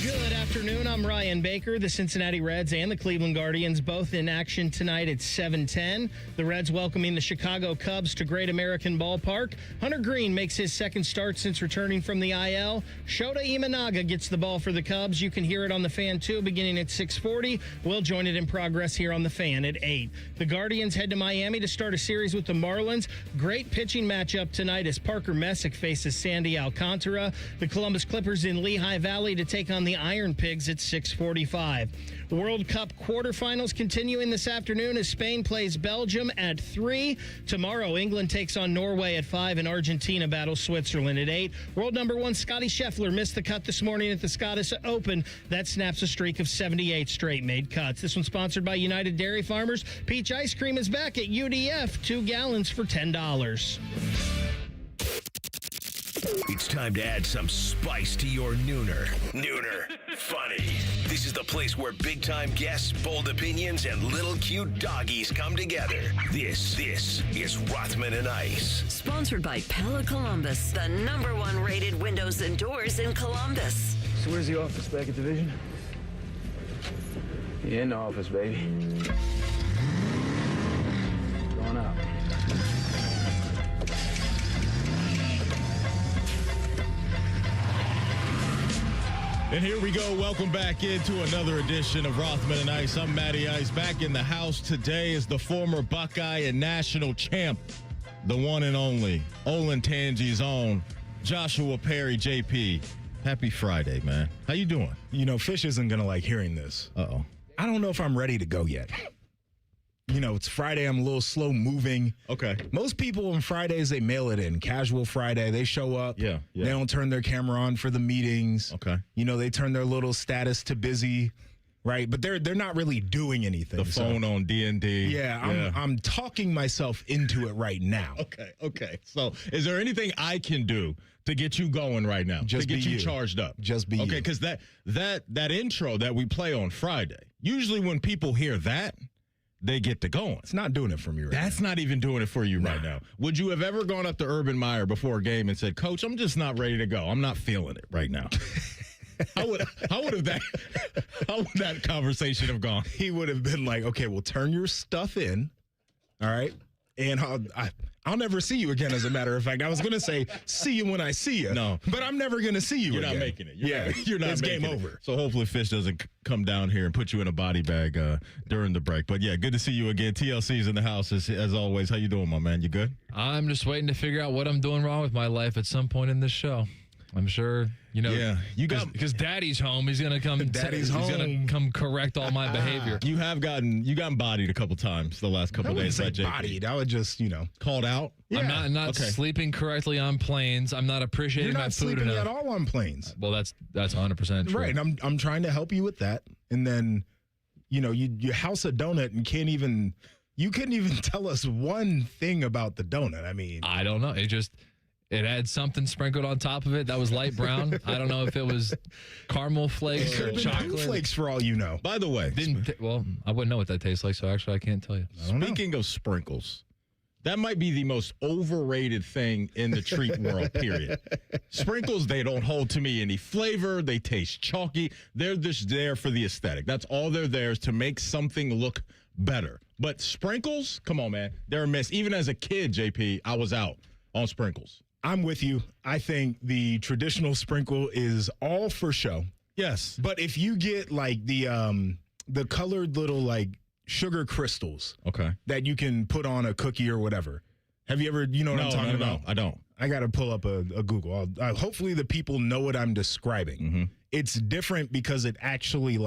Good afternoon. I'm Ryan Baker. The Cincinnati Reds and the Cleveland Guardians both in action tonight at 7:10. The Reds welcoming the Chicago Cubs to Great American Ballpark. Hunter Green makes his second start since returning from the IL. Shota Imanaga gets the ball for the Cubs. You can hear it on the Fan too, beginning at 6:40. We'll join it in progress here on the Fan at 8. The Guardians head to Miami to start a series with the Marlins. Great pitching matchup tonight as Parker Messick faces Sandy Alcantara. The Columbus Clippers in Lehigh Valley to take on the Iron Pigs at 6:45. World Cup quarterfinals continuing this afternoon as Spain plays Belgium at 3. Tomorrow, England takes on Norway at 5 and Argentina battles Switzerland at 8. World number 1 Scotty Scheffler missed the cut this morning at the Scottish Open. That snaps a streak of 78 straight made cuts. This one's sponsored by United Dairy Farmers. Peach ice cream is back at UDF, 2 gallons for $10. It's time to add some spice to your nooner. Nooner funny. This is the place where big-time guests, bold opinions, and little cute doggies come together. This is Rothman and Ice. Sponsored by Pella Columbus, the #1 rated windows and doors in Columbus. So where's the office, back at Division? Yeah, in the office, baby. Going out. And here we go. Welcome back into another edition of Rothman and Ice. I'm Matty Ice. Back in the house today is the former Buckeye and national champ, the one and only Olentangy's own Joshua Perry, JP. Happy Friday, man. How you doing? You know, Fish isn't going to like hearing this. Uh-oh. I don't know if I'm ready to go yet. You know, it's Friday. I'm a little slow moving. Okay. Most people on Fridays, they mail it in. Casual Friday, they show up. Yeah. They don't turn their camera on for the meetings. Okay. You know, they turn their little status to busy, right? But they're not really doing anything. The phone on D&D. Yeah, I'm talking myself into it right now. Okay. So is there anything I can do to get you going right now? Just to get be you you. charged up? Just be Okay, you. because that intro that we play on Friday, usually when people hear that, they get to going. It's not doing it for me right now. That's not even doing it for you right now. Would you have ever gone up to Urban Meyer before a game and said, Coach, I'm just not ready to go. I'm not feeling it right now. How would that conversation have gone? He would have been like, okay, well, turn your stuff in, all right? And I'll never see you again, as a matter of fact. I was going to say, see you when I see you. No. But I'm never going to see you You're again. not making it. You're not It's game making it. over. So hopefully Fish doesn't come down here and put you in a body bag during the break. But, yeah, good to see you again. TLC's in the house, as always. How you doing, my man? You good? I'm just waiting to figure out what I'm doing wrong with my life at some point in this show. I'm sure, you know. Yeah, you got because Daddy's home. He's gonna come. Daddy's he's home. gonna come correct all my behavior. You have gotten bodied a couple times the last couple I wouldn't days. say by JP. bodied. I would just, Called out. Yeah. I'm not Okay. sleeping correctly on planes. I'm not appreciating You're my not food sleeping enough. at all on planes. Well, that's 100% true. Right, and I'm trying to help you with that. And then, you know, you house a donut and you couldn't even tell us one thing about the donut. I mean, I don't know. It had something sprinkled on top of it that was light brown. I don't know if it was caramel flakes could or have been chocolate. flakes for all you know. By the way, Well, I wouldn't know what that tastes like, so actually I can't tell you. speaking of sprinkles, that might be the most overrated thing in the treat world, period. Sprinkles, they don't hold to me any flavor. They taste chalky. They're just there for the aesthetic. That's all they're there is to make something look better. But sprinkles, come on, man. They're a miss. Even as a kid, JP, I was out on sprinkles. I'm with you. I think the traditional sprinkle is all for show. Yes. But if you get like the colored little like sugar crystals Okay. that you can put on a cookie or whatever. Have you ever, you know what I'm talking about? I don't. I got to pull up a Google. Hopefully the people know what I'm describing. Mm-hmm. It's different because it actually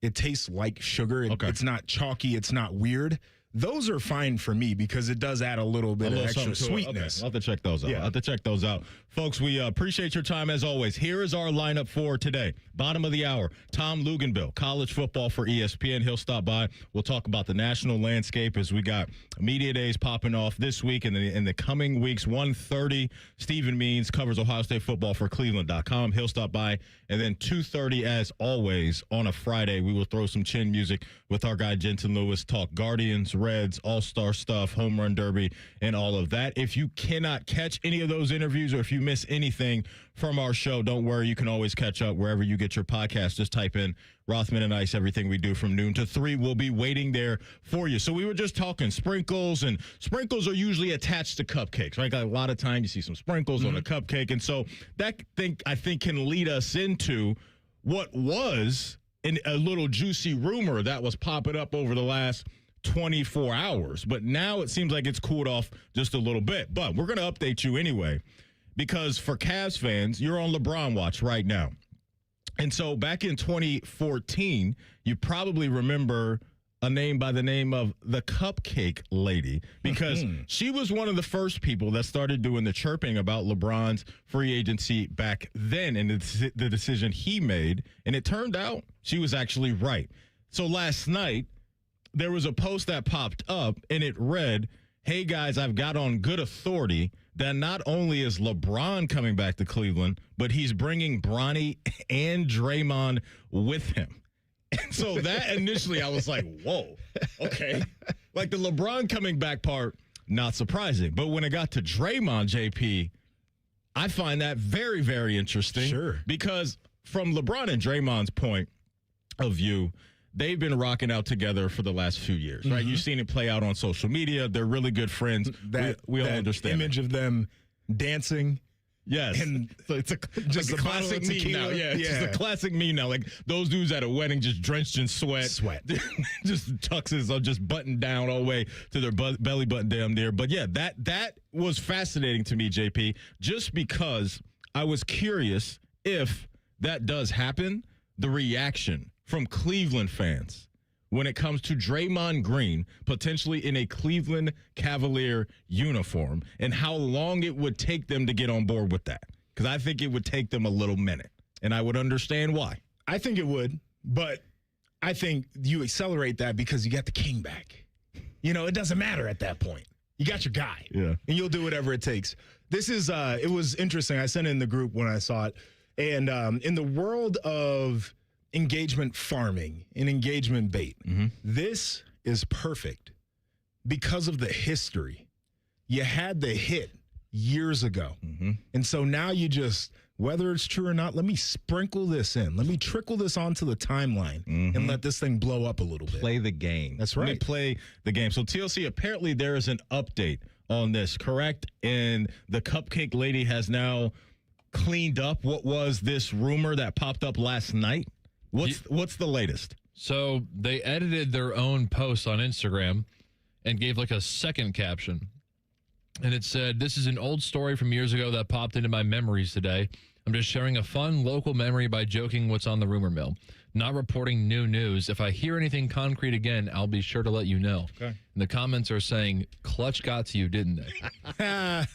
it tastes like sugar. It's not chalky. It's not weird. Those are fine for me because it does add a little bit of extra sweetness. Okay. I'll have to check those out. Yeah. I'll have to check those out. Folks, we appreciate your time as always. Here is our lineup for today. Bottom of the hour, Tom Luganville, college football for ESPN. He'll stop by. We'll talk about the national landscape as we got media days popping off this week and in the coming weeks. 1:30, Stephen Means covers Ohio State football for Cleveland.com. He'll stop by. And then 2:30, as always, on a Friday, we will throw some chin music with our guy Jensen Lewis, talk Guardians, Reds, all-star stuff, home run derby, and all of that. If you cannot catch any of those interviews or if you miss anything from our show, don't worry. You can always catch up wherever you get your podcast. Just type in Rothman and Ice. Everything we do from noon to 3 will be waiting there for you. So we were just talking sprinkles, and sprinkles are usually attached to cupcakes, right? Like a lot of time you see some sprinkles on a cupcake, and so that I think can lead us into what was a little juicy rumor that was popping up over the last 24 hours. But now it seems like it's cooled off just a little bit. But we're going to update you anyway, because for Cavs fans, you're on LeBron watch right now. And so back in 2014, you probably remember a name by the name of the Cupcake Lady, because she was one of the first people that started doing the chirping about LeBron's free agency back then and the decision he made. And it turned out she was actually right. So last night, there was a post that popped up, and it read, "Hey, guys, I've got on good authority that not only is LeBron coming back to Cleveland, but he's bringing Bronny and Draymond with him." And so that initially I was like, whoa, okay. Like the LeBron coming back part, not surprising. But when it got to Draymond, JP, I find that very, very interesting. Sure. Because from LeBron and Draymond's point of view, they've been rocking out together for the last few years, right? You've seen it play out on social media. They're really good friends. We all understand image of them dancing. Yes. And so it's just like a classic meme now. Yeah, it's just a classic meme now. Like those dudes at a wedding just drenched in sweat. Just tuxes are just buttoned down all the way to their belly button down there. But yeah, that was fascinating to me, JP, just because I was curious if that does happen, the reaction from Cleveland fans when it comes to Draymond Green potentially in a Cleveland Cavalier uniform, and how long it would take them to get on board with that. Because I think it would take them a little minute, and I would understand why. I think it would, but I think you accelerate that because you got the king back. You know, it doesn't matter at that point. You got your guy. Yeah. And you'll do whatever it takes. This is, it was interesting. I sent it in the group when I saw it. And in the world of engagement farming and engagement bait, this is perfect because of the history. You had the hit years ago. And so now you just, whether it's true or not, let me sprinkle this in. Let me trickle this onto the timeline and let this thing blow up a little bit. Play the game. That's right. Let me play the game. So TLC, apparently there is an update on this, correct? And the Cupcake Lady has now cleaned up what was this rumor that popped up last night. What's the latest? So they edited their own post on Instagram and gave like a second caption. And it said, "This is an old story from years ago that popped into my memories today. I'm just sharing a fun local memory by joking what's on the rumor mill. Not reporting new news. If I hear anything concrete again, I'll be sure to let you know." Okay. And the comments are saying, "Clutch got to you, didn't they?"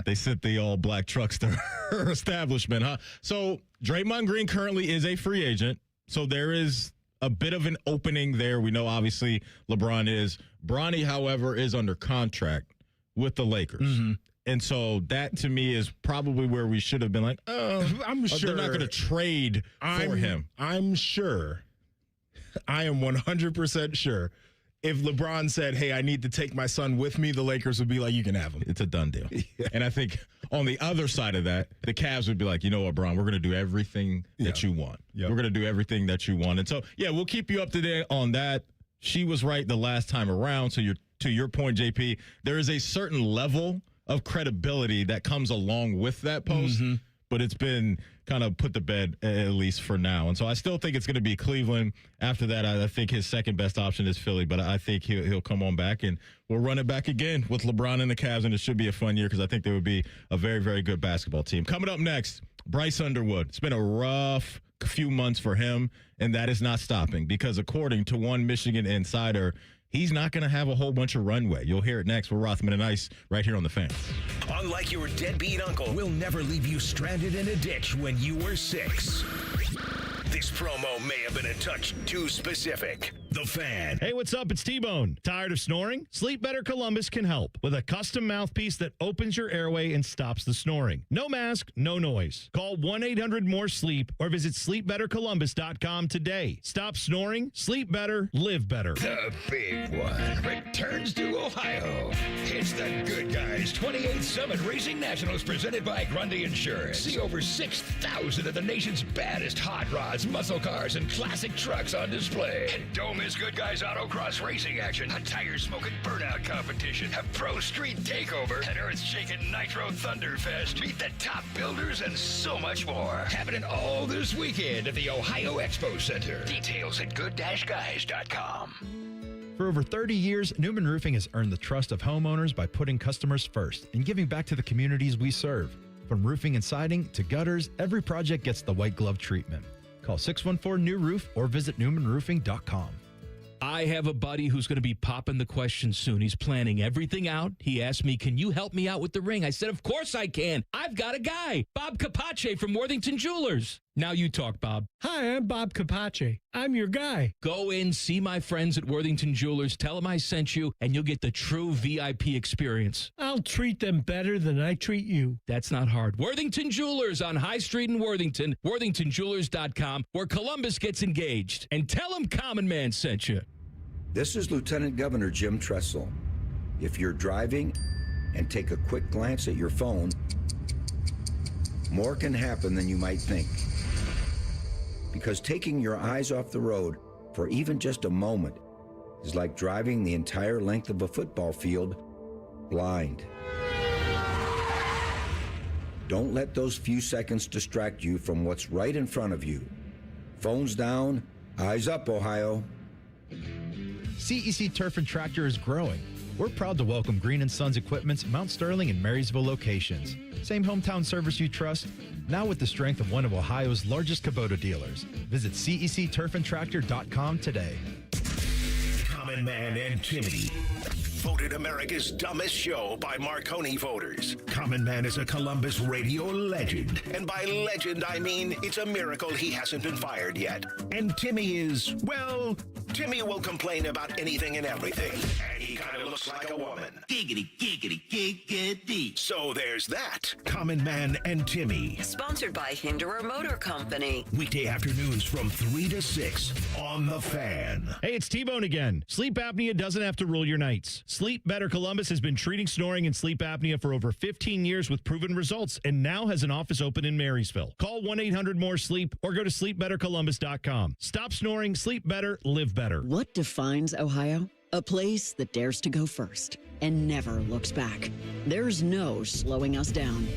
They sent the all-black trucks to her establishment, huh? So Draymond Green currently is a free agent. So there is a bit of an opening there. We know, obviously, LeBron is. Bronny, however, is under contract with the Lakers. And so that, to me, is probably where we should have been like, oh, I'm sure they're not going to trade for him. I'm sure. I am 100% sure. If LeBron said, "Hey, I need to take my son with me," the Lakers would be like, "You can have him." It's a done deal. And I think on the other side of that, the Cavs would be like, "You know what, Bron, we're going to do everything that you want. We're going to do everything that you want." And so, yeah, we'll keep you up to date on that. She was right the last time around. So to your point, JP, there is a certain level of credibility that comes along with that post, but it's been kind of put to bed, at least for now. And so I still think it's going to be Cleveland. After that, I think his second best option is Philly, but I think he'll come on back, and we'll run it back again with LeBron and the Cavs, and it should be a fun year because I think they would be a very, very good basketball team. Coming up next, Bryce Underwood. It's been a rough few months for him, and that is not stopping because according to one Michigan insider, he's not going to have a whole bunch of runway. You'll hear it next with Rothman and Ice right here on The Fan. Unlike your deadbeat uncle, we'll never leave you stranded in a ditch when you were 6. This promo may have been a touch too specific. The Fan. Hey, what's up? It's T-Bone. Tired of snoring? Sleep Better Columbus can help with a custom mouthpiece that opens your airway and stops the snoring. No mask, no noise. Call 1-800-MORE-SLEEP or visit sleepbettercolumbus.com today. Stop snoring, sleep better, live better. The big one returns to Ohio. It's the Good Guys 28th Summit Racing Nationals presented by Grundy Insurance. See over 6,000 of the nation's baddest hot rods, muscle cars, and classic trucks on display. And don't miss Good Guys Autocross racing action, a tire-smoking burnout competition, a pro street takeover, an earth-shaking Nitro Thunderfest, meet the top builders, and so much more. Happening all this weekend at the Ohio Expo Center. Details at good-guys.com. For over 30 years, Newman Roofing has earned the trust of homeowners by putting customers first and giving back to the communities we serve. From roofing and siding to gutters, every project gets the white glove treatment. Call 614-NEW-ROOF or visit newmanroofing.com. I have a buddy who's going to be popping the question soon. He's planning everything out. He asked me, can you help me out with the ring? I said, of course I can. I've got a guy, Bob Capace from Worthington Jewelers. Now you talk, Bob. Hi, I'm Bob Capace. I'm your guy. Go in, see my friends at Worthington Jewelers, tell them I sent you, and you'll get the true VIP experience. I'll treat them better than I treat you. That's not hard. Worthington Jewelers on High Street in Worthington, worthingtonjewelers.com, where Columbus gets engaged. And tell them Common Man sent you. This is Lieutenant Governor Jim Tressel. If you're driving and take a quick glance at your phone, more can happen than you might think. Because taking your eyes off the road for even just a moment is like driving the entire length of a football field blind. Don't let those few seconds distract you from what's right in front of you. Phones down, eyes up, Ohio. CEC Turf and Tractor is growing. We're proud to welcome Green & Sons Equipment's Mount Sterling and Marysville locations. Same hometown service you trust, now with the strength of one of Ohio's largest Kubota dealers. Visit CECTurfandTractor.com today. Common Man and Timmy. Voted America's dumbest show by Marconi voters. Common Man is a Columbus radio legend. And by legend, I mean it's a miracle he hasn't been fired yet. And Timmy is, well, Timmy will complain about anything and everything. And he kind of looks like a woman. Giggity, giggity, giggity. So there's that. Common Man and Timmy. Sponsored by Hinderer Motor Company. Weekday afternoons from 3 to 6 on The Fan. Hey, it's T-Bone again. Sleep apnea doesn't have to rule your nights. Sleep Better Columbus has been treating snoring and sleep apnea for over 15 years with proven results and now has an office open in Marysville. Call 1-800-MORE-SLEEP or go to sleepbettercolumbus.com. Stop snoring, sleep better, live better. What defines Ohio? A place that dares to go first and never looks back. There's no slowing us down.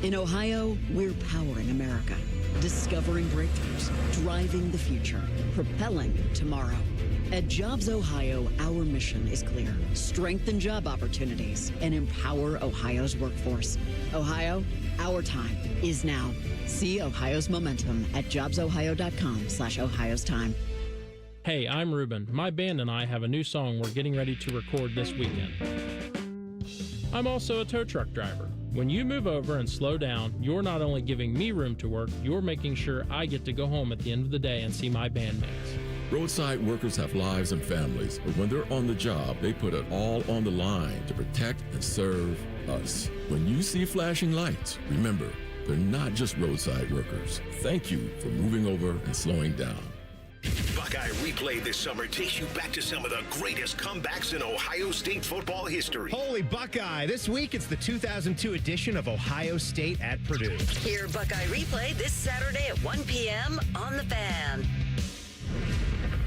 In Ohio, we're powering America, discovering breakthroughs, driving the future, propelling tomorrow. At Jobs Ohio, our mission is clear. Strengthen job opportunities and empower Ohio's workforce. Ohio, our time is now. See Ohio's momentum at jobsohio.com/Ohio's time. Hey, I'm Ruben. My band and I have a new song we're getting ready to record this weekend. I'm also a tow truck driver. When you move over and slow down, you're not only giving me room to work, you're making sure I get to go home at the end of the day and see my bandmates. Roadside workers have lives and families, but when they're on the job, they put it all on the line to protect and serve us. When you see flashing lights, remember, they're not just roadside workers. Thank you for moving over and slowing down. Buckeye Replay this summer takes you back to some of the greatest comebacks in Ohio State football history. Holy Buckeye! This week it's the 2002 edition of Ohio State at Purdue. Hear Buckeye Replay this Saturday at 1 p.m. on The Fan.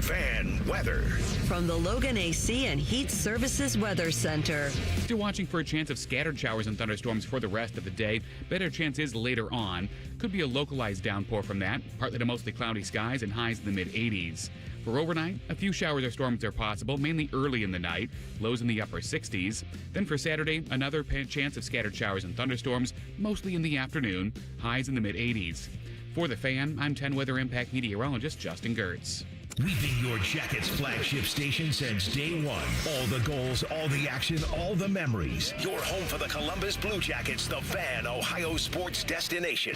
Fan weather. From the Logan AC and Heat Services Weather Center. Still watching for a chance of scattered showers and thunderstorms for the rest of the day. Better chances later on. Could be a localized downpour from that. Partly to mostly cloudy skies and highs in the mid-80s. For overnight, a few showers or storms are possible, mainly early in the night. Lows in the upper 60s. Then for Saturday, another chance of scattered showers and thunderstorms, mostly in the afternoon. Highs in the mid-80s. For The Fan, I'm 10 Weather Impact meteorologist Justin Gertz. We've been your Jackets flagship station since day one. All the goals, all the action, all the memories. Your home for the Columbus Blue Jackets, the Van Ohio sports destination.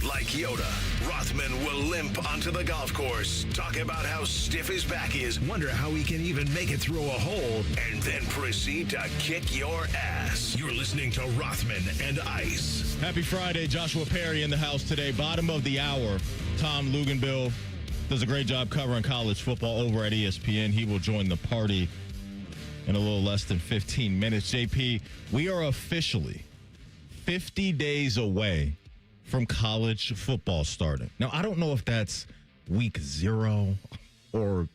Like Yoda, Rothman will limp onto the golf course, talk about how stiff his back is, wonder how he can even make it through a hole, and then proceed to kick your ass. You're listening to Rothman and Ice. Happy Friday. Joshua Perry in the house today. Bottom of the hour. Tom Luganbill does a great job covering college football over at ESPN. He will join the party in a little less than 15 minutes. JP, we are officially 50 days away from college football starting. Now, I don't know if that's week 0 or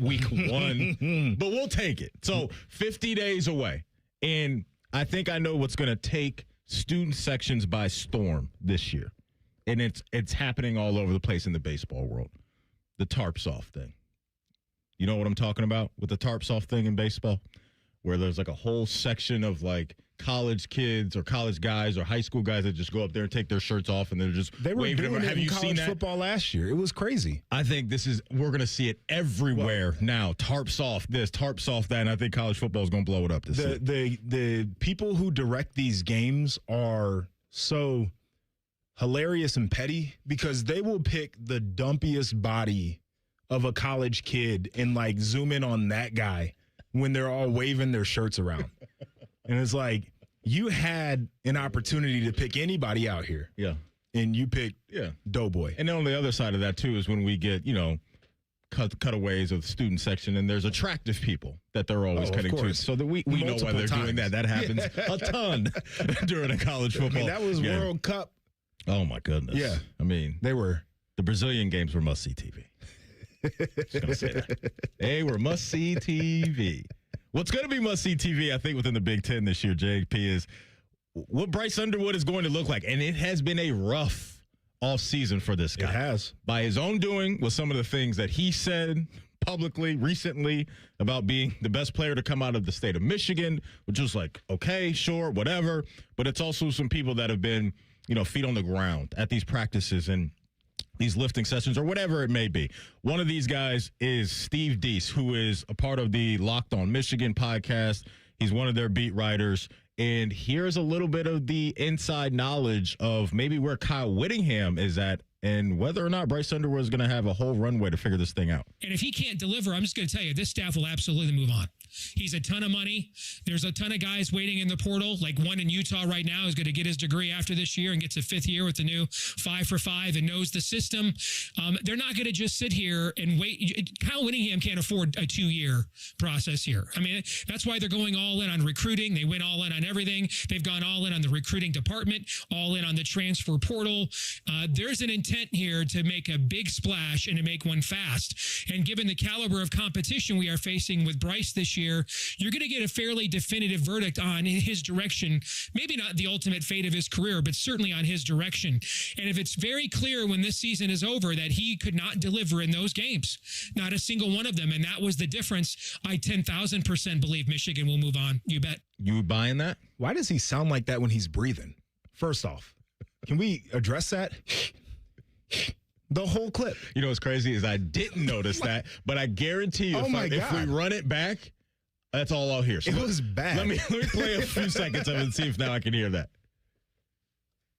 week 1, but we'll take it. So 50 days away. And I think I know what's going to take student sections by storm this year. And it's happening all over the place in the baseball world. The tarp soft thing. You know what I'm talking about with the tarp soft thing in baseball? Where there's like a whole section of like college kids or college guys or high school guys that just go up there and take their shirts off and they're just waving them. Have you seen that? Football last year? It was crazy. I think we're going to see it everywhere now. Tarp soft this, tarp soft that, and I think college football is going to blow it up this year. The people who direct these games are so hilarious and petty because they will pick the dumpiest body of a college kid and like zoom in on that guy when they're all waving their shirts around. And it's like, you had an opportunity to pick anybody out here. Yeah. And you picked Doughboy. And then on the other side of that too is when we get, cutaways of the student section and there's attractive people that they're always cutting to. So that we know why they're doing that. That happens a ton during a college football. I mean, that was game. World Cup. Oh, my goodness. Yeah. I mean, the Brazilian games were must-see TV. Just going to say that. They were must-see TV. What's going to be must-see TV, I think, within the Big Ten this year, JP, is what Bryce Underwood is going to look like. And it has been a rough offseason for this guy. It has. By his own doing, with some of the things that he said publicly recently about being the best player to come out of the state of Michigan, which was like, okay, sure, whatever. But it's also some people that have been feet on the ground at these practices and these lifting sessions or whatever it may be. One of these guys is Steve Deese, who is a part of the Locked on Michigan podcast. He's one of their beat writers. And here's a little bit of the inside knowledge of maybe where Kyle Whittingham is at and whether or not Bryce Underwood is going to have a whole runway to figure this thing out. And if he can't deliver, I'm just going to tell you, this staff will absolutely move on. He's a ton of money. There's a ton of guys waiting in the portal. Like one in Utah right now is going to get his degree after this year and gets a 5th year with the new 5 for 5 and knows the system. They're not going to just sit here and wait. Kyle Whittingham can't afford a 2-year process here. I mean, that's why they're going all in on recruiting. They went all in on everything. They've gone all in on the recruiting department, all in on the transfer portal. There's an intent here to make a big splash and to make one fast. And given the caliber of competition we are facing with Bryce this year, you're going to get a fairly definitive verdict on his direction. Maybe not the ultimate fate of his career, but certainly on his direction. And if it's very clear when this season is over that he could not deliver in those games, not a single one of them, and that was the difference, I 10,000% believe Michigan will move on. You bet. You buying that? Why does he sound like that when he's breathing? First off, can we address that? The whole clip. You know what's crazy is I didn't notice that, but I guarantee you if we run it back, that's all I'll hear. So it was bad. Let me play a few seconds of it and see if now I can hear that.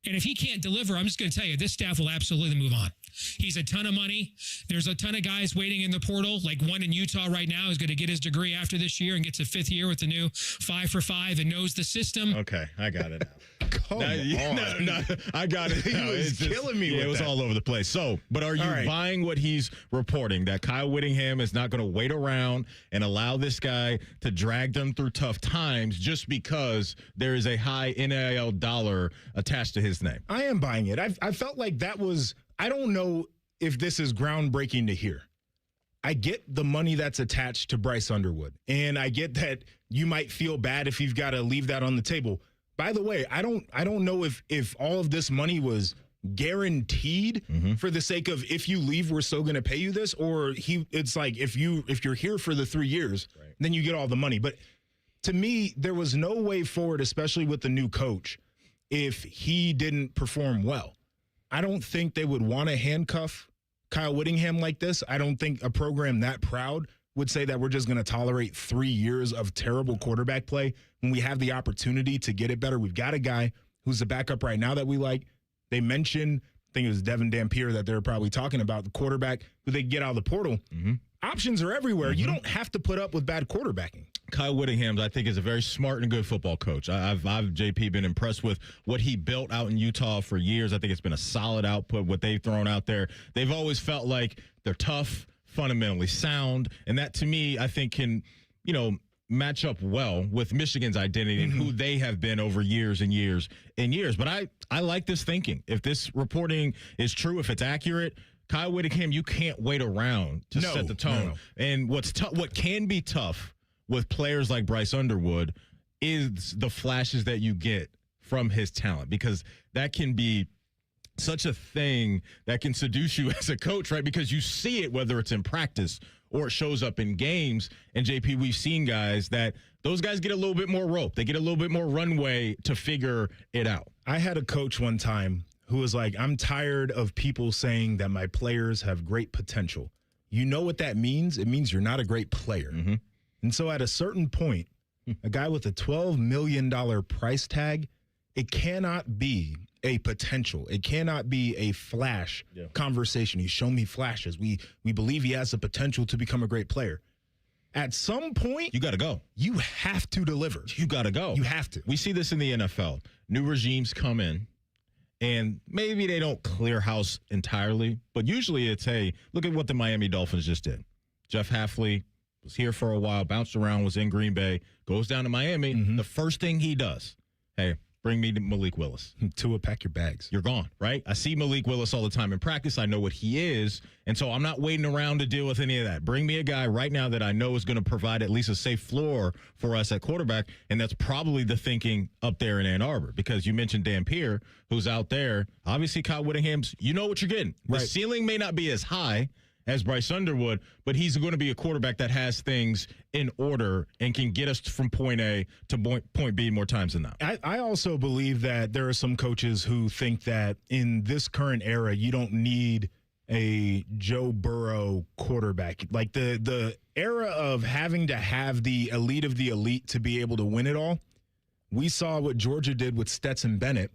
And if he can't deliver, I'm just going to tell you, this staff will absolutely move on. He's a ton of money. There's a ton of guys waiting in the portal. Like one in Utah right now is going to get his degree after this year and gets a 5th year with the new 5 for 5 and knows the system. Okay, I got it now. Come on. No, I got it. He was killing me with it was that. all over the place. So, but are you buying what he's reporting, that Kyle Whittingham is not going to wait around and allow this guy to drag them through tough times just because there is a high NIL dollar attached to his name? I am buying it. I felt like that was, I don't know if this is groundbreaking to hear. I get the money that's attached to Bryce Underwood, and I get that you might feel bad if you've got to leave that on the table. By the way, I don't know if all of this money was guaranteed for the sake of if you leave, we're still going to pay you this, or it's like if you're here for the 3 years, then you get all the money. But to me, there was no way forward, especially with the new coach, if he didn't perform well. I don't think they would want to handcuff Kyle Whittingham like this. I don't think a program that proud would say that we're just going to tolerate 3 years of terrible quarterback play when we have the opportunity to get it better. We've got a guy who's the backup right now that we like. They mentioned, I think it was Devin Dampier that they're probably talking about, the quarterback who they get out of the portal. Options are everywhere. You don't have to put up with bad quarterbacking. Kyle Whittingham, I think, is a very smart and good football coach. I've JP, been impressed with what he built out in Utah for years. I think it's been a solid output, what they've thrown out there. They've always felt like they're tough, fundamentally sound, and that, to me, I think can, match up well with Michigan's identity and who they have been over years and years and years. But I like this thinking. If this reporting is true, if it's accurate, Kyle Whittingham, you can't wait around to set the tone. No. And what can be tough with players like Bryce Underwood is the flashes that you get from his talent, because that can be such a thing that can seduce you as a coach, right? Because you see it, whether it's in practice or it shows up in games. And JP, we've seen guys that those guys get a little bit more rope. They get a little bit more runway to figure it out. I had a coach one time who was like, I'm tired of people saying that my players have great potential. You know what that means? It means you're not a great player. And so at a certain point, a guy with a $12 million price tag, it cannot be a potential. It cannot be a flash conversation. He's shown me flashes. We believe he has the potential to become a great player. At some point, you got to go. You have to deliver. You got to go. You have to. We see this in the NFL. New regimes come in, and maybe they don't clear house entirely, but usually it's, hey, look at what the Miami Dolphins just did. Jeff Hafley was here for a while, bounced around, was in Green Bay, goes down to Miami. The first thing he does, hey, bring me to Malik Willis. Tua, pack your bags. You're gone, right? I see Malik Willis all the time in practice. I know what he is, and so I'm not waiting around to deal with any of that. Bring me a guy right now that I know is going to provide at least a safe floor for us at quarterback, and that's probably the thinking up there in Ann Arbor, because you mentioned Dampier, who's out there. Obviously, Kyle Whittingham's, you know what you're getting. The ceiling may not be as high as Bryce Underwood, but he's going to be a quarterback that has things in order and can get us from point A to point B more times than not. I also believe that there are some coaches who think that in this current era, you don't need a Joe Burrow quarterback. Like the era of having to have the elite of the elite to be able to win it all. We saw what Georgia did with Stetson Bennett,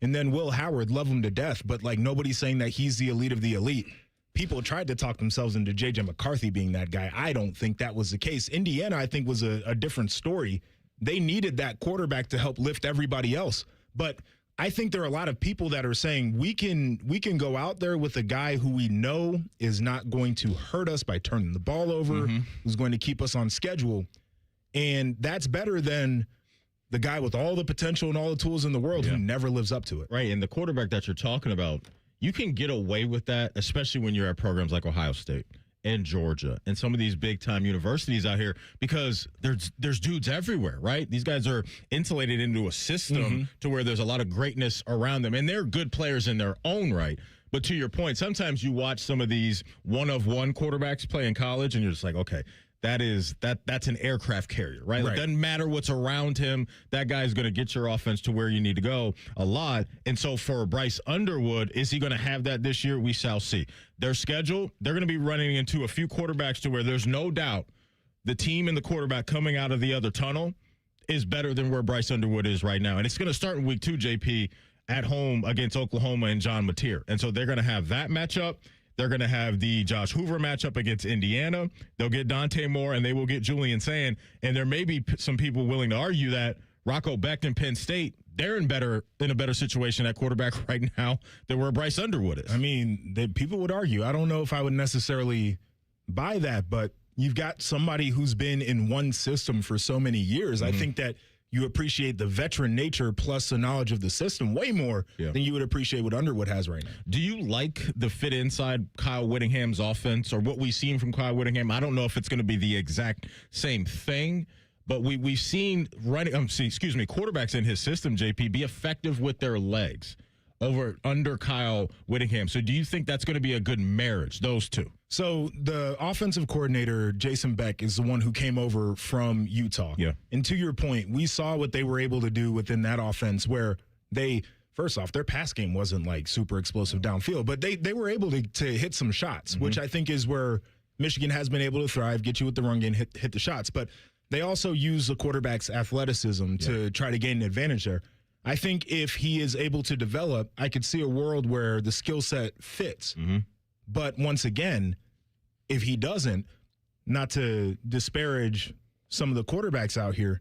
and then Will Howard, love him to death, but like nobody's saying that he's the elite of the elite. People tried to talk themselves into J.J. McCarthy being that guy. I don't think that was the case. Indiana, I think, was a different story. They needed that quarterback to help lift everybody else. But I think there are a lot of people that are saying we can go out there with a guy who we know is not going to hurt us by turning the ball over, who's going to keep us on schedule. And that's better than the guy with all the potential and all the tools in the world who never lives up to it. Right, and the quarterback that you're talking about, you can get away with that, especially when you're at programs like Ohio State and Georgia and some of these big-time universities out here, because there's dudes everywhere, right? These guys are insulated into a system to where there's a lot of greatness around them, and they're good players in their own right. But to your point, sometimes you watch some of these one-of-one quarterbacks play in college, and you're just like, okay, that's an aircraft carrier, right? It doesn't matter what's around him. That guy's going to get your offense to where you need to go a lot. And so for Bryce Underwood, is he going to have that this year? We shall see. Their schedule, they're going to be running into a few quarterbacks to where there's no doubt the team and the quarterback coming out of the other tunnel is better than where Bryce Underwood is right now. And it's going to start in week 2, JP, at home against Oklahoma and John Mateer. And so they're going to have that matchup. They're going to have the Josh Hoover matchup against Indiana. They'll get Dante Moore, and they will get Julian Sand. And there may be some people willing to argue that Rocco Becht and Penn State, they're in a better situation at quarterback right now than where Bryce Underwood is. I mean, people would argue. I don't know if I would necessarily buy that, but you've got somebody who's been in one system for so many years. I think that you appreciate the veteran nature plus the knowledge of the system way more than you would appreciate what Underwood has right now. Do you like the fit inside Kyle Whittingham's offense, or what we've seen from Kyle Whittingham? I don't know if it's going to be the exact same thing, but we've seen quarterbacks in his system, JP, be effective with their legs under Kyle Whittingham. So do you think that's going to be a good marriage, those two? So the offensive coordinator, Jason Beck, is the one who came over from Utah. Yeah. And to your point, we saw what they were able to do within that offense where they first off, their pass game wasn't like super explosive downfield, but they were able to hit some shots, which I think is where Michigan has been able to thrive, get you with the run game, hit the shots. But they also use the quarterback's athleticism to try to gain an advantage there. I think if he is able to develop, I could see a world where the skill set fits. But once again, if he doesn't, not to disparage some of the quarterbacks out here,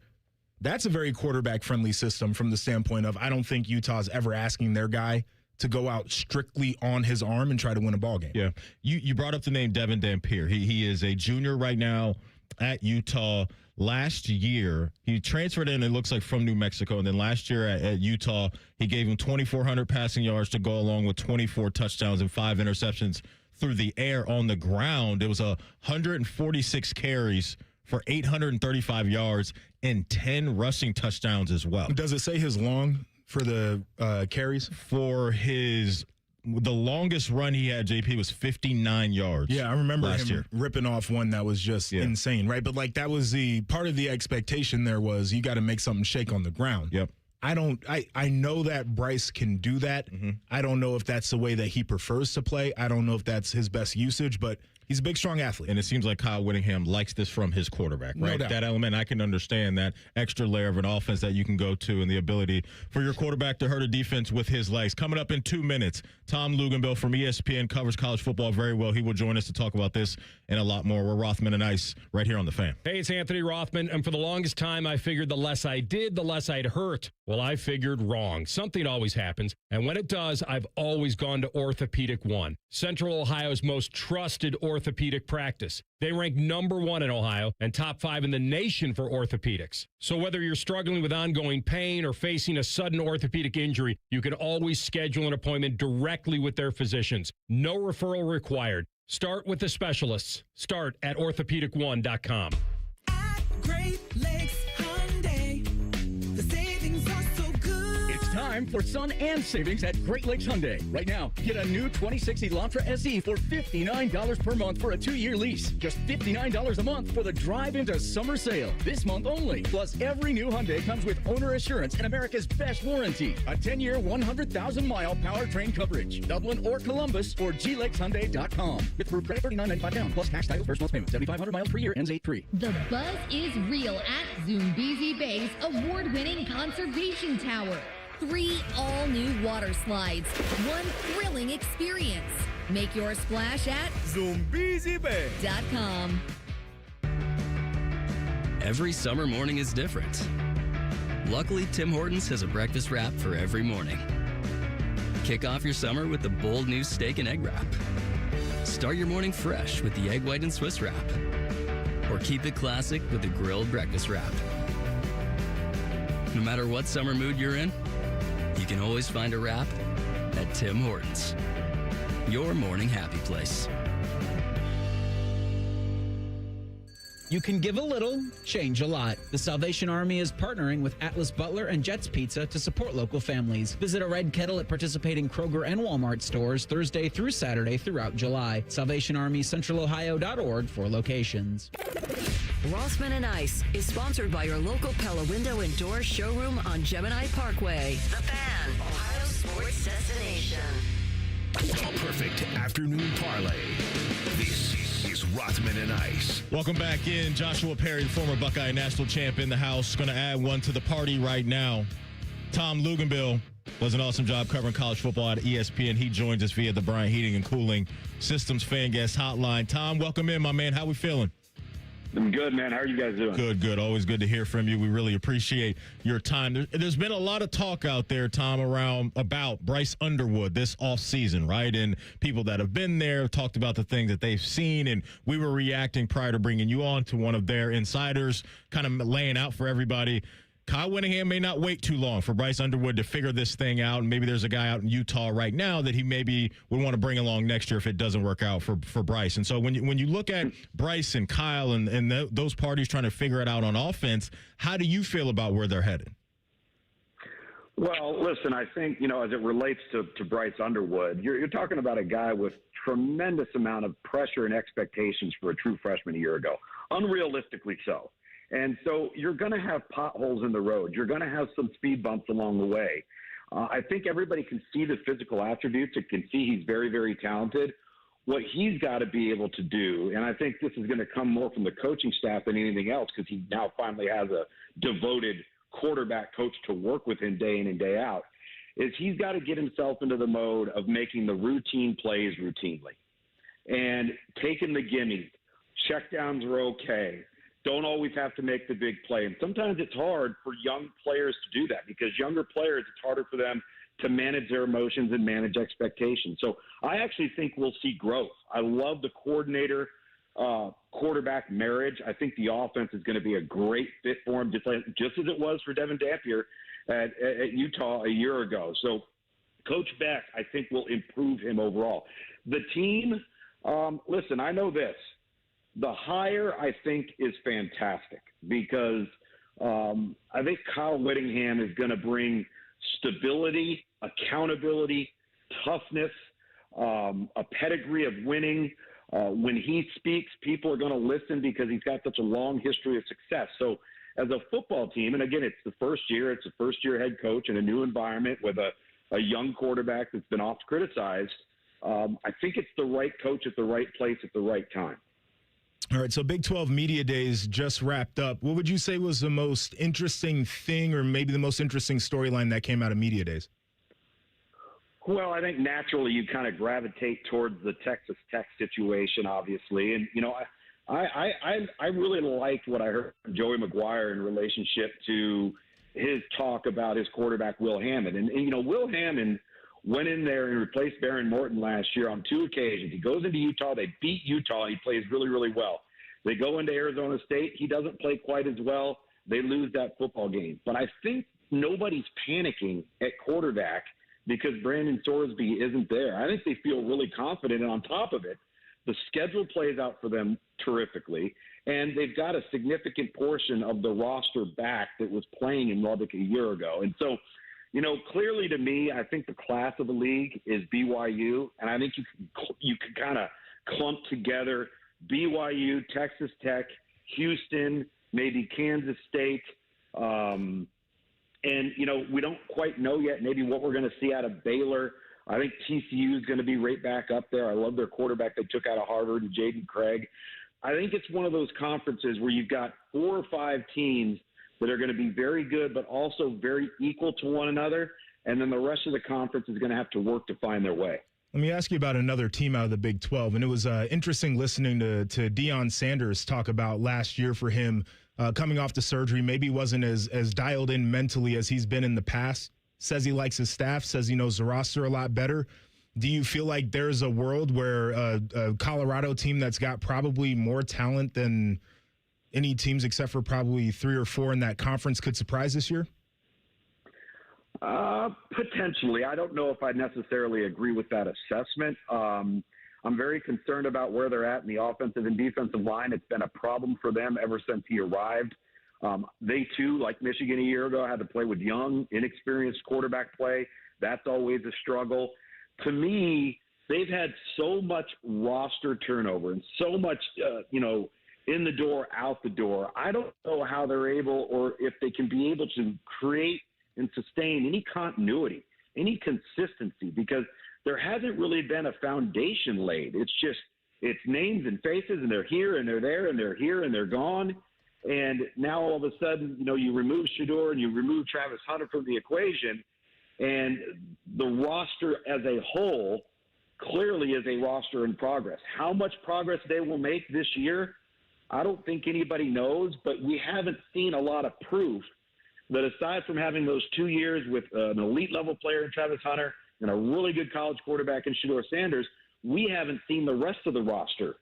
that's a very quarterback-friendly system from the standpoint of I don't think Utah's ever asking their guy to go out strictly on his arm and try to win a ball game. Yeah. You brought up the name Devin Dampier. He is a junior right now at Utah. Last year, he transferred in, it looks like, from New Mexico. And then last year at Utah, he gave him 2,400 passing yards to go along with 24 touchdowns and 5 interceptions through the air. On the ground, it was 146 carries for 835 yards and 10 rushing touchdowns as well. Does it say his long for the carries? For the longest run he had, JP, was 59 yards. Yeah, I remember last him year ripping off one that was just insane, right? But like that was the part of the expectation there was you got to make something shake on the ground. Yep. I know that Bryce can do that. I don't know if that's the way that he prefers to play. I don't know if that's his best usage, but he's a big, strong athlete. And it seems like Kyle Whittingham likes this from his quarterback, right? No doubt. That element, I can understand that extra layer of an offense that you can go to and the ability for your quarterback to hurt a defense with his legs. Coming up in 2 minutes, Tom Luginbill from ESPN covers college football very well. He will join us to talk about this and a lot more. We're Rothman and Ice right here on The Fan. Hey, it's Anthony Rothman, and for the longest time, I figured the less I did, the less I'd hurt. Well, I figured wrong. Something always happens, and when it does, I've always gone to Orthopedic One, Central Ohio's most trusted orthopedic practice. They rank #1 in Ohio and top 5 in the nation for orthopedics. So whether you're struggling with ongoing pain or facing a sudden orthopedic injury, you can always schedule an appointment directly with their physicians. No referral required. Start with the specialists. Start at orthopedic1.com. Great Lakes Hyundai. The savings are so good. It's time for sun and savings at Great Lakes Hyundai. Right now, get a new 2060 Elantra SE for $59 per month for a 2-year lease. Just $59 a month for the drive into summer sale. This month only. Plus, every new Hyundai comes with owner assurance and America's best warranty. A 10-year, 100,000-mile powertrain coverage. Dublin or Columbus or glakeshyundai.com. With approved credit $39.95 down. Plus tax, title, first month payment. 7,500 miles per year. Ends 8/3. The buzz is real at Zoombezi Bay's award-winning conservation tower. 3 all-new water slides. 1 thrilling experience. Make your splash at ZoombeziBay.com. Every summer morning is different. Luckily, Tim Hortons has a breakfast wrap for every morning. Kick off your summer with the bold new steak and egg wrap. Start your morning fresh with the egg white and Swiss wrap. Or keep it classic with the grilled breakfast wrap. No matter what summer mood you're in, you can always find a wrap at Tim Hortons. Your morning happy place. You can give a little, change a lot. The Salvation Army is partnering with Atlas Butler and Jets Pizza to support local families. Visit a red kettle at participating Kroger and Walmart stores Thursday through Saturday throughout July. SalvationArmyCentralOhio.org for locations. Rothman and Ice is sponsored by your local Pella Window and Door showroom on Gemini Parkway. The Fan, Ohio sports destination. A perfect afternoon parlay. This is Rothman and Ice. Welcome back in. Joshua Perry, the former Buckeye national champ, in the house. Going to add one to the party right now. Tom Luginbill does an awesome job covering college football at ESPN. He joins us via the Bryant Heating and Cooling Systems Fan Guest Hotline. Tom, welcome in, my man. How we feeling? I'm good, man. How are you guys doing? Good. Always good to hear from you. We really appreciate your time. There's been a lot of talk out there, Tom, about Bryce Underwood this offseason, right? And people that have been there have talked about the things that they've seen. And we were reacting prior to bringing you on to one of their insiders, kind of laying out for everybody. Kyle Whittingham may not wait too long for Bryce Underwood to figure this thing out. And maybe there's a guy out in Utah right now that he maybe would want to bring along next year if it doesn't work out for Bryce. And so when you look at Bryce and Kyle and those parties trying to figure it out on offense, how do you feel about where they're headed? Well, listen, I think, as it relates to Bryce Underwood, you're talking about a guy with tremendous amount of pressure and expectations for a true freshman a year ago, unrealistically so. And so you're going to have potholes in the road. You're going to have some speed bumps along the way. I think everybody can see the physical attributes and can see he's very, very talented. What he's got to be able to do, and I think this is going to come more from the coaching staff than anything else because he now finally has a devoted quarterback coach to work with him day in and day out, is he's got to get himself into the mode of making the routine plays routinely and taking the gimmies. Checkdowns are okay. Don't always have to make the big play. And sometimes it's hard for young players to do that because younger players, it's harder for them to manage their emotions and manage expectations. So I actually think we'll see growth. I love the coordinator quarterback marriage. I think the offense is going to be a great fit for him, just as it was for Devin Dampier at Utah a year ago. So Coach Beck, I think, will improve him overall. The team, listen, I know this. The hire, I think, is fantastic because I think Kyle Whittingham is going to bring stability, accountability, toughness, a pedigree of winning. When he speaks, people are going to listen because he's got such a long history of success. So as a football team, and again, it's the first year, it's a first-year head coach in a new environment with a young quarterback that's been oft criticized. I think it's the right coach at the right place at the right time. All right, so Big 12 Media Days just wrapped up. What would you say was the most interesting thing or maybe the most interesting storyline that came out of Media Days? Well, I think naturally you kind of gravitate towards the Texas Tech situation, obviously. And, you know, I really liked what I heard from Joey McGuire in relationship to his talk about his quarterback, Will Hammond. And you know, Will Hammond went in there and replaced Baron Morton last year on 2 occasions. He goes into Utah. They beat Utah. He plays really, really well. They go into Arizona State. He doesn't play quite as well. They lose that football game. But I think nobody's panicking at quarterback because Brandon Sorsby isn't there. I think they feel really confident. And on top of it, the schedule plays out for them terrifically. And they've got a significant portion of the roster back that was playing in Lubbock a year ago. And so, you know, clearly to me, I think the class of the league is BYU, and I think you can kind of clump together BYU, Texas Tech, Houston, maybe Kansas State, and, you know, we don't quite know yet maybe what we're going to see out of Baylor. I think TCU is going to be right back up there. I love their quarterback they took out of Harvard, and Jaden Craig. I think it's one of those conferences where you've got 4 or 5 teams that are going to be very good, but also very equal to one another. And then the rest of the conference is going to have to work to find their way. Let me ask you about another team out of the Big 12. And it was interesting listening to Deion Sanders talk about last year for him coming off the surgery. Maybe wasn't as dialed in mentally as he's been in the past. Says he likes his staff, says he knows the roster a lot better. Do you feel like there's a world where a Colorado team that's got probably more talent than any teams except for probably 3 or 4 in that conference could surprise this year? Potentially. I don't know if I necessarily agree with that assessment. I'm very concerned about where they're at in the offensive and defensive line. It's been a problem for them ever since he arrived. They, too, like Michigan a year ago, had to play with young, inexperienced quarterback play. That's always a struggle. To me, they've had so much roster turnover and so much, in the door, out the door. I don't know how they're able or if they can be able to create and sustain any continuity, any consistency, because there hasn't really been a foundation laid. It's names and faces, and they're here and they're there and they're here and they're gone. And now all of a sudden, you remove Shedeur and you remove Travis Hunter from the equation, and the roster as a whole clearly is a roster in progress. How much progress they will make this year, I don't think anybody knows, but we haven't seen a lot of proof that aside from having those 2 years with an elite level player in Travis Hunter and a really good college quarterback in Shedeur Sanders, we haven't seen the rest of the roster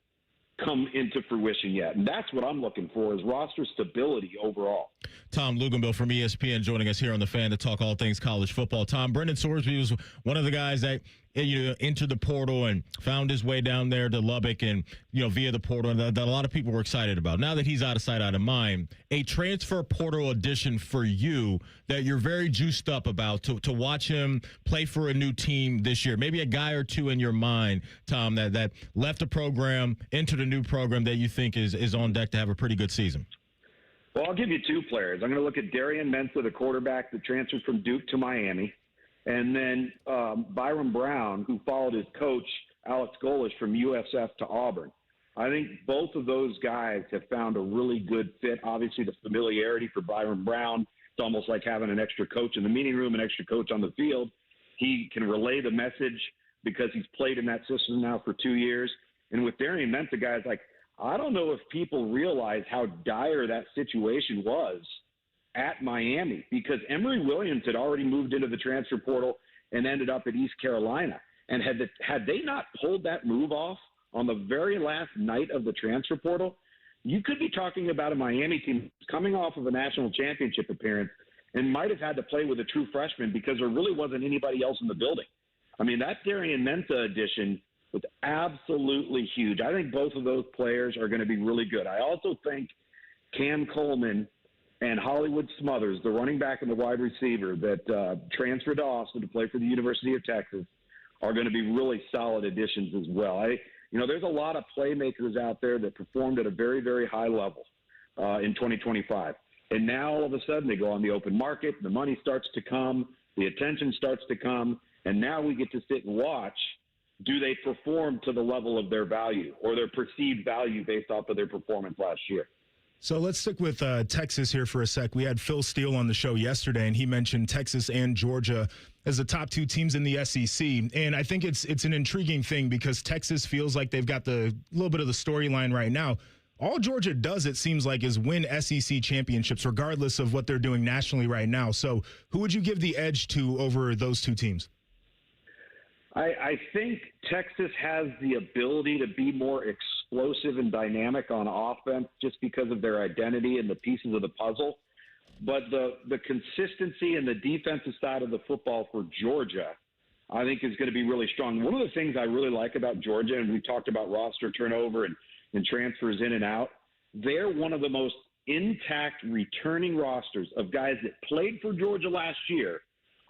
come into fruition yet. And that's what I'm looking for, is roster stability overall. Tom Luginbill from ESPN joining us here on The Fan to talk all things college football. Tom, Brendan Sorsby was one of the guys that entered the portal and found his way down there to Lubbock and, via the portal, and that a lot of people were excited about. Now that he's out of sight, out of mind, a transfer portal addition for you that you're very juiced up about to watch him play for a new team this year. Maybe a guy or two in your mind, Tom, that left the program, entered a new program that you think is on deck to have a pretty good season. Well, I'll give you 2 players. I'm going to look at Darian Mensah, the quarterback that transferred from Duke to Miami. And then Byron Brown, who followed his coach, Alex Golish, from USF to Auburn. I think both of those guys have found a really good fit. Obviously, the familiarity for Byron Brown, it's almost like having an extra coach in the meeting room, an extra coach on the field. He can relay the message because he's played in that system now for 2 years. And with Darian Menta, guys, like, I don't know if people realize how dire that situation was at Miami, because Emory Williams had already moved into the transfer portal and ended up at East Carolina. And had they not pulled that move off on the very last night of the transfer portal, you could be talking about a Miami team coming off of a national championship appearance and might have had to play with a true freshman because there really wasn't anybody else in the building. I mean, that Darian Menta addition was absolutely huge. I think both of those players are going to be really good. I also think Cam Coleman and Hollywood Smothers, the running back and the wide receiver that transferred to Austin to play for the University of Texas, are going to be really solid additions as well. There's a lot of playmakers out there that performed at a very, very high level in 2025. And now all of a sudden they go on the open market, the money starts to come, the attention starts to come, and now we get to sit and watch. Do they perform to the level of their value or their perceived value based off of their performance last year? So let's stick with Texas here for a sec. We had Phil Steele on the show yesterday, and he mentioned Texas and Georgia as the top two teams in the SEC. And I think it's an intriguing thing because Texas feels like they've got the little bit of the storyline right now. All Georgia does, it seems like, is win SEC championships, regardless of what they're doing nationally right now. So who would you give the edge to over those two teams? I think Texas has the ability to be more explosive and dynamic on offense just because of their identity and the pieces of the puzzle. But the consistency and the defensive side of the football for Georgia, I think, is going to be really strong. One of the things I really like about Georgia, and we talked about roster turnover and transfers in and out, they're one of the most intact returning rosters of guys that played for Georgia last year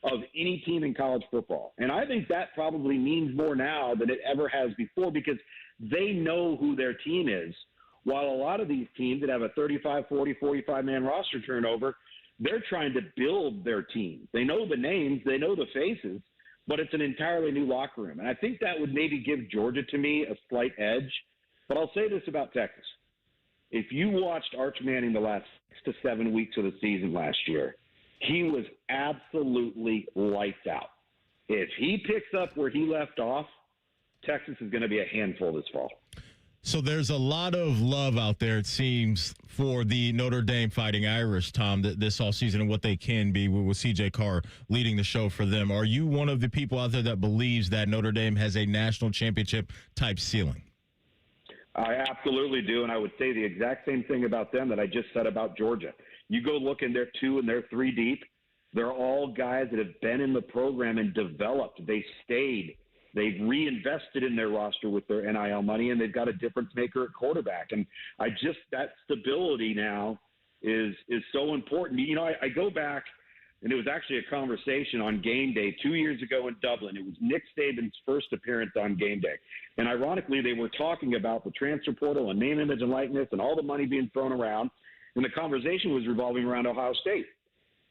of any team in college football. And I think that probably means more now than it ever has before because they know who their team is. While a lot of these teams that have a 35, 40, 45-man roster turnover, they're trying to build their team. They know the names, they know the faces, but it's an entirely new locker room. And I think that would maybe give Georgia, to me, a slight edge. But I'll say this about Texas. If you watched Arch Manning the last 6 to 7 weeks of the season last year, he was absolutely lights out. If he picks up where he left off, Texas is going to be a handful this fall. So there's a lot of love out there, it seems, for the Notre Dame Fighting Irish, Tom, this offseason and what they can be with C.J. Carr leading the show for them. Are you one of the people out there that believes that Notre Dame has a national championship type ceiling? I absolutely do, and I would say the exact same thing about them that I just said about Georgia. You go look in their 2 and their 3 deep, they're all guys that have been in the program and developed. They stayed. They've reinvested in their roster with their NIL money, and they've got a difference maker at quarterback. And that stability now is so important. I go back, and it was actually a conversation on game day 2 years ago in Dublin. It was Nick Saban's first appearance on game day. And ironically, they were talking about the transfer portal and name, image, and likeness and all the money being thrown around. And the conversation was revolving around Ohio State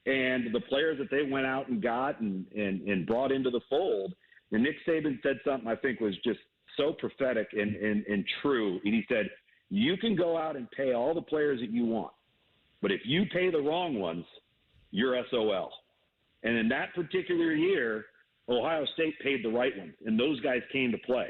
and the players that they went out and got and brought into the fold. And Nick Saban said something I think was just so prophetic and true. And he said, you can go out and pay all the players that you want, but if you pay the wrong ones, you're SOL. And in that particular year, Ohio State paid the right ones, and those guys came to play.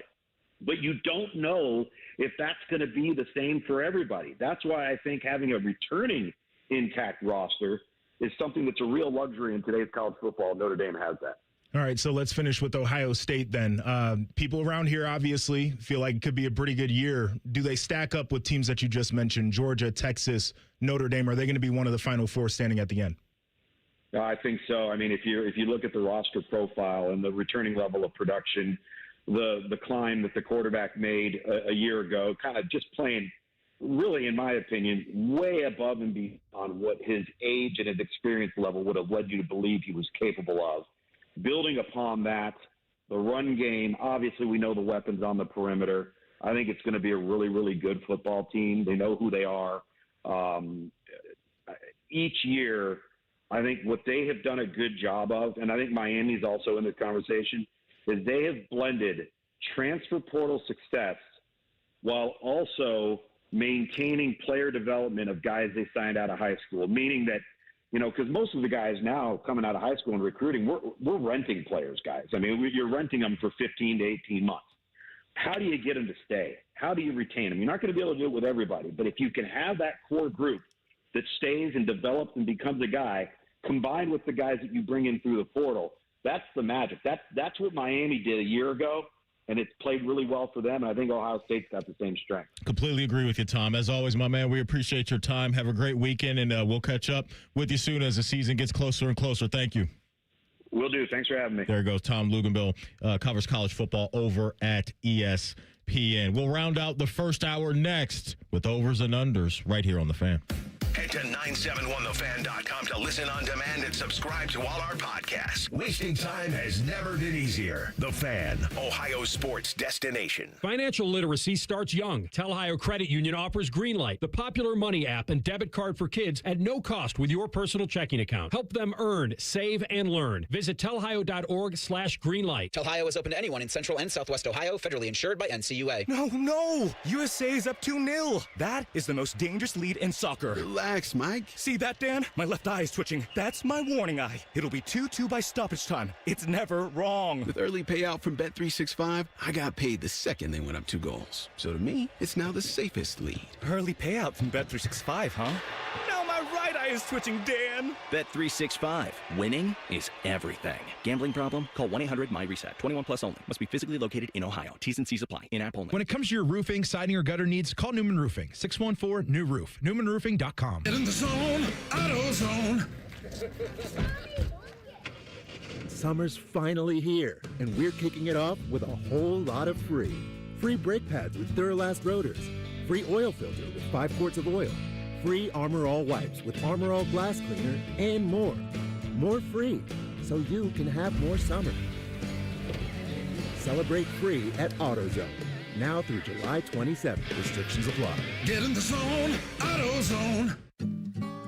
But you don't know if that's going to be the same for everybody. That's why I think having a returning intact roster is something that's a real luxury in today's college football. Notre Dame has that. All right, so let's finish with Ohio State then. People around here obviously feel like it could be a pretty good year. Do they stack up with teams that you just mentioned, Georgia, Texas, Notre Dame? Are they going to be one of the Final Four standing at the end? I think so. I mean, if you look at the roster profile and the returning level of production, the climb that the quarterback made a year ago, kind of just playing really, in my opinion, way above and beyond what his age and his experience level would have led you to believe he was capable of. Building upon that, the run game, obviously we know the weapons on the perimeter. I think it's going to be a really, really good football team. They know who they are. Each year I think what they have done a good job of, and I think Miami's also in this conversation, is they have blended transfer portal success while also maintaining player development of guys they signed out of high school, meaning that, because most of the guys now coming out of high school and recruiting, we're renting players, guys. I mean, you're renting them for 15 to 18 months. How do you get them to stay? How do you retain them? You're not going to be able to do it with everybody, but if you can have that core group that stays and develops and becomes a guy, combined with the guys that you bring in through the portal, that's the magic. That's what Miami did a year ago, and it's played really well for them, and I think Ohio State's got the same strength. Completely agree with you, Tom. As always, my man, we appreciate your time. Have a great weekend, and we'll catch up with you soon as the season gets closer and closer. Thank you. Will do. Thanks for having me. There goes Tom Luginbill, covers college football over at ESPN. We'll round out the first hour next with overs and unders right here on The Fan. Head to 971thefan.com to listen on demand and subscribe to all our podcasts. Wasting time has never been easier. The Fan, Ohio sports destination. Financial literacy starts young. Tel Ohio Credit Union offers Greenlight, the popular money app and debit card for kids at no cost with your personal checking account. Help them earn, save, and learn. Visit telohio.org/greenlight. Tel Ohio is open to anyone in Central and Southwest Ohio, federally insured by NCUA. No! USA is up 2-0. That is the most dangerous lead in soccer. Relax, Mike. See that, Dan? My left eye is twitching. That's my warning eye. It'll be 2-2 by stoppage time. It's never wrong. With early payout from Bet365, I got paid the second they went up 2 goals. So to me, it's now the safest lead. Early payout from Bet365, huh? Now my right eye is twitching, Dan. Bet365. Winning is everything. Gambling problem? Call 1-800-MY-RESET. 21 plus only. Must be physically located in Ohio. T's and C's apply. In-app only. When it comes to your roofing, siding, or gutter needs, call Newman Roofing. 614-NEW-ROOF. NewmanRoofing.com. Get in the zone, AutoZone. Summer's finally here, and we're kicking it off with a whole lot of free. Free brake pads with Duralast rotors. Free oil filter with 5 quarts of oil. Free Armor All wipes with Armor All glass cleaner, and more. More free, so you can have more summer. Celebrate free at AutoZone. Now through July 27th. Restrictions apply. Get in the zone, AutoZone.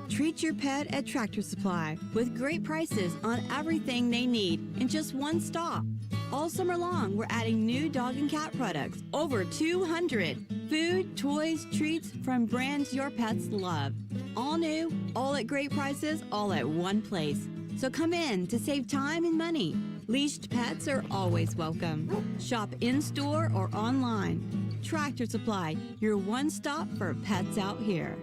Treat your pet at Tractor Supply with great prices on everything they need in just one stop. All summer long, we're adding new dog and cat products, over 200. Food, toys, treats from brands your pets love. All new, all at great prices, all at one place. So come in to save time and money. Leashed pets are always welcome. Shop in-store or online. Tractor Supply, your one stop for pets out here.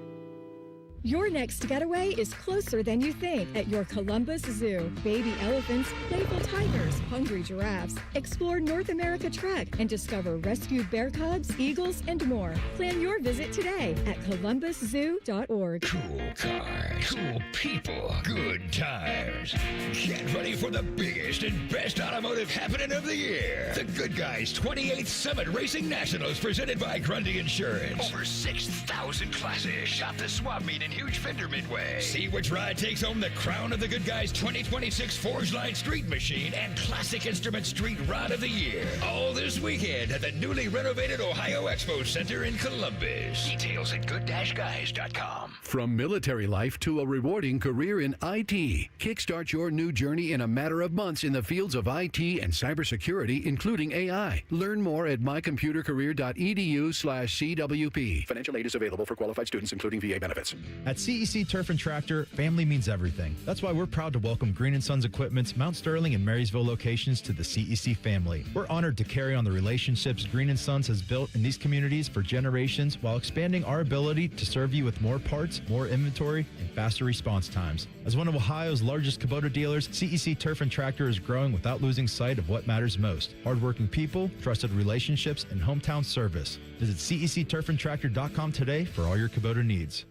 Your next getaway is closer than you think at your Columbus Zoo. Baby elephants, playful tigers, hungry giraffes. Explore North America Trek and discover rescued bear cubs, eagles, and more. Plan your visit today at columbuszoo.org. Cool cars, cool people, good tires. Get ready for the biggest and best automotive happening of the year. The Good Guys 28th Summit Racing Nationals presented by Grundy Insurance. Over 6,000 classes. Shop the swap meet in Huge Fender Midway. See which ride takes home the crown of the Good Guys 2026 Forge Line Street Machine and Classic Instrument Street Rod of the Year. All this weekend at the newly renovated Ohio Expo Center in Columbus. Details at good-guys.com. From military life to a rewarding career in IT, kickstart your new journey in a matter of months in the fields of IT and cybersecurity, including AI. Learn more at mycomputercareer.edu/CWP. Financial aid is available for qualified students, including VA benefits. At CEC Turf and Tractor, family means everything. That's why we're proud to welcome Green & Sons Equipment's Mount Sterling and Marysville locations to the CEC family. We're honored to carry on the relationships Green & Sons has built in these communities for generations while expanding our ability to serve you with more parts, more inventory, and faster response times. As one of Ohio's largest Kubota dealers, CEC Turf and Tractor is growing without losing sight of what matters most: hardworking people, trusted relationships, and hometown service. Visit CECTurfandTractor.com today for all your Kubota needs.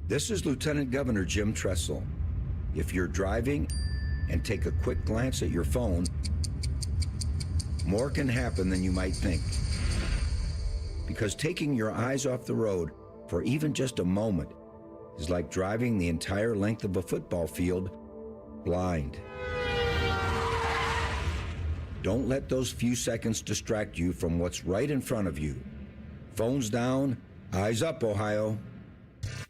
This is Lieutenant Governor Jim Tressel. If you're driving and take a quick glance at your phone, more can happen than you might think. Because taking your eyes off the road for even just a moment is like driving the entire length of a football field blind. Don't let those few seconds distract you from what's right in front of you. Phones down, eyes up, Ohio.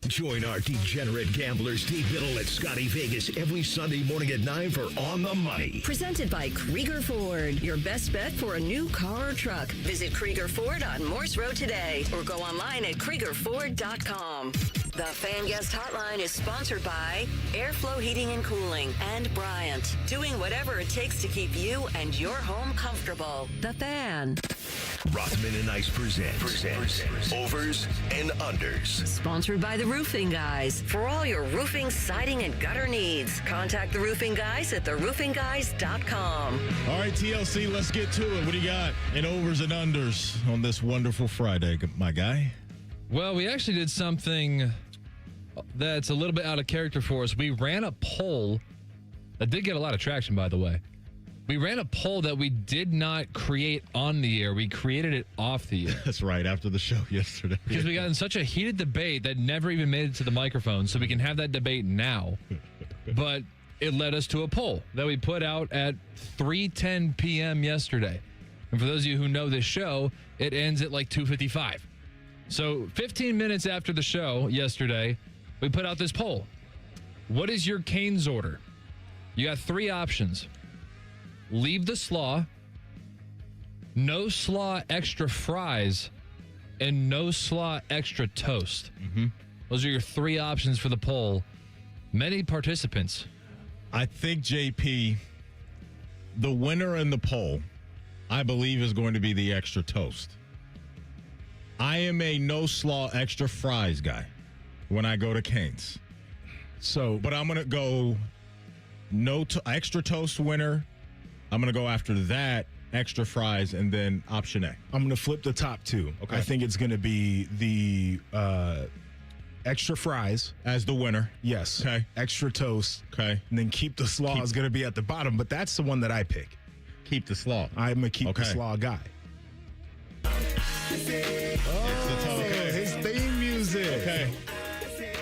Join our degenerate gambler Steve Biddle at Scotty Vegas every Sunday morning at 9 for On the Money. Presented by Krieger Ford, your best bet for a new car or truck. Visit Krieger Ford on Morse Road today or go online at KriegerFord.com. The Fan Guest Hotline is sponsored by Airflow Heating and Cooling and Bryant, doing whatever it takes to keep you and your home comfortable. The Fan. Rothman and Ice presents Overs and Unders. Sponsored by the Roofing Guys. For all your roofing, siding, and gutter needs, contact the Roofing Guys at theroofingguys.com. All right, TLC, let's get to it. What do you got in overs and unders on this wonderful Friday, my guy? Well, we actually did something that's a little bit out of character for us. We ran a poll that did get a lot of traction, by the way. We ran a poll that we did not create on the air. We created it off the air. That's right, after the show yesterday. Because we got in such a heated debate that never even made it to the microphone, so we can have that debate now. But it led us to a poll that we put out at 3:10 p.m. yesterday. And for those of you who know this show, it ends at like 2:55. So 15 minutes after the show yesterday, we put out this poll. What is your Cane's order? You got 3 options. Leave the slaw, no slaw extra fries, and no slaw extra toast. Mm-hmm. Those are your 3 options for the poll. Many participants. I think, JP, the winner in the poll, I believe, is going to be the extra toast. I am a no slaw extra fries guy when I go to Cane's. But I'm going to go extra toast winner. I'm going to go after that, extra fries, and then option A. I'm going to flip the top 2. Okay. I think it's going to be the extra fries. As the winner. Yes. Okay. Extra toast. Okay. And then keep the slaw is going to be at the bottom, but that's the one that I pick. Keep the slaw. I'm a keep the slaw guy. His theme music. Okay.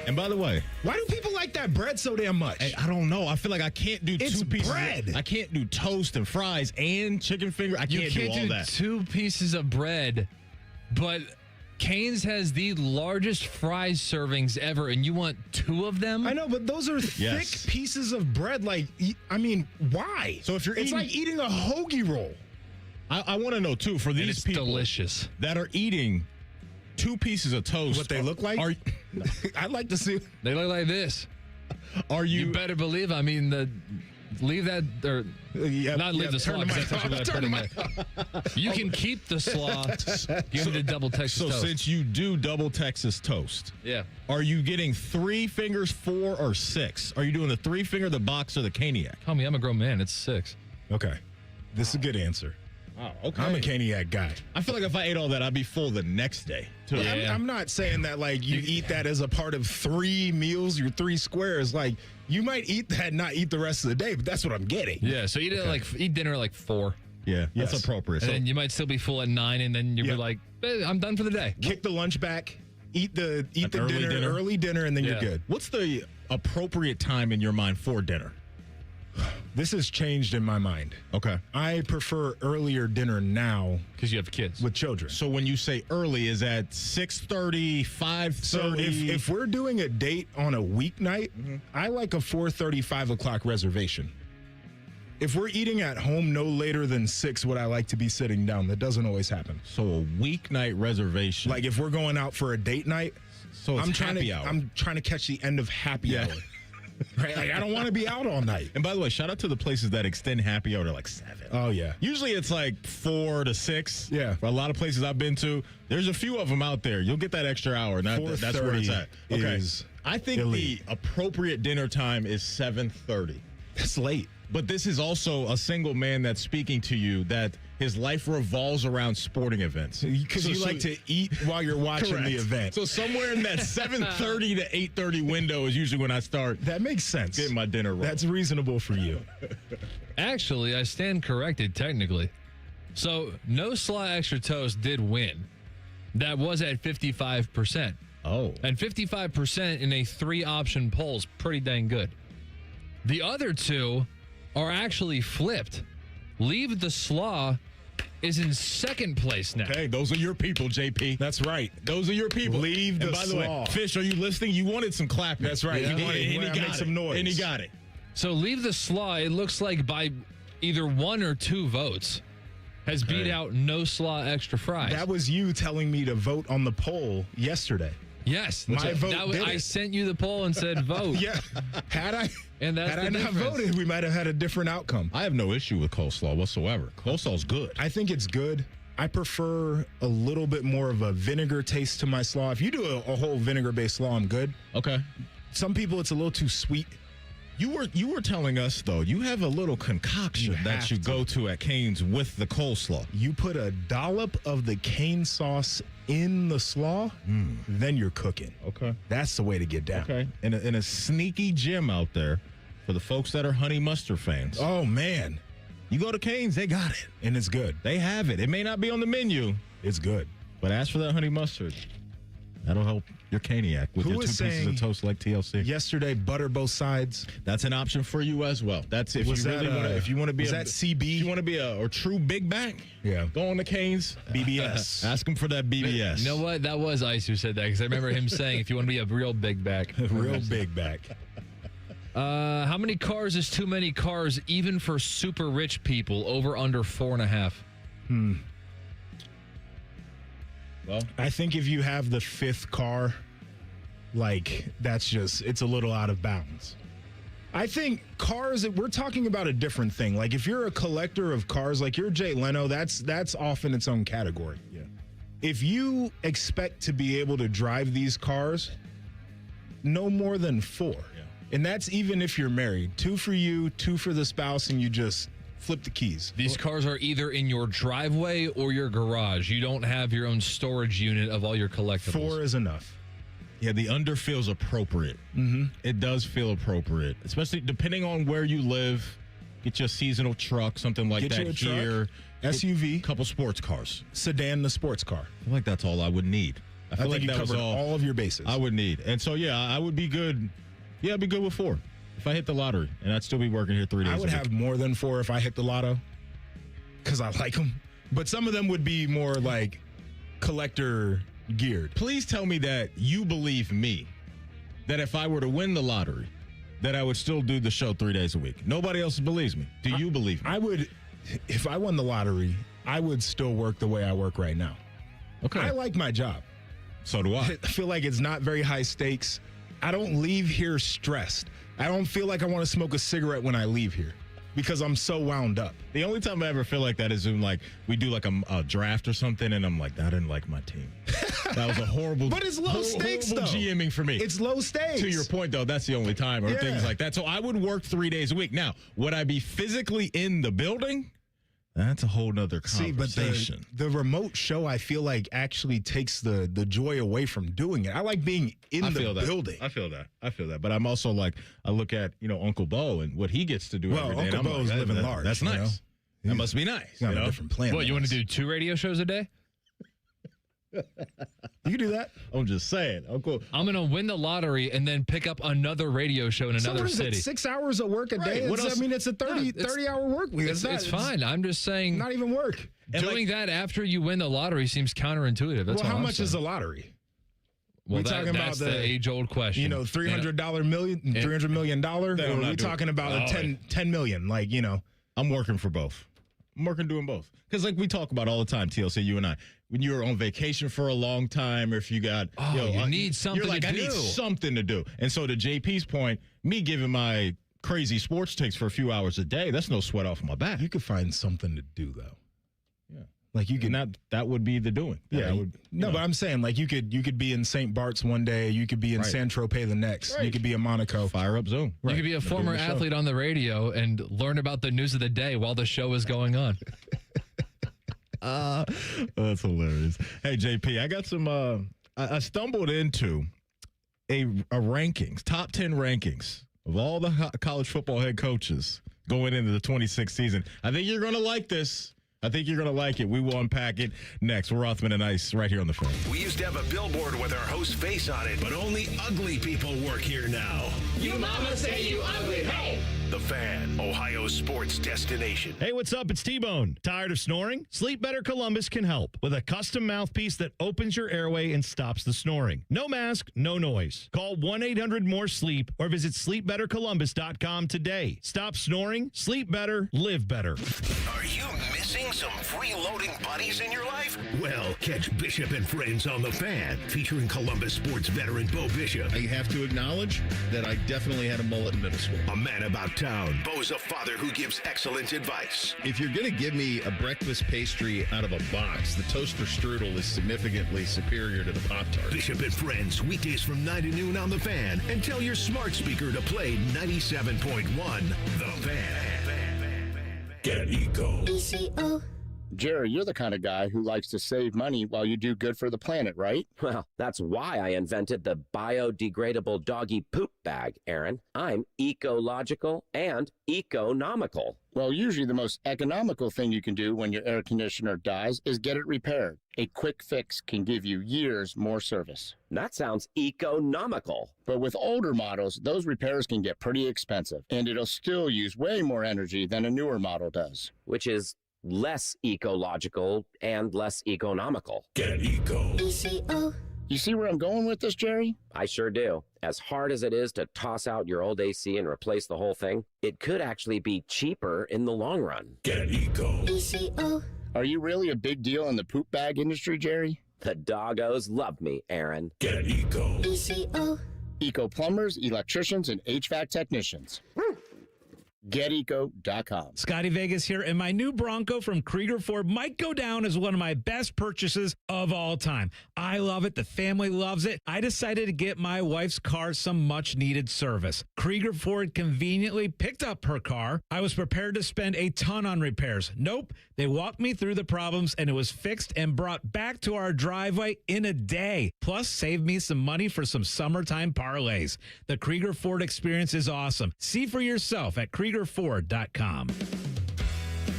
And by the way, why do people like that bread so damn much? I don't know. I feel like I can't do It's 2 pieces. bread. I can't do toast and fries and chicken finger. I can't do all that. 2 pieces of bread, but Cane's has the largest fries servings ever, and you want 2 of them? I know, but those are thick pieces of bread. Like, I mean, why? So if you're it's eating, like eating a hoagie roll. I want to know too, for these people delicious that are eating 2 pieces of toast, what they look like? I'd like to see. They look like this. Are you? You better believe. I mean, leave that or not leave the slaw. Because that's what I put in there. You can keep the slaw. Give me the double Texas toast. So since you do double Texas toast, yeah, are you getting 3 fingers, 4, or 6? Are you doing the 3 finger, the box, or the Caniac? Tell me, I'm a grown man. It's 6. Okay, this is a good answer. Oh, okay. I'm a Caniac guy. I feel like if I ate all that, I'd be full the next day. Too. Yeah. I'm not saying that like you eat that as a part of 3 meals, your 3 squares. Like you might eat that and not eat the rest of the day, but that's what I'm getting. Yeah, so eat dinner at like 4. Yeah, that's appropriate. And then you might still be full at 9, and then you'll be like, I'm done for the day. Kick the lunch back, eat the early dinner, and then you're good. What's the appropriate time in your mind for dinner? This has changed in my mind. Okay. I prefer earlier dinner now. Because you have kids. With children. So when you say early, is that 6:30, 5:30? So if we're doing a date on a weeknight, I like a 4:30, 5 o'clock reservation. If we're eating at home no later than 6, would I like to be sitting down? That doesn't always happen. So a weeknight reservation. Like if we're going out for a date night, so it's happy hour. I'm trying to catch the end of happy hour. Right? Like I don't want to be out all night. And by the way, shout out to the places that extend happy hour to like 7. Oh, yeah. Usually it's like 4 to 6. Yeah. For a lot of places I've been to, there's a few of them out there. You'll get that extra hour. And that's where it's at. Okay. I think elite. The appropriate dinner time is 7:30. That's late. But this is also a single man that's speaking to you that his life revolves around sporting events. Because you like to eat while you're watching the event. So somewhere in that 7:30 to 8:30 window is usually when I start. That makes sense. Getting my dinner roll. That's reasonable for you. Actually, I stand corrected technically. So no slaw extra toast did win. That was at 55%. Oh. And 55% in a 3-option poll is pretty dang good. The other 2 are actually flipped. Leave the slaw is in second place now. Hey, those are your people, JP. That's right. Those are your people. Leave the and by the way, slaw. Fish, are you listening? You wanted some clapping. That's right. Yeah. He wanted to make some noise. And he got it. So Leave the Slaw, it looks like by either 1 or 2 votes, has beat out No Slaw Extra Fries. That was you telling me to vote on the poll yesterday. Yes. My vote I sent you the poll and said vote. Yeah. Had I not difference. voted, we might have had a different outcome. I have no issue with coleslaw whatsoever. Coleslaw's good. I think it's good. I prefer a little bit more of a vinegar taste to my slaw. If you do a whole vinegar-based slaw, I'm good. Okay. Some people, it's a little too sweet. You were telling us, though, you have a little concoction that you go to at Cane's with the coleslaw. You put a dollop of the cane sauce in the slaw, then you're cooking. Okay. That's the way to get down. Okay. In a sneaky gem out there for the folks that are honey mustard fans. Oh, man. You go to Cane's, they got it. And it's good. They have it. It may not be on the menu. It's good. But ask for that honey mustard. That'll help your caniac with your 2 pieces of toast like TLC. Yesterday, butter both sides. That's an option for you as well. That's if Was you that, really want to. If you want to be was that CB? If you want to be a true big back. Yeah. Go on to Cane's. BBS. Ask him for that BBS. You know what? That was Ice who said that because I remember him saying, if you want to be a real big back. Real big back. How many cars is too many cars, even for super rich people? Over under 4.5. Well, I think if you have the 5th car, like it's a little out of bounds. I think cars, we're talking about a different thing. Like if you're a collector of cars, like you're Jay Leno, that's off in its own category. Yeah. If you expect to be able to drive these cars, no more than 4. Yeah. And that's even if you're married. 2 for you, 2 for the spouse, and you just flip the keys. These cars are either in your driveway or your garage. You don't have your own storage unit of all your collectibles. 4 is enough. Yeah, the under feels appropriate. Mm-hmm. It does feel appropriate, especially depending on where you live. Get you a seasonal truck, something like that here. SUV. Couple sports cars. Sedan, the sports car. I feel like that's all I would need. I feel think like you that was covered all of your bases. I would need. And so, yeah, I would be good. Yeah, I'd be good with 4. If I hit the lottery, and I'd still be working here 3 days I would a week. have more than 4 if I hit the lotto because I like them. But some of them would be more like collector geared. Please tell me that you believe me that if I were to win the lottery, that I would still do the show 3 days a week. Nobody else believes me. Do you believe me? I would, if I won the lottery, I would still work the way I work right now. Okay. I like my job. So do I. I feel like it's not very high stakes. I don't leave here stressed. I don't feel like I want to smoke a cigarette when I leave here because I'm so wound up. The only time I ever feel like that is when like we do like a draft or something and I'm like, I didn't like my team. That was a horrible But it's low stakes horrible though. GMing for me. It's low stakes. To your point though, that's the only time or Yeah. things like that. So I would work 3 days a week. Now, would I be physically in the building? That's a whole nother conversation. See, but the remote show, I feel like actually takes the joy away from doing it. I like being in the building. I feel that. But I'm also like, I look at, Uncle Bo and what he gets to do every day. Uncle and I'm Bo's like, living large. That's nice. That must be nice. He's on a different planet. What, you want to do 2 radio shows a day? You can do that. I'm just saying. Uncle, I'm going to win the lottery and then pick up another radio show in another Sometimes city. it's 6 hours of work a day. What else? I mean, it's a 30-hour work week. It's fine. I'm just saying. Not even work. Doing that after you win the lottery seems counterintuitive. That's well, how all I'm much saying. is the lottery? Well, we talking that's about the age-old question. $300 million, or are we talking about $10 million? Like, I'm working for both. I'm working doing both. Because like we talk about all the time, TLC, you and I, when you're on vacation for a long time, or if you got, you need something you're like, to I do. need something to do. And so to JP's point, me giving my crazy sports takes for a few hours a day, that's no sweat off my back. You could find something to do, though. Yeah. Like you could, that would be the doing. But I'm saying like you could be in St. Bart's one day, you could be in San Tropez the next, you could be in Monaco. Fire up Zoom. You could be a former athlete on the radio and learn about the news of the day while the show is going on. That's hilarious. Hey, JP, I got some, I stumbled into a rankings, top 10 rankings of all the college football head coaches going into the 26th season. I think you're going to like this. I think you're going to like it. We will unpack it next. We're Rothman and Ice right here on The Fan. We used to have a billboard with our host's face on it, but only ugly people work here now. You mama say you ugly, hey! The Fan, Ohio's sports destination. Hey, what's up? It's T-Bone. Tired of snoring? Sleep Better Columbus can help with a custom mouthpiece that opens your airway and stops the snoring. No mask, no noise. Call 1-800-MORE-SLEEP or visit sleepbettercolumbus.com today. Stop snoring, sleep better, live better. Are you missing some freeloading buddies in your life? Well, catch Bishop and Friends on The Fan, featuring Columbus sports veteran Bo Bishop. I have to acknowledge that I definitely had a mullet in middle school. A man about town. Bo's a father who gives excellent advice. If you're going to give me a breakfast pastry out of a box, the toaster strudel is significantly superior to the Pop-Tart. Bishop and Friends, weekdays from 9 to noon on The Fan. And tell your smart speaker to play 97.1 The Fan. Get Eco. ECO. Jerry, you're the kind of guy who likes to save money while you do good for the planet, right? Well, that's why I invented the biodegradable doggy poop bag, Aaron. I'm ecological and economical. Well, usually the most economical thing you can do when your air conditioner dies is get it repaired. A quick fix can give you years more service. That sounds economical. But with older models, those repairs can get pretty expensive, and it'll still use way more energy than a newer model does. Which is less ecological and less economical. Get Eco. ECO. You see where I'm going with this, Jerry? I sure do. As hard as it is to toss out your old AC and replace the whole thing, it could actually be cheaper in the long run. Get Eco. ECO. Are you really a big deal in the poop bag industry, Jerry? The doggos love me, Aaron. Get Eco. ECO. Eco plumbers, electricians, and HVAC technicians. GetEco.com. Scotty Vegas here, and my new Bronco from Krieger Ford might go down as one of my best purchases of all time. I love it. The family loves it. I decided to get my wife's car some much-needed service. Krieger Ford conveniently picked up her car. I was prepared to spend a ton on repairs. Nope. They walked me through the problems, and it was fixed and brought back to our driveway in a day. Plus, saved me some money for some summertime parlays. The Krieger Ford experience is awesome. See for yourself at KriegerFord.com.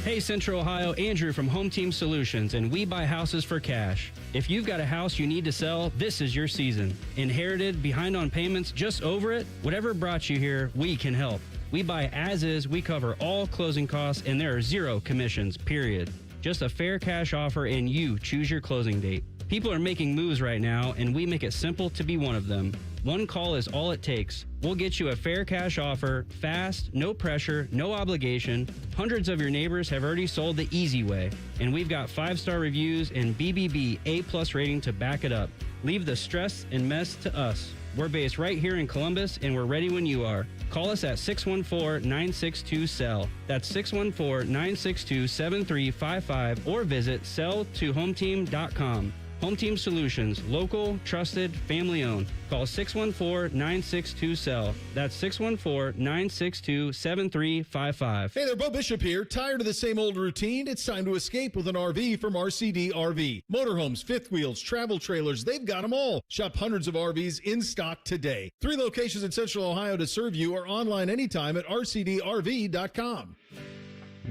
Hey, Central Ohio, Andrew from Home Team Solutions, and we buy houses for cash. If you've got a house you need to sell, this is your season. Inherited, behind on payments, just over it? Whatever brought you here, we can help. We buy as is, we cover all closing costs, and there are zero commissions, period. Just a fair cash offer, and you choose your closing date. People are making moves right now, and we make it simple to be one of them. One call is all it takes. We'll get you a fair cash offer, fast, no pressure, no obligation. Hundreds of your neighbors have already sold the easy way, and we've got 5-star reviews and BBB A+ rating to back it up. Leave the stress and mess to us. We're based right here in Columbus, and we're ready when you are. Call us at 614-962-SELL. That's 614-962-7355, or visit selltohometeam.com. Home Team Solutions, local, trusted, family-owned. Call 614-962-SELL. That's 614-962-7355. Hey there, Bo Bishop here. Tired of the same old routine? It's time to escape with an RV from RCD RV. Motorhomes, fifth wheels, travel trailers, they've got them all. Shop hundreds of RVs in stock today. 3 locations in Central Ohio to serve you, or online anytime at rcdrv.com.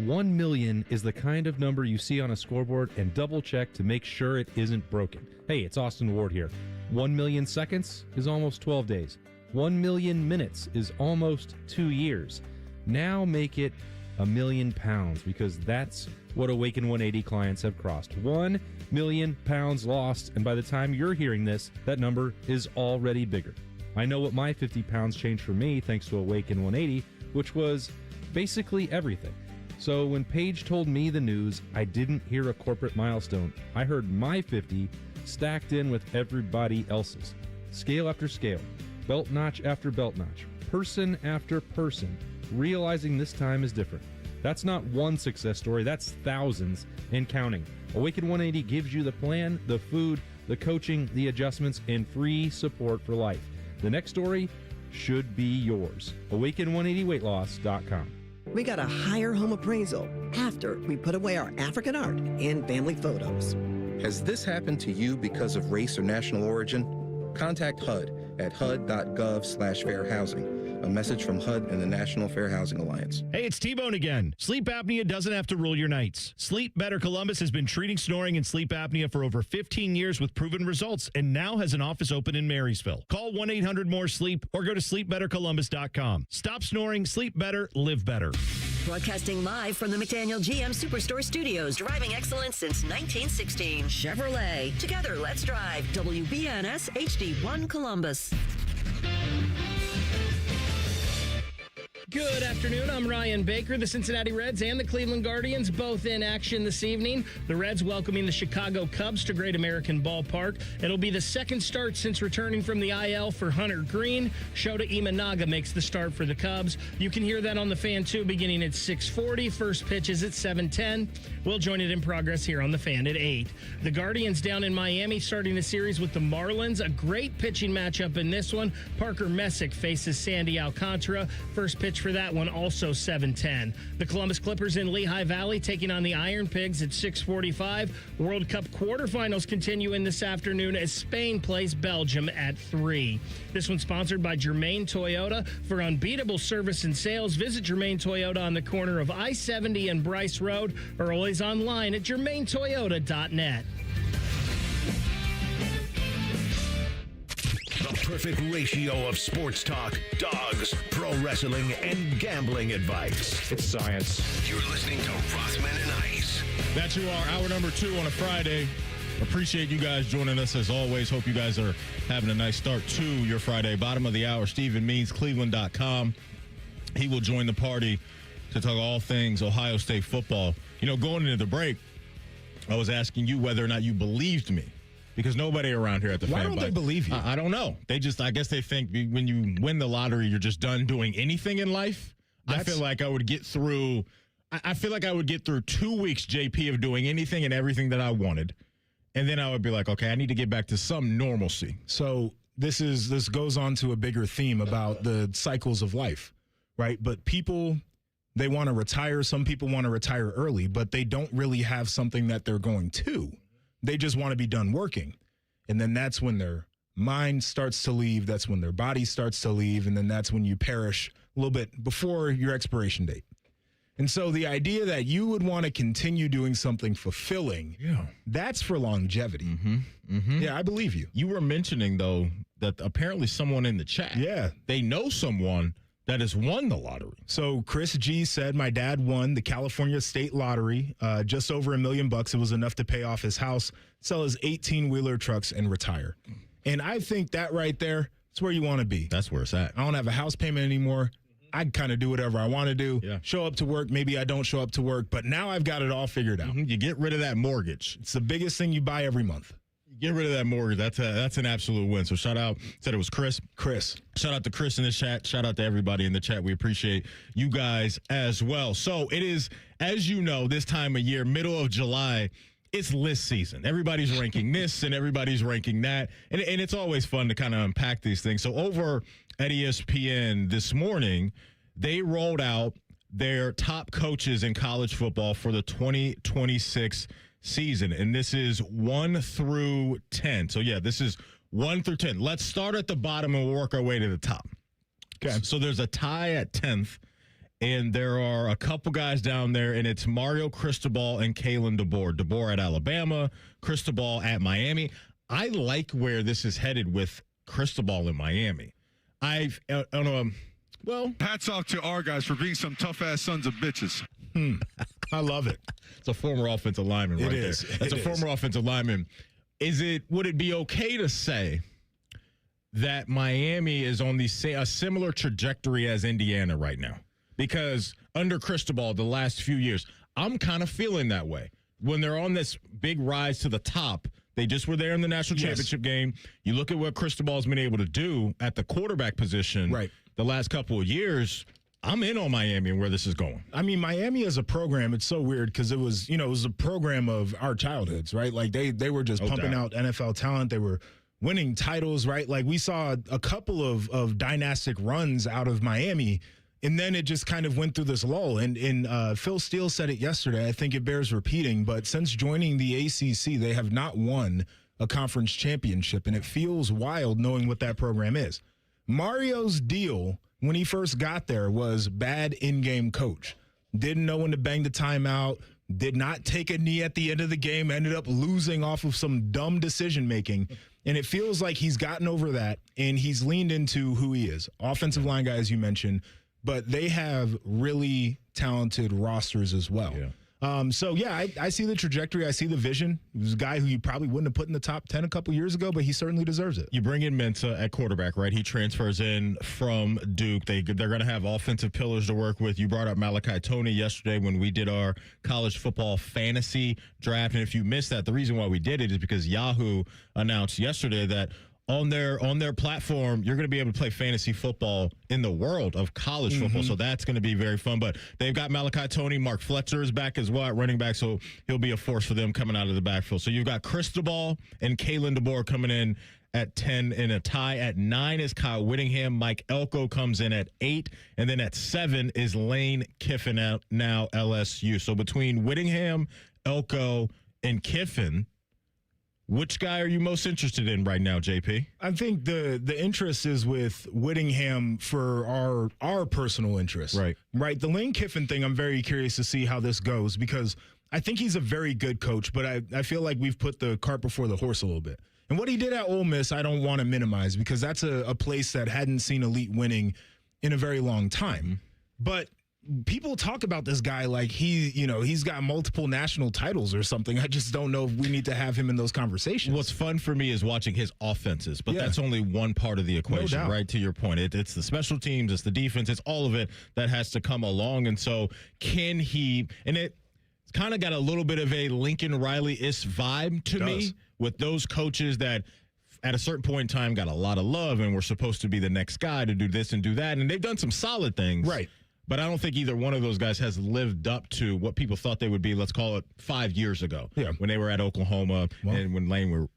1 million is the kind of number you see on a scoreboard and double check to make sure it isn't broken. Hey, it's Austin Ward here. 1 million seconds is almost 12 days. 1 million minutes is almost 2 years. Now make it £1 million, because that's what Awaken 180 clients have crossed. 1 million pounds lost, and by the time you're hearing this, that number is already bigger. I know what my 50 pounds changed for me thanks to Awaken 180, which was basically everything. So when Paige told me the news, I didn't hear a corporate milestone. I heard my 50 stacked in with everybody else's. Scale after scale, belt notch after belt notch, person after person, realizing this time is different. That's not one success story, that's thousands and counting. Awaken 180 gives you the plan, the food, the coaching, the adjustments, and free support for life. The next story should be yours. Awaken180weightloss.com. We got a higher home appraisal after we put away our African art and family photos. Has this happened to you because of race or national origin? Contact HUD at hud.gov/fair housing. A message from HUD and the National Fair Housing Alliance. Hey, it's T-Bone again. Sleep apnea doesn't have to rule your nights. Sleep Better Columbus has been treating snoring and sleep apnea for over 15 years with proven results and now has an office open in Marysville. Call 1-800-MORE-SLEEP or go to sleepbettercolumbus.com. Stop snoring, sleep better, live better. Broadcasting live from the McDaniel GM Superstore Studios, driving excellence since 1916. Chevrolet. Together, let's drive. WBNS HD1 Columbus. Good afternoon. I'm Ryan Baker. The Cincinnati Reds and the Cleveland Guardians both in action this evening. The Reds welcoming the Chicago Cubs to Great American Ballpark. It'll be the second start since returning from the IL for Hunter Green. Shota Imanaga makes the start for the Cubs. You can hear that on the Fan 2 beginning at 6:40. First pitch is at 7:10. We'll join it in progress here on the Fan at 8. The Guardians down in Miami starting the series with the Marlins. A great pitching matchup in this one. Parker Messick faces Sandy Alcantara. First pitch for that one also 7:10. The Columbus Clippers in Lehigh Valley taking on the Iron Pigs at 6:45. World Cup quarterfinals continue in this afternoon as Spain plays Belgium at 3. This one's sponsored by Germain Toyota. For unbeatable service and sales, visit Germain Toyota on the corner of I-70 and Bryce Road or always online at germaintoyota.net. The perfect ratio of sports talk, dogs, pro wrestling, and gambling advice. It's science. You're listening to Rothman and Ice. That's you are hour number 2 on a Friday. Appreciate you guys joining us as always. Hope you guys are having a nice start to your Friday. Bottom of the hour, Stephen Means, Cleveland.com. He will join the party to talk all things Ohio State football. You know, going into the break, I was asking you whether or not you believed me. Because nobody around here at the Why Fan don't Bite, they believe you? I don't know. I guess they think when you win the lottery, you're just done doing anything in life. I feel like I would get through 2 weeks, JP, of doing anything and everything that I wanted. And then I would be like, okay, I need to get back to some normalcy. So this goes on to a bigger theme about the cycles of life, right? But people, they want to retire. Some people want to retire early, but they don't really have something that they're going to. They just want to be done working. And then that's when their mind starts to leave. That's when their body starts to leave. And then that's when you perish a little bit before your expiration date. And so the idea that you would want to continue doing something fulfilling, that's for longevity. Yeah, I believe you. You were mentioning, though, that apparently someone in the chat, they know someone that has won the lottery. So Chris G said my dad won the California State Lottery, just over $1 million. It was enough to pay off his house, sell his 18-wheeler trucks, and retire. And I think that right there is where you want to be. That's where it's at. I don't have a house payment anymore. I kind of do whatever I want to do. Show up to work. Maybe I don't show up to work, but now I've got it all figured out. You get rid of that mortgage. It's the biggest thing you buy every month. Get rid of that mortgage. That's an absolute win. So shout out. Said it was Chris. Shout out to Chris in the chat. Shout out to everybody in the chat. We appreciate you guys as well. So it is, as you know, this time of year, middle of July, it's list season. Everybody's ranking this and everybody's ranking that. And it's always fun to kind of unpack these things. So over at ESPN this morning, they rolled out their top coaches in college football for the 2026 season, and this is 1 through 10. So yeah, this is 1 through 10. Let's start at the bottom and work our way to the top. Okay. So there's a tie at 10th, and there are a couple guys down there, and it's Mario Cristobal and Kalen DeBoer. DeBoer at Alabama, Cristobal at Miami. I like where this is headed with Cristobal in Miami. I don't know. Well, hats off to our guys for being some tough-ass sons of bitches. I love it. It's a former offensive lineman right there. That's a former offensive lineman. Would it be okay to say that Miami is on a similar trajectory as Indiana right now? Because under Cristobal, the last few years, I'm kind of feeling that way. When they're on this big rise to the top, they just were there in the national championship game. You look at what Cristobal's been able to do at the quarterback position the last couple of years. I'm in on Miami and where this is going. I mean, Miami as a program, it's so weird because it was a program of our childhoods, right? Like they were just pumping out NFL talent. They were winning titles, right? Like we saw a couple of dynastic runs out of Miami, and then it just kind of went through this lull. And Phil Steele said it yesterday. I think it bears repeating, but since joining the ACC, they have not won a conference championship, and it feels wild knowing what that program is. Mario's deal when he first got there was bad in-game coach. Didn't know when to bang the timeout, did not take a knee at the end of the game, ended up losing off of some dumb decision-making. And it feels like he's gotten over that, and he's leaned into who he is. Offensive line guy, as you mentioned, but they have really talented rosters as well. I see the trajectory. I see the vision. He was a guy who you probably wouldn't have put in the top 10 a couple years ago, but he certainly deserves it. You bring in Mensah at quarterback, right? He transfers in from Duke. They're going to have offensive pillars to work with. You brought up Malachi Toney yesterday when we did our college football fantasy draft. And if you missed that, the reason why we did it is because Yahoo announced yesterday that on their platform, you're going to be able to play fantasy football in the world of college football. So that's going to be very fun. But they've got Malachi Toney. Mark Fletcher is back as well at running back, so he'll be a force for them coming out of the backfield. So you've got Cristobal and Kalen DeBoer coming in at 10 in a tie. At 9 is Kyle Whittingham. Mike Elko comes in at 8. And then at 7 is Lane Kiffin out now LSU. So between Whittingham, Elko, and Kiffin, which guy are you most interested in right now, JP? I think the interest is with Whittingham for our personal interest. Right. The Lane Kiffin thing, I'm very curious to see how this goes because I think he's a very good coach, but I feel like we've put the cart before the horse a little bit. And what he did at Ole Miss, I don't want to minimize because that's a place that hadn't seen elite winning in a very long time. But people talk about this guy like he's got multiple national titles or something. I just don't know if we need to have him in those conversations. What's fun for me is watching his offenses, but that's only one part of the equation, No doubt. right? To your point, it's the special teams, it's the defense, it's all of it that has to come along. And so can he, and it's kind of got a little bit of a Lincoln Riley-ish vibe to me with those coaches that at a certain point in time got a lot of love and were supposed to be the next guy to do this and do that. And they've done some solid things. Right. But I don't think either one of those guys has lived up to what people thought they would be, let's call it 5 years ago. When they were at Oklahoma and when Lane were.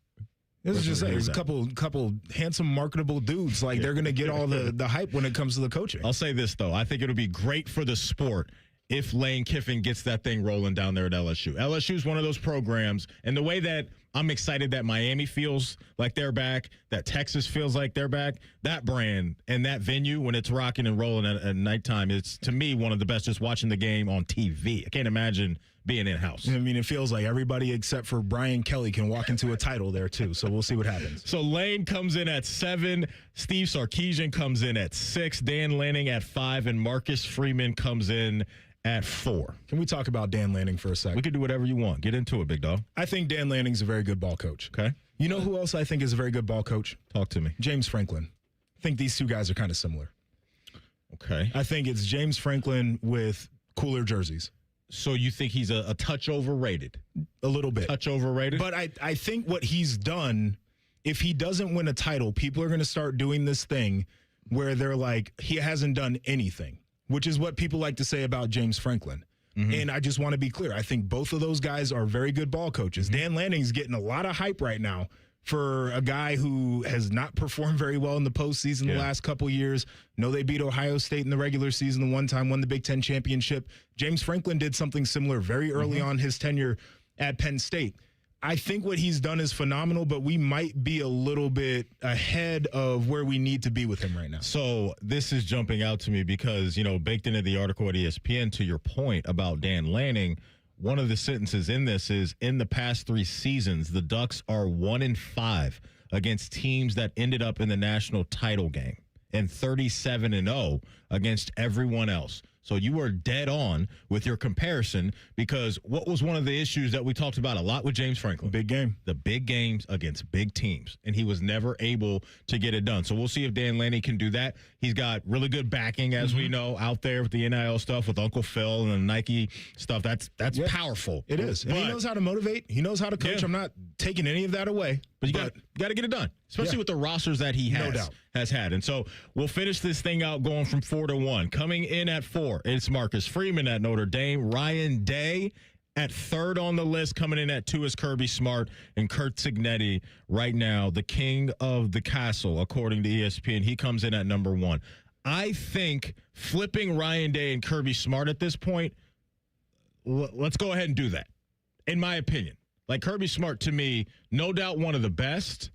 This is just a couple handsome, marketable dudes. Like they're going to get all the hype when it comes to the coaching. I'll say this, though. I think it'll be great for the sport if Lane Kiffin gets that thing rolling down there at LSU. LSU is one of those programs, and the way that I'm excited that Miami feels like they're back, that Texas feels like they're back, that brand and that venue when it's rocking and rolling at nighttime, it's, to me, one of the best just watching the game on TV. I can't imagine being in-house. I mean, it feels like everybody except for Brian Kelly can walk into a title there, too. So we'll see what happens. So Lane comes in at 7. Steve Sarkisian comes in at 6. Dan Lanning at 5. And Marcus Freeman comes in at 4. Can we talk about Dan Lanning for a second? We can do whatever you want. Get into it, big dog. I think Dan Lanning's a very good ball coach. Okay. You know who else I think is a very good ball coach? Talk to me. James Franklin. I think these two guys are kind of similar. Okay. I think it's James Franklin with cooler jerseys. So you think he's a touch overrated? A little bit. Touch overrated? But I think what he's done, if he doesn't win a title, people are going to start doing this thing where they're like, he hasn't done anything, which is what people like to say about James Franklin. And I just want to be clear. I think both of those guys are very good ball coaches. Dan Lanning's getting a lot of hype right now for a guy who has not performed very well in the postseason the last couple years. No, they beat Ohio State in the regular season the one time, won the Big Ten championship. James Franklin did something similar very early on his tenure at Penn State. I think what he's done is phenomenal, but we might be a little bit ahead of where we need to be with him right now. So this is jumping out to me because, baked into the article at ESPN, to your point about Dan Lanning, one of the sentences in this is, in the past 3 seasons, the Ducks are 1-5 against teams that ended up in the national title game and 37-0 against everyone else. So you were dead on with your comparison because what was one of the issues that we talked about a lot with James Franklin? Big game. The big games against big teams, and he was never able to get it done. So we'll see if Dan Lanning can do that. He's got really good backing, as we know, out there with the NIL stuff, with Uncle Phil and the Nike stuff. That's powerful. It is. And he knows how to motivate. He knows how to coach. I'm not taking any of that away. But you got to get it done, especially with the rosters that he has had. And so we'll finish this thing out going from 4 to 1. Coming in at 4, it's Marcus Freeman at Notre Dame. Ryan Day at 3rd on the list. Coming in at 2 is Kirby Smart and Kurt Cignetti right now, the king of the castle, according to ESPN. He comes in at number 1. I think flipping Ryan Day and Kirby Smart at this point, let's go ahead and do that, in my opinion. Like, Kirby Smart, to me, no doubt one of the best,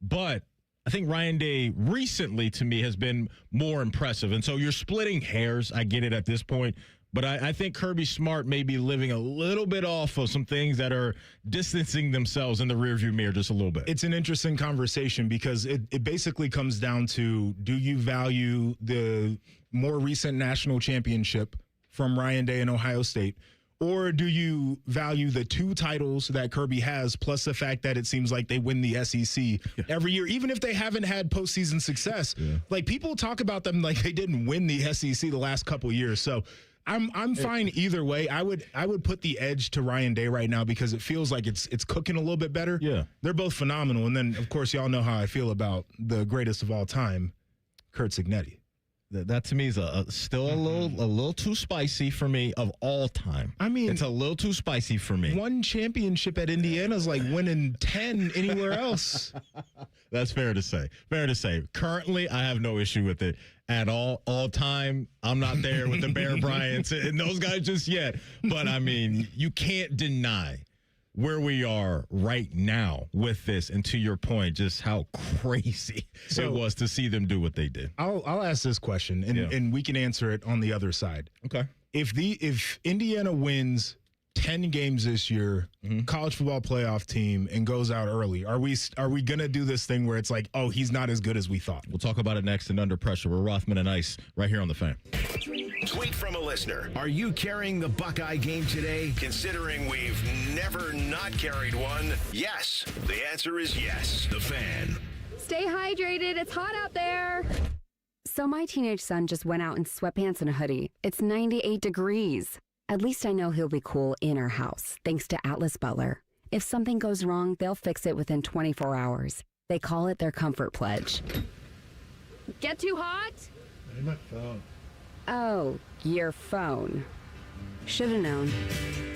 but I think Ryan Day recently, to me, has been more impressive. And so you're splitting hairs. I get it at this point. But I think Kirby Smart may be living a little bit off of some things that are distancing themselves in the rearview mirror just a little bit. It's an interesting conversation because it basically comes down to, do you value the more recent national championship from Ryan Day and Ohio State, or do you value the 2 titles that Kirby has, plus the fact that it seems like they win the SEC every year, even if they haven't had postseason success? Like, people talk about them like they didn't win the SEC the last couple years. So I'm fine either way. I would put the edge to Ryan Day right now because it feels like it's cooking a little bit better. Yeah. They're both phenomenal. And then, of course, y'all know how I feel about the greatest of all time, Kurt Cignetti. That to me is still a little too spicy for me of all time. I mean, it's a little too spicy for me. One championship at Indiana is like winning 10 anywhere else. That's fair to say. Fair to say. Currently, I have no issue with it at all. All time, I'm not there with the Bear Bryants and those guys just yet. But, I mean, you can't deny where we are right now with this, and to your point, just how crazy it was to see them do what they did. I'll ask this question, and we can answer it on the other side. Okay. If Indiana wins 10 games this year, college football playoff team, and goes out early, are we going to do this thing where it's like, oh, he's not as good as we thought? We'll talk about it next in Under Pressure. We're Rothman and Ice right here on The Fan. Tweet from a listener. Are you carrying the Buckeye game today? Considering we've never not carried one, yes. The answer is yes. The Fan. Stay hydrated. It's hot out there. So my teenage son just went out in sweatpants and a hoodie. It's 98 degrees. At least I know he'll be cool in our house, thanks to Atlas Butler. If something goes wrong, they'll fix it within 24 hours. They call it their comfort pledge. Get too hot? My phone. Oh, your phone. Should have known.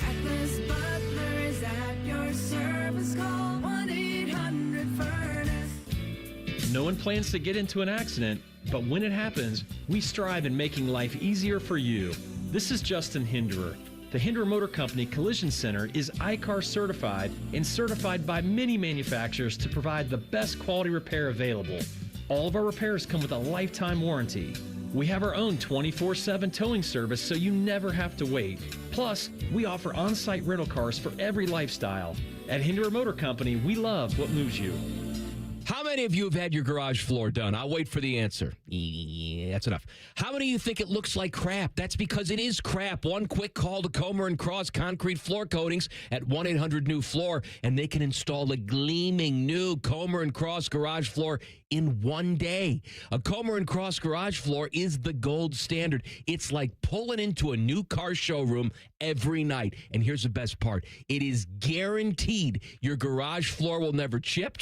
Atlas Butler is at your service. Call 1-800-FURNACE. No one plans to get into an accident, but when it happens, we strive in making life easier for you. This is Justin Hinderer. The Hinderer Motor Company Collision Center is ICAR certified and certified by many manufacturers to provide the best quality repair available. All of our repairs come with a lifetime warranty. We have our own 24/7 towing service, so you never have to wait. Plus, we offer on-site rental cars for every lifestyle. At Hinderer Motor Company, we love what moves you. How many of you have had your garage floor done? I'll wait for the answer. Yeah, that's enough. How many of you think it looks like crap? That's because it is crap. One quick call to Comer & Cross Concrete Floor Coatings at 1-800-NEW-FLOOR, and they can install a gleaming new Comer & Cross garage floor in one day. A Comer & Cross garage floor is the gold standard. It's like pulling into a new car showroom every night. And here's the best part. It is guaranteed your garage floor will never chip,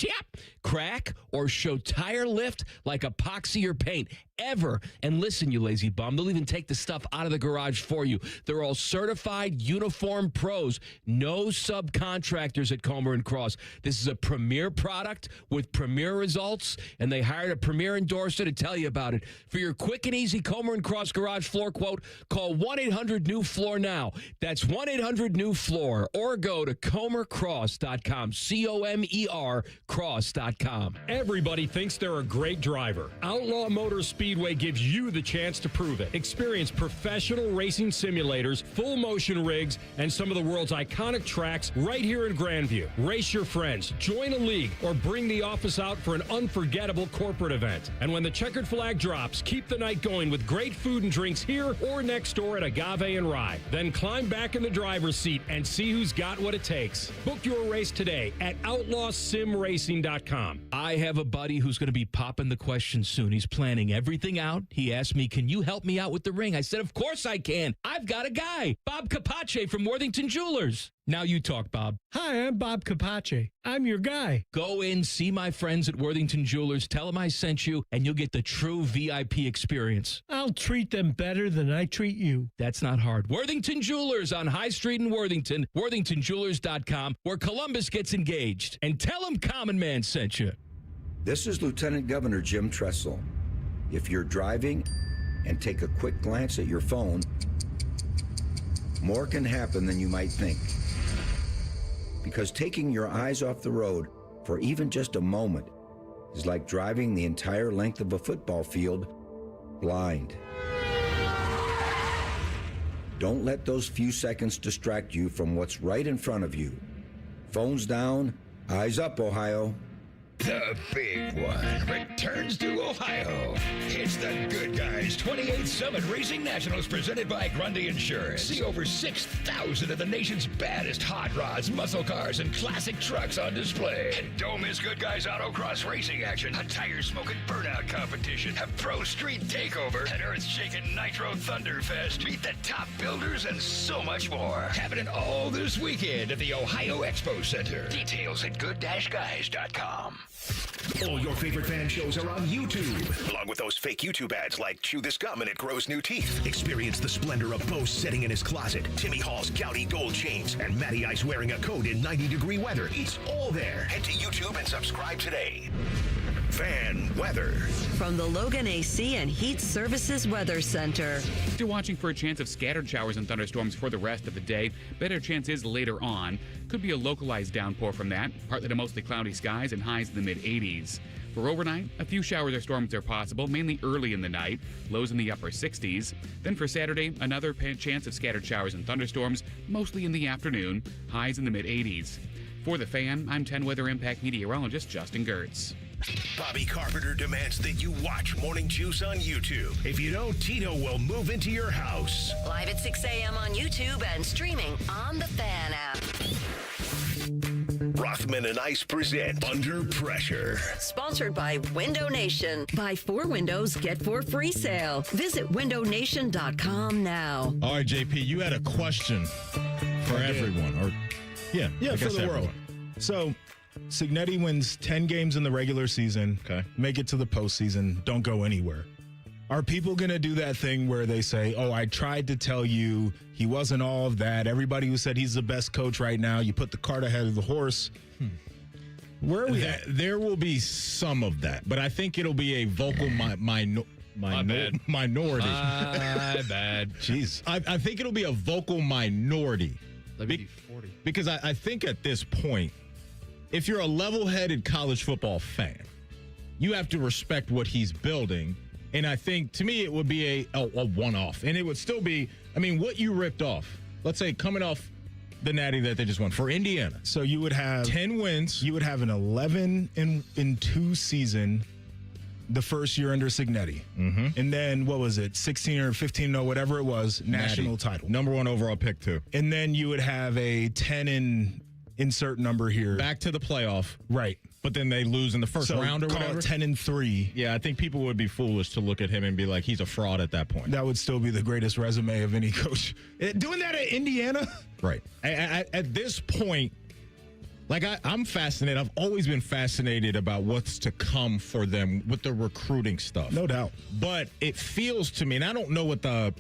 crack, or show tire lift like epoxy or paint ever. And listen, you lazy bum, they'll even take the stuff out of the garage for you. They're all certified uniform pros. No subcontractors at Comer & Cross. This is a premier product with premier results, and they hired a premier endorser to tell you about it. For your quick and easy Comer & Cross garage floor quote, call 1-800-NEW-FLOOR now. That's 1-800-NEW-FLOOR, or go to comercross.com, C-O-M-E-R cross.com. Everybody thinks they're a great driver. Outlaw Motor Speedway gives you the chance to prove it. Experience professional racing simulators, full motion rigs, and some of the world's iconic tracks right here in Grandview. Race your friends, join a league, or bring the office out for an unforgettable corporate event. And when the checkered flag drops, keep the night going with great food and drinks here or next door at Agave and Rye. Then climb back in the driver's seat and see who's got what it takes. Book your race today at outlawsimracing.com. I have a buddy who's going to be popping the question soon. He's planning everything out. He asked me, can you help me out with the ring? I said, of course I can. I've got a guy, Bob Capace from Worthington Jewelers. Now you talk, Bob. Hi, I'm Bob Capace. I'm your guy. Go in, see my friends at Worthington Jewelers, tell them I sent you, and you'll get the true VIP experience. I'll treat them better than I treat you. That's not hard. Worthington Jewelers on High Street in Worthington, worthingtonjewelers.com, where Columbus gets engaged. And tell them Common Man sent you. This is Lieutenant Governor Jim Tressel. If you're driving and take a quick glance at your phone, more can happen than you might think. Because taking your eyes off the road for even just a moment is like driving the entire length of a football field blind. Don't let those few seconds distract you from what's right in front of you. Phones down, eyes up, Ohio. The big one returns to Ohio. It's the Good Guys 28th Summit Racing Nationals presented by Grundy Insurance. See over 6,000 of the nation's baddest hot rods, muscle cars, and classic trucks on display. And don't miss Good Guys Autocross racing action, a tire-smoking burnout competition, a pro street takeover, an earth-shaking Nitro Thunderfest, meet the top builders, and so much more. Happening all this weekend at the Ohio Expo Center. Details at good-guys.com. All your favorite fan shows are on YouTube, along with those fake YouTube ads like Chew This Gum and It Grows New Teeth. Experience the splendor of Bo sitting in his closet, Timmy Hall's gouty gold chains, and Matty Ice wearing a coat in 90-degree weather. It's all there. Head to YouTube and subscribe today. Fan weather. From the Logan AC and Heat Services Weather Center. If you're watching for a chance of scattered showers and thunderstorms for the rest of the day, better chance is later on. Could be a localized downpour from that, partly to mostly cloudy skies and highs in the mid-80s. For overnight, a few showers or storms are possible, mainly early in the night, lows in the upper 60s. Then for Saturday, another chance of scattered showers and thunderstorms, mostly in the afternoon, highs in the mid-80s. For The Fan, I'm 10 Weather Impact meteorologist Justin Gertz. Bobby Carpenter demands that you watch Morning Juice on YouTube. If you don't, Tito will move into your house. Live at 6 a.m. on YouTube and streaming on the Fan app. Rothman and Ice present Under Pressure. Sponsored by Window Nation. Buy 4 windows, get 4 free sale. Visit windownation.com now. All right, JP, you had a question for everyone. Or Yeah, for the world. So, Signetti wins 10 games in the regular season. Okay. Make it to the postseason. Don't go anywhere. Are people going to do that thing where they say, oh, I tried to tell you he wasn't all of that. Everybody who said he's the best coach right now, you put the cart ahead of the horse. Where are we at? There will be some of that, but I think it'll be a vocal minority. My bad. Jeez. I think it'll be a vocal minority. Let me be 40. Because I think at this point, if you're a level-headed college football fan, you have to respect what he's building. And I think, to me, it would be a one-off. And it would still be, what you ripped off, let's say coming off the natty that they just won for Indiana. So you would have 10 wins. You would have an 11-2 season the first year under Signetti. Mm-hmm. And then, what was it, 16 or 15, whatever it was, national title. Number 1 overall pick, too. And then you would have a 10 and insert number here. Back to the playoff. Right. But then they lose in the first round or call whatever. It 10-3. Yeah, I think people would be foolish to look at him and be like, he's a fraud at that point. That would still be the greatest resume of any coach. Doing that at Indiana? Right. At this point, I'm fascinated. I've always been fascinated about what's to come for them with the recruiting stuff. No doubt. But it feels to me, and I don't know what I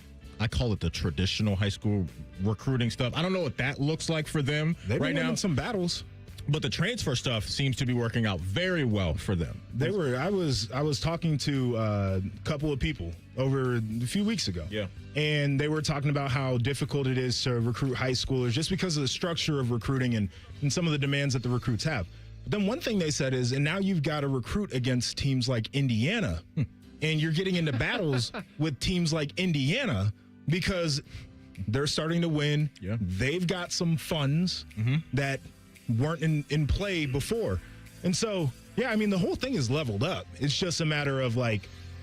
call it the traditional high school recruiting stuff. I don't know what that looks like for them They've right been now. winning some battles. But the transfer stuff seems to be working out very well for them. I was talking to a couple of people over a few weeks ago. Yeah. And they were talking about how difficult it is to recruit high schoolers just because of the structure of recruiting and some of the demands that the recruits have. But then one thing they said is, and now you've got to recruit against teams like Indiana. And you're getting into battles with teams like Indiana because they're starting to win. Yeah. They've got some funds that weren't in play before. And so, the whole thing is leveled up. It's just a matter of,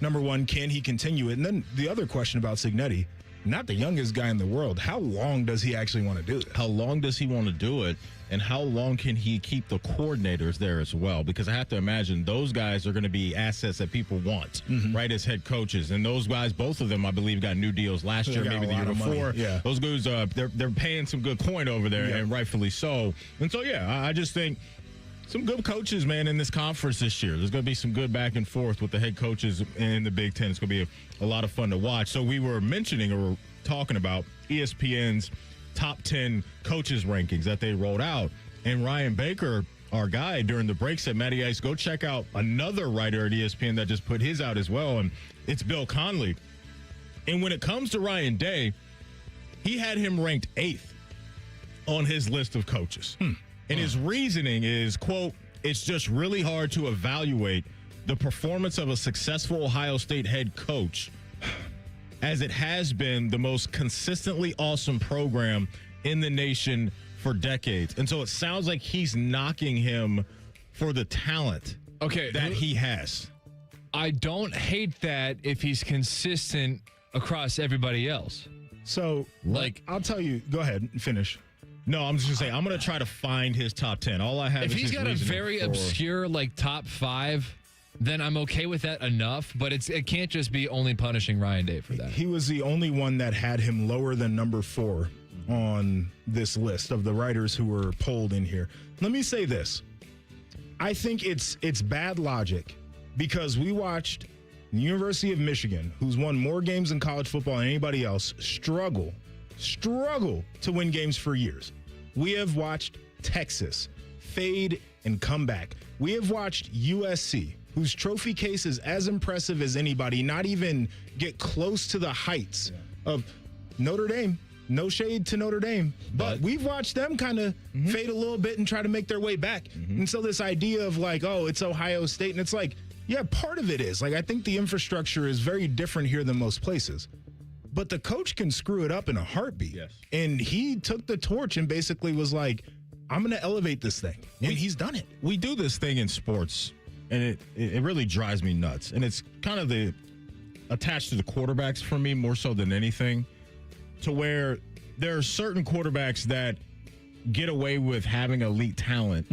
number one, can he continue it? And then the other question about Signetti, not the youngest guy in the world, how long does he actually want to do this? How long does he want to do it? And how long can he keep the coordinators there as well? Because I have to imagine those guys are going to be assets that people want, right, as head coaches. And those guys, both of them, I believe, got new deals last year, maybe the year before. Yeah. Those guys, they're paying some good coin over there, and rightfully so. And so, I just think some good coaches, man, in this conference this year. There's going to be some good back and forth with the head coaches in the Big Ten. It's going to be a lot of fun to watch. So we were mentioning or talking about ESPN's top 10 coaches rankings that they rolled out. And Ryan Baker, our guy during the break, said, Matty Ice, go check out another writer at ESPN that just put his out as well. And it's Bill Conley. And when it comes to Ryan Day, he had him ranked 8th on his list of coaches. And his reasoning is, quote, it's just really hard to evaluate the performance of a successful Ohio State head coach as it has been the most consistently awesome program in the nation for decades. And so it sounds like he's knocking him for the talent that he has. I don't hate that if he's consistent across everybody else. So, I'll tell you, go ahead and finish. No, I'm just going to say, I'm going to try to find his top 10. All I have if is he's his got a reasoning very for- obscure, top 5, then I'm okay with that enough. But it can't just be only punishing Ryan Day for that. He was the only one that had him lower than number 4 on this list of the writers who were polled in here. Let me say this. I think it's bad logic because we watched the University of Michigan, who's won more games in college football than anybody else, struggle to win games for years. We have watched Texas fade and come back. We have watched USC, whose trophy case is as impressive as anybody, not even get close to the heights of Notre Dame. No shade to Notre Dame, but we've watched them kind of fade a little bit and try to make their way back. And so this idea of it's Ohio State, and it's yeah, part of it is. I think the infrastructure is very different here than most places. But the coach can screw it up in a heartbeat. Yes. And he took the torch and basically was like, I'm going to elevate this thing. And he's done it. We do this thing in sports, and it really drives me nuts. And it's kind of attached to the quarterbacks for me more so than anything, to where there are certain quarterbacks that get away with having elite talent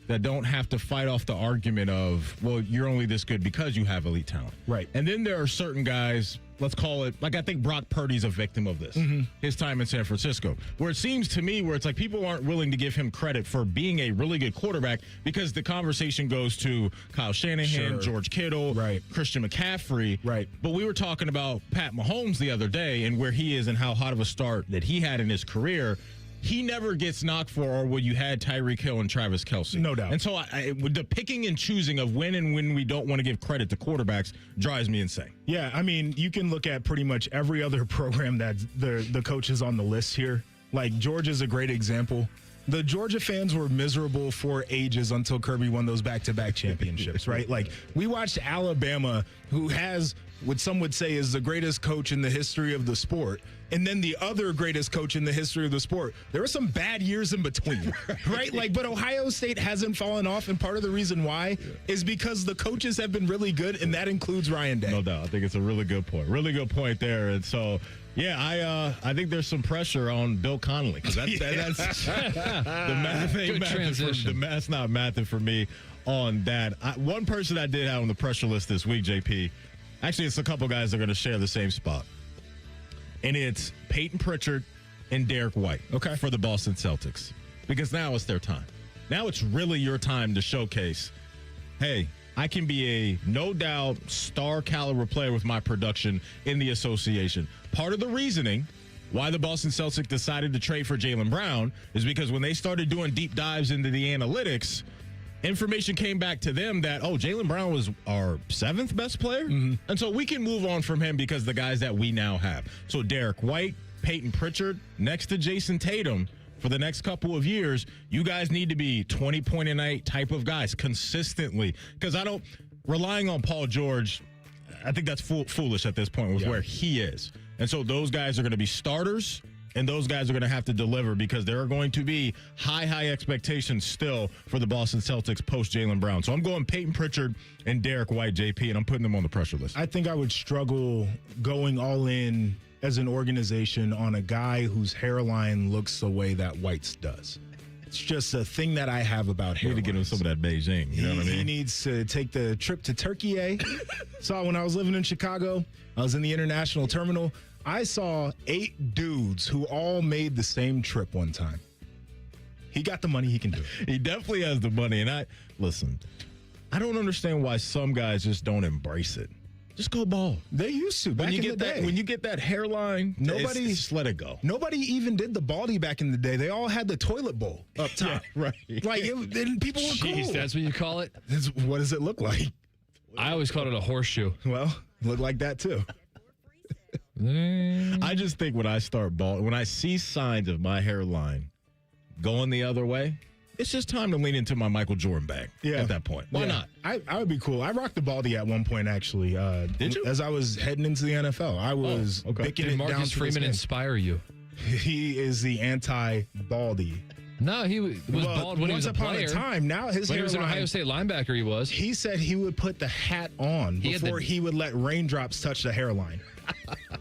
that don't have to fight off the argument of, well, you're only this good because you have elite talent. Right. And then there are certain guys, let's call it, I think Brock Purdy's a victim of this, his time in San Francisco, where it seems to me where it's people aren't willing to give him credit for being a really good quarterback because the conversation goes to Kyle Shanahan, George Kittle, Christian McCaffrey. Right. But we were talking about Pat Mahomes the other day and where he is and how hot of a start that he had in his career. He never gets knocked for, or what you had Tyreek Hill and Travis Kelce. No doubt. And so the picking and choosing of when we don't want to give credit to quarterbacks drives me insane. Yeah, I mean, you can look at pretty much every other program that the coaches on the list here. Georgia's a great example. The Georgia fans were miserable for ages until Kirby won those back-to-back championships, right? We watched Alabama, who has what some would say is the greatest coach in the history of the sport, and then the other greatest coach in the history of the sport. There were some bad years in between, right? But Ohio State hasn't fallen off, and part of the reason why is because the coaches have been really good, and that includes Ryan Day. No doubt. I think it's a really good point. Really good point there. And so, yeah, I think there's some pressure on Bill Connolly because that's the math ain't Good transition. The math's not mathing for me on that. One person I did have on the pressure list this week, JP. Actually, it's a couple guys that are going to share the same spot. And it's Peyton Pritchard and Derek White for the Boston Celtics. Because now it's their time. Now it's really your time to showcase, hey, I can be a no doubt star caliber player with my production in the association. Part of the reasoning why the Boston Celtics decided to trade for Jaylen Brown is because when they started doing deep dives into the analytics, information came back to them that, Jaylen Brown was our 7th best player. And so we can move on from him because the guys that we now have. So Derek White, Peyton Pritchard, next to Jason Tatum for the next couple of years, you guys need to be 20-point-a-night type of guys consistently. Because relying on Paul George, I think that's foolish at this point with where he is. And so those guys are going to be starters. And those guys are going to have to deliver because there are going to be high expectations still for the Boston Celtics post Jaylen Brown. So I'm going Peyton Pritchard and Derek White, JP, and I'm putting them on the pressure list. I think I would struggle going all in as an organization on a guy whose hairline looks the way that White's does. It's just a thing that I have about hair. Need to get him some of that Beijing. You know what I mean? He needs to take the trip to Turkey. So when I was living in Chicago, I was in the international terminal. I saw 8 dudes who all made the same trip one time. He got the money, he can do it. He definitely has the money. And I don't understand why some guys just don't embrace it. Just go bald. They used to back in the day. When you get that hairline, just let it go. Nobody even did the baldy back in the day. They all had the toilet bowl up top. Yeah, right. And people were Jeez, cool. That's what you call it? What does it look like? I always called it a horseshoe. Well, look like that too. I just think when I start bald, when I see signs of my hairline going the other way, it's just time to lean into my Michael Jordan bag at that point. Why not? I would be cool. I rocked the Baldy at one point, actually. Did you? As I was heading into the NFL. I was picking Did it down Marcus to Freeman this inspire you? He is the anti-Baldy. No, he was bald when he was a player. Once upon a time, now his when he was an hairline- Ohio State linebacker, he was. He said he would put the hat on before he would let raindrops touch the hairline.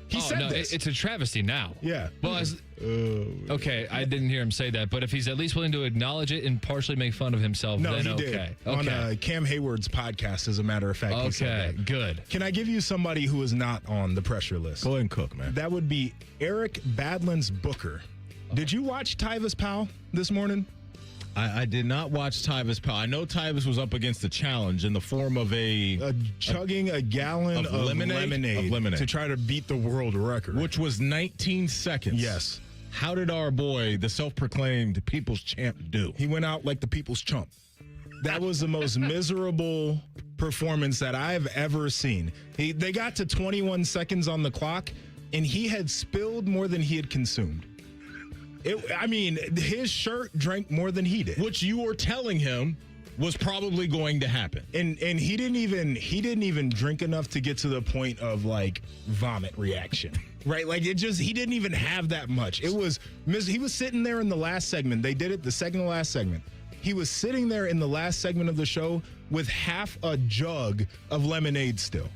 He said this. It's a travesty now. Yeah. Well, okay, I didn't hear him say that, but if he's at least willing to acknowledge it and partially make fun of himself, No, then he okay. did. On Cam Hayward's podcast, as a matter of fact. He said that. Good. Can I give you somebody who is not on the pressure list? Go ahead and cook, man. That would be Eric Badlands Booker. Did you watch Tyvis Powell this morning? I did not watch Tyvis Powell. I know Tyvis was up against a challenge in the form of chugging a gallon of lemonade to try to beat the world record, which was 19 seconds. Yes. How did our boy, the self-proclaimed people's champ, do? He went out like the people's chump. That was the most miserable performance that I've ever seen. They got to 21 seconds on the clock, and he had spilled more than he had consumed. His shirt drank more than he did, which you were telling him was probably going to happen. And he didn't even drink enough to get to the point of like vomit reaction. Right? Like he didn't even have that much. He was sitting there in the last segment. They did it the second to last segment. He was sitting there in the last segment of the show with half a jug of lemonade still.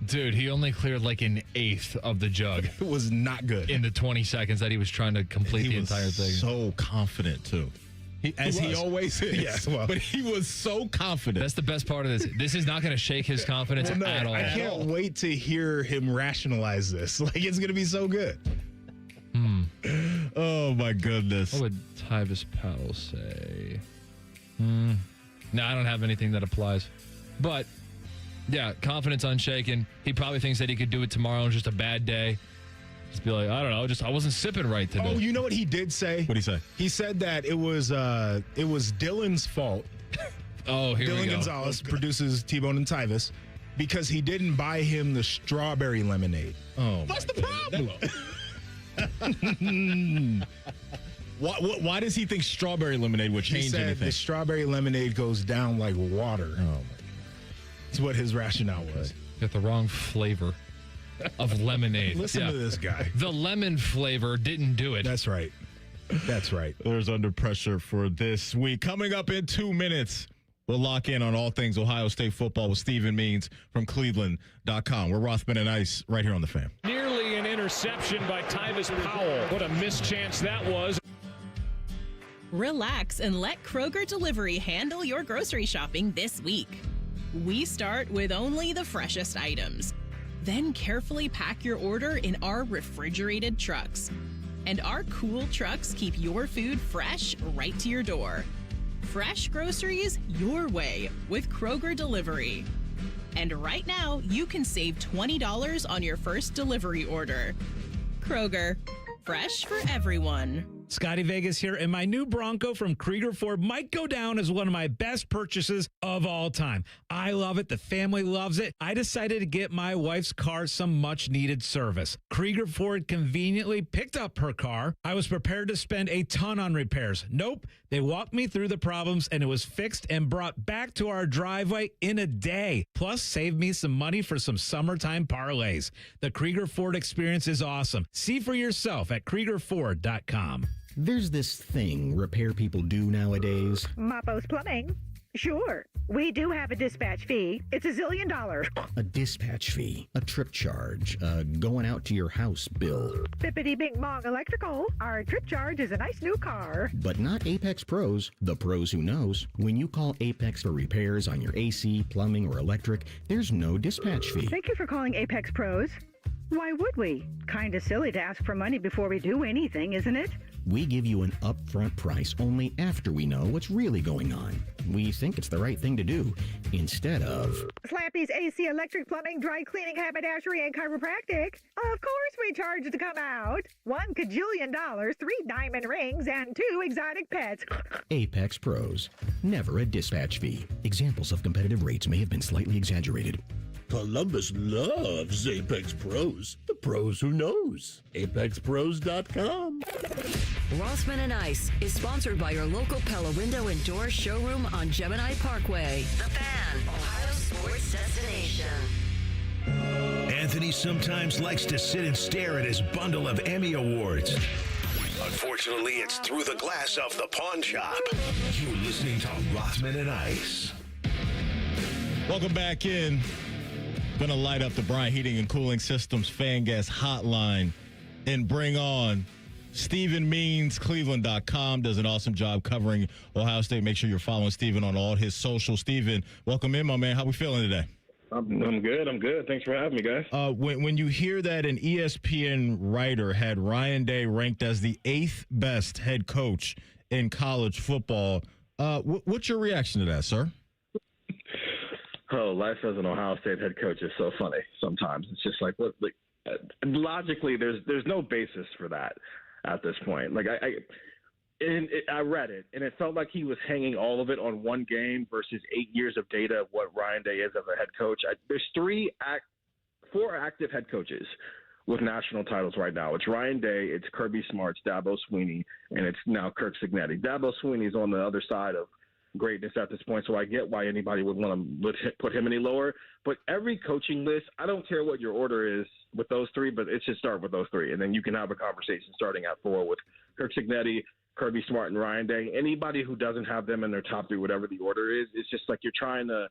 Dude, he only cleared like an eighth of the jug. It was not good. In the 20 seconds that he was trying to complete the entire thing. So confident, too. He always is. Yes, well. But he was so confident. That's the best part of this. This is not going to shake his confidence at all. I can't wait to hear him rationalize this. Like, it's going to be so good. Oh, my goodness. What would Tyvis Powell say? No, I don't have anything that applies. But, yeah, confidence unshaken. He probably thinks that he could do it tomorrow on just a bad day. Just be like, I don't know, I wasn't sipping right today. Oh, you know what he did say? What'd he say? He said that it was Dylan's fault. Oh, here we go. Dylan Gonzalez produces T-Bone and Tyvis because he didn't buy him the strawberry lemonade. Oh, what's the problem? Why does he think strawberry lemonade would change he said anything? The strawberry lemonade goes down like water. Oh, my God. That's what his rationale was. Got the wrong flavor of lemonade. Listen to this guy. The lemon flavor didn't do it. That's right. That's right. There's Under Pressure for this week. Coming up in 2 minutes, we'll lock in on all things Ohio State football with Stephen Means from Cleveland.com. We're Rothman and Ice right here on The Fan. Nearly an interception by Tyvis Powell. What a missed chance that was. Relax and let Kroger Delivery handle your grocery shopping this week. We start with only the freshest items. Then carefully pack your order in our refrigerated trucks. And our cool trucks keep your food fresh right to your door. Fresh groceries your way with Kroger Delivery. And right now, you can save $20 on your first delivery order. Kroger, fresh for everyone. Scotty Vegas here, and my new Bronco from Krieger Ford might go down as one of my best purchases of all time. I love it. The family loves it. I decided to get my wife's car some much-needed service. Krieger Ford conveniently picked up her car. I was prepared to spend a ton on repairs. Nope. They walked me through the problems, and it was fixed and brought back to our driveway in a day. Plus, saved me some money for some summertime parlays. The Krieger Ford experience is awesome. See for yourself at KriegerFord.com. There's this thing repair people do nowadays. Mappo's Plumbing. Sure. We do have a dispatch fee. It's $1 zillion. A dispatch fee, a trip charge, going out to your house bill. Bippity Bing Bong Electrical. Our trip charge is a nice new car. But not Apex Pros, the pros who knows. When you call Apex for repairs on your AC, plumbing, or electric, there's no dispatch fee. Thank you for calling Apex Pros. Why would we? Kinda silly to ask for money before we do anything, isn't it? We give you an upfront price only after we know what's really going on. We think it's the right thing to do, instead of... Slappy's AC, electric, plumbing, dry cleaning, haberdashery, and chiropractic. Of course we charge to come out. $1 kajillion, 3 diamond rings, and 2 exotic pets. Apex Pros. Never a dispatch fee. Examples of competitive rates may have been slightly exaggerated. Columbus loves Apex Pros. The pros who knows. ApexPros.com. Rothman Ice is sponsored by your local Pella Window and Door showroom on Gemini Parkway. The Fan, Ohio sports destination. Anthony sometimes likes to sit and stare at his bundle of Emmy Awards. Unfortunately, it's through the glass of the pawn shop. You're listening to Rothman and Ice. Welcome back in. Gonna light up the Bryant Heating and Cooling Systems fan gas hotline and bring on Stephen Means, Cleveland.com. Does an awesome job covering Ohio State. Make sure you're following Stephen on all his socials. Stephen, welcome in, my man. How we feeling today? I'm good. Thanks for having me, guys. When you hear that an ESPN writer had Ryan Day ranked as the 8th best head coach in college football, what's your reaction to that, sir? Oh, life as an Ohio State head coach is so funny sometimes. It's just like, what? Like, logically, there's no basis for that at this point. Like, I read it, and it felt like he was hanging all of it on one game versus 8 years of data of what Ryan Day is as a head coach. There's 4 active head coaches with national titles right now. It's Ryan Day, it's Kirby Smart, Dabo Swinney, and it's now Kirk Cignetti. Dabo Swinney's on the other side of greatness at this point, so I get why anybody would want to put him any lower. But every coaching list, I don't care what your order is with those 3, but it should start with those 3, and then you can have a conversation starting at 4 with Kirk Cignetti, Kirby Smart, and Ryan Day. Anybody who doesn't have them in their top 3, whatever the order is, it's just like you're trying to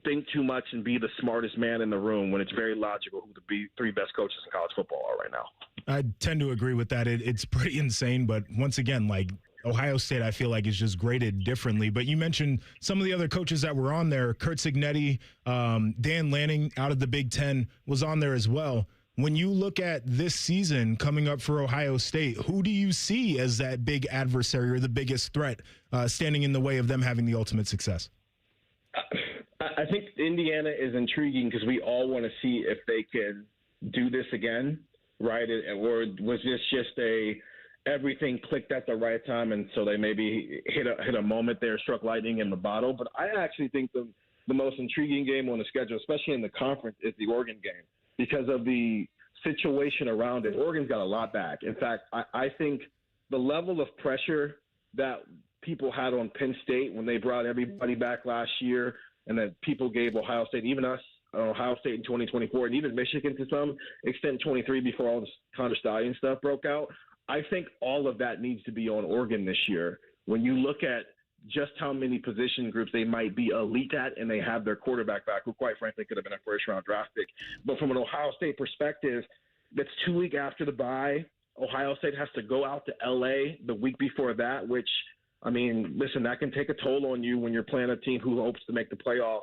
think too much and be the smartest man in the room when it's very logical who the 3 best coaches in college football are right now. I tend to agree with that. It's pretty insane, but once again, like, Ohio State, I feel like, is just graded differently. But you mentioned some of the other coaches that were on there. Kurt Cignetti, Dan Lanning out of the Big Ten was on there as well. When you look at this season coming up for Ohio State, who do you see as that big adversary or the biggest threat standing in the way of them having the ultimate success? I think Indiana is intriguing because we all want to see if they can do this again, right? Or was this just everything clicked at the right time, and so they maybe hit a moment there, struck lightning in the bottle? But I actually think the most intriguing game on the schedule, especially in the conference, is the Oregon game because of the situation around it. Oregon's got a lot back. In fact, I think the level of pressure that people had on Penn State when they brought everybody back last year, and that people gave Ohio State, even us, Ohio State in 2024, and even Michigan to some extent 23 before all this Connor Stallion stuff broke out. I think all of that needs to be on Oregon this year. When you look at just how many position groups they might be elite at, and they have their quarterback back, who quite frankly could have been a first-round draft pick. But from an Ohio State perspective, that's 2 weeks after the bye. Ohio State has to go out to L.A. the week before that, which, I mean, listen, that can take a toll on you when you're playing a team who hopes to make the playoff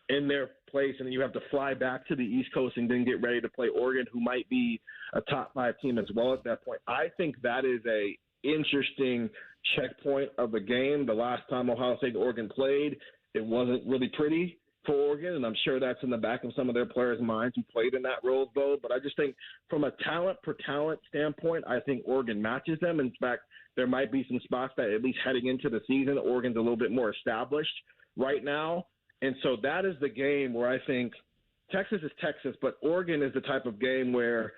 in their place, and then you have to fly back to the East Coast and then get ready to play Oregon, who might be a top 5 team as well at that point. I think that is a interesting checkpoint of the game. The last time Ohio State and Oregon played, it wasn't really pretty for Oregon, and I'm sure that's in the back of some of their players' minds who played in that Rose Bowl. But I just think from a talent per talent standpoint, I think Oregon matches them. In fact, there might be some spots that at least heading into the season, Oregon's a little bit more established right now. And so that is the game where I think Texas is Texas, but Oregon is the type of game where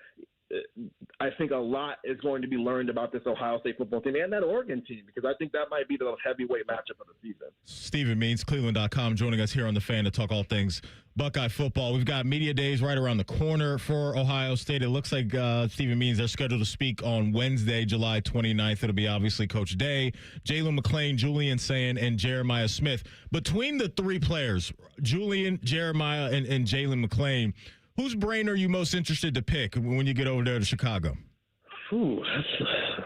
I think a lot is going to be learned about this Ohio State football team and that Oregon team, because I think that might be the most heavyweight matchup of the season. Stephen Means, Cleveland.com, joining us here on The Fan to talk all things Buckeye football. We've got media days right around the corner for Ohio State. It looks like Stephen Means, they're scheduled to speak on Wednesday, July 29th. It'll be obviously Coach Day, Jalen McClain, Julian Sand, and Jeremiah Smith. Between the 3 players, Julian, Jeremiah, and Jalen McClain, whose brain are you most interested to pick when you get over there to Chicago? Ooh,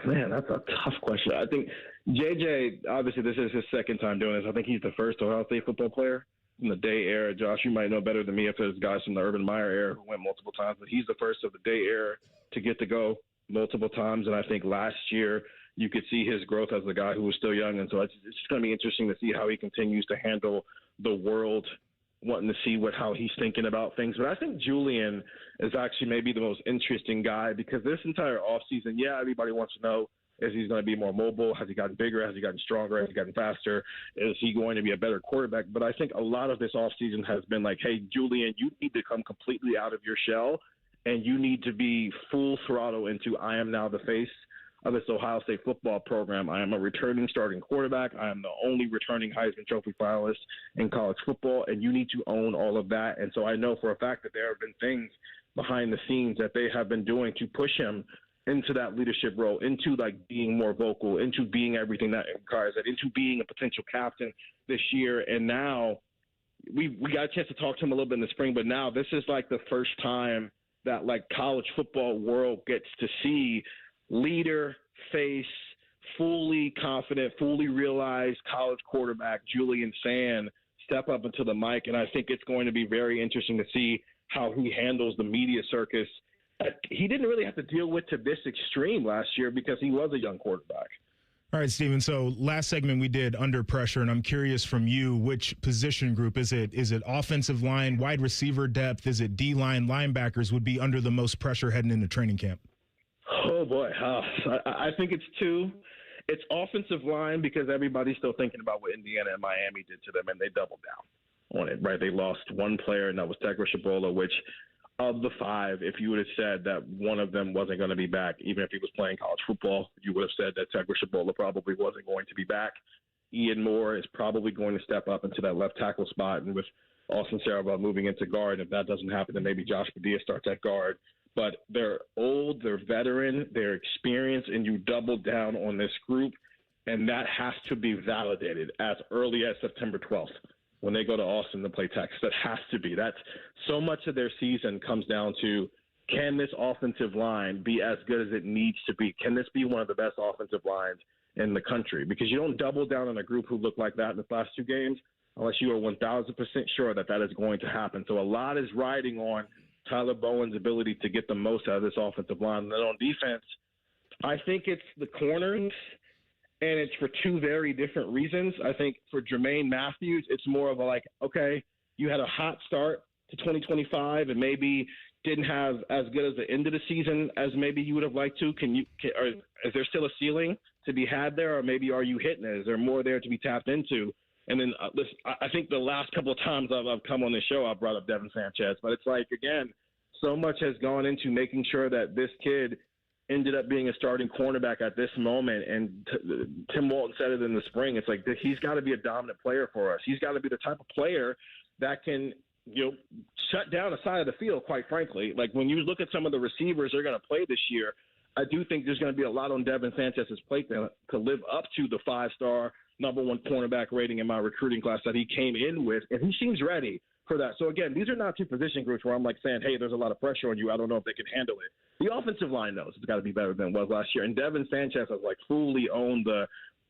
that's a tough question. I think JJ, obviously this is his second time doing this. I think he's the first Ohio State football player in the Day era. Josh, you might know better than me if there's guys from the Urban Meyer era who went multiple times, but he's the first of the Day era to get to go multiple times. And I think last year you could see his growth as a guy who was still young. And so it's just going to be interesting to see how he continues to handle the world, wanting to see how he's thinking about things. But I think Julian is actually maybe the most interesting guy, because this entire offseason, everybody wants to know, is he going to be more mobile? Has he gotten bigger? Has he gotten stronger? Has he gotten faster? Is he going to be a better quarterback? But I think a lot of this offseason has been like, hey, Julian, you need to come completely out of your shell, and you need to be full throttle into I am now the face of this Ohio State football program. I am a returning starting quarterback. I am the only returning Heisman Trophy finalist in college football, and you need to own all of that. And so I know for a fact that there have been things behind the scenes that they have been doing to push him into that leadership role, into like being more vocal, into being everything that it requires, into being a potential captain this year. And now we got a chance to talk to him a little bit in the spring, but now this is like the first time that like college football world gets to see leader, face, fully confident, fully realized college quarterback Julian Sand step up into the mic. And I think it's going to be very interesting to see how he handles the media circus. He didn't really have to deal with to this extreme last year because he was a young quarterback. All right, Steven. So last segment we did under pressure, and I'm curious from you, which position group is it? Is it offensive line, wide receiver depth? Is it D-line, linebackers would be under the most pressure heading into training camp? Oh, boy. I think it's two. It's offensive line because everybody's still thinking about what Indiana and Miami did to them, and they doubled down on it, right? They lost one player, and that was Tegra Shabola, which of the five, if you would have said that one of them wasn't going to be back, even if he was playing college football, you would have said that Tegra Shabola probably wasn't going to be back. Ian Moore is probably going to step up into that left tackle spot, and with Austin Sarabah moving into guard, if that doesn't happen, then maybe Josh Padilla starts at guard. But they're old, they're veteran, they're experienced, and you double down on this group, and that has to be validated as early as September 12th when they go to Austin to play Texas. That has to be. That's so much of their season comes down to, can this offensive line be as good as it needs to be? Can this be one of the best offensive lines in the country? Because you don't double down on a group who look like that in the last two games unless you are 1,000% sure that that is going to happen. So a lot is riding on Tyler Bowen's ability to get the most out of this offensive line. And then on defense, I think it's the corners, and it's for two very different reasons. I think for Jermaine Matthews, it's more of a like, okay, you had a hot start to 2025 and maybe didn't have as good as the end of the season as maybe you would have liked to. Is there still a ceiling to be had there, or maybe are you hitting it? Is there more there to be tapped into? And then listen, I think the last couple of times I've come on this show, I've brought up Devin Sanchez. But it's like, again, so much has gone into making sure that this kid ended up being a starting cornerback at this moment. And Tim Walton said it in the spring. It's like he's got to be a dominant player for us. He's got to be the type of player that can, shut down a side of the field, quite frankly. Like when you look at some of the receivers they're going to play this year, I do think there's going to be a lot on Devin Sanchez's plate to live up to the 5-star number one cornerback rating in my recruiting class that he came in with, and he seems ready for that. So, again, these are not two position groups where I'm like saying, hey, there's a lot of pressure on you. I don't know if they can handle it. The offensive line knows it's got to be better than it was last year. And Devin Sanchez has, fully owned the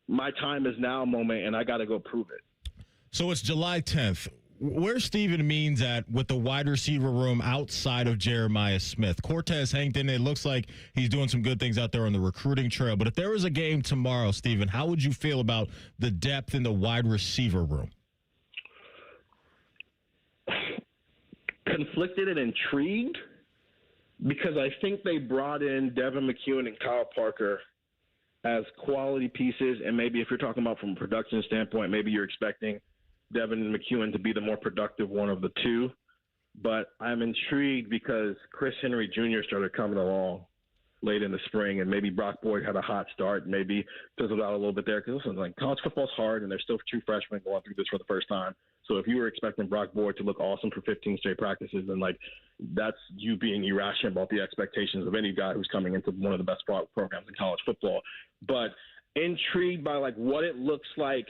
my time is now moment, and I got to go prove it. So it's July 10th. Where Steven means at with the wide receiver room outside of Jeremiah Smith. Cortez Hankton, it looks like he's doing some good things out there on the recruiting trail. But if there was a game tomorrow, Steven, how would you feel about the depth in the wide receiver room? Conflicted and intrigued because I think they brought in Devin McEwen and Kyle Parker as quality pieces. And maybe if you're talking about from a production standpoint, maybe you're expecting Devin McEwen to be the more productive one of the two. But I'm intrigued because Chris Henry Jr. started coming along late in the spring, and maybe Brock Boyd had a hot start, maybe fizzled out a little bit there. Because listen, college football's hard, and there's still true freshmen going through this for the first time. So if you were expecting Brock Boyd to look awesome for 15 straight practices, then that's you being irrational about the expectations of any guy who's coming into one of the best programs in college football. But intrigued by what it looks like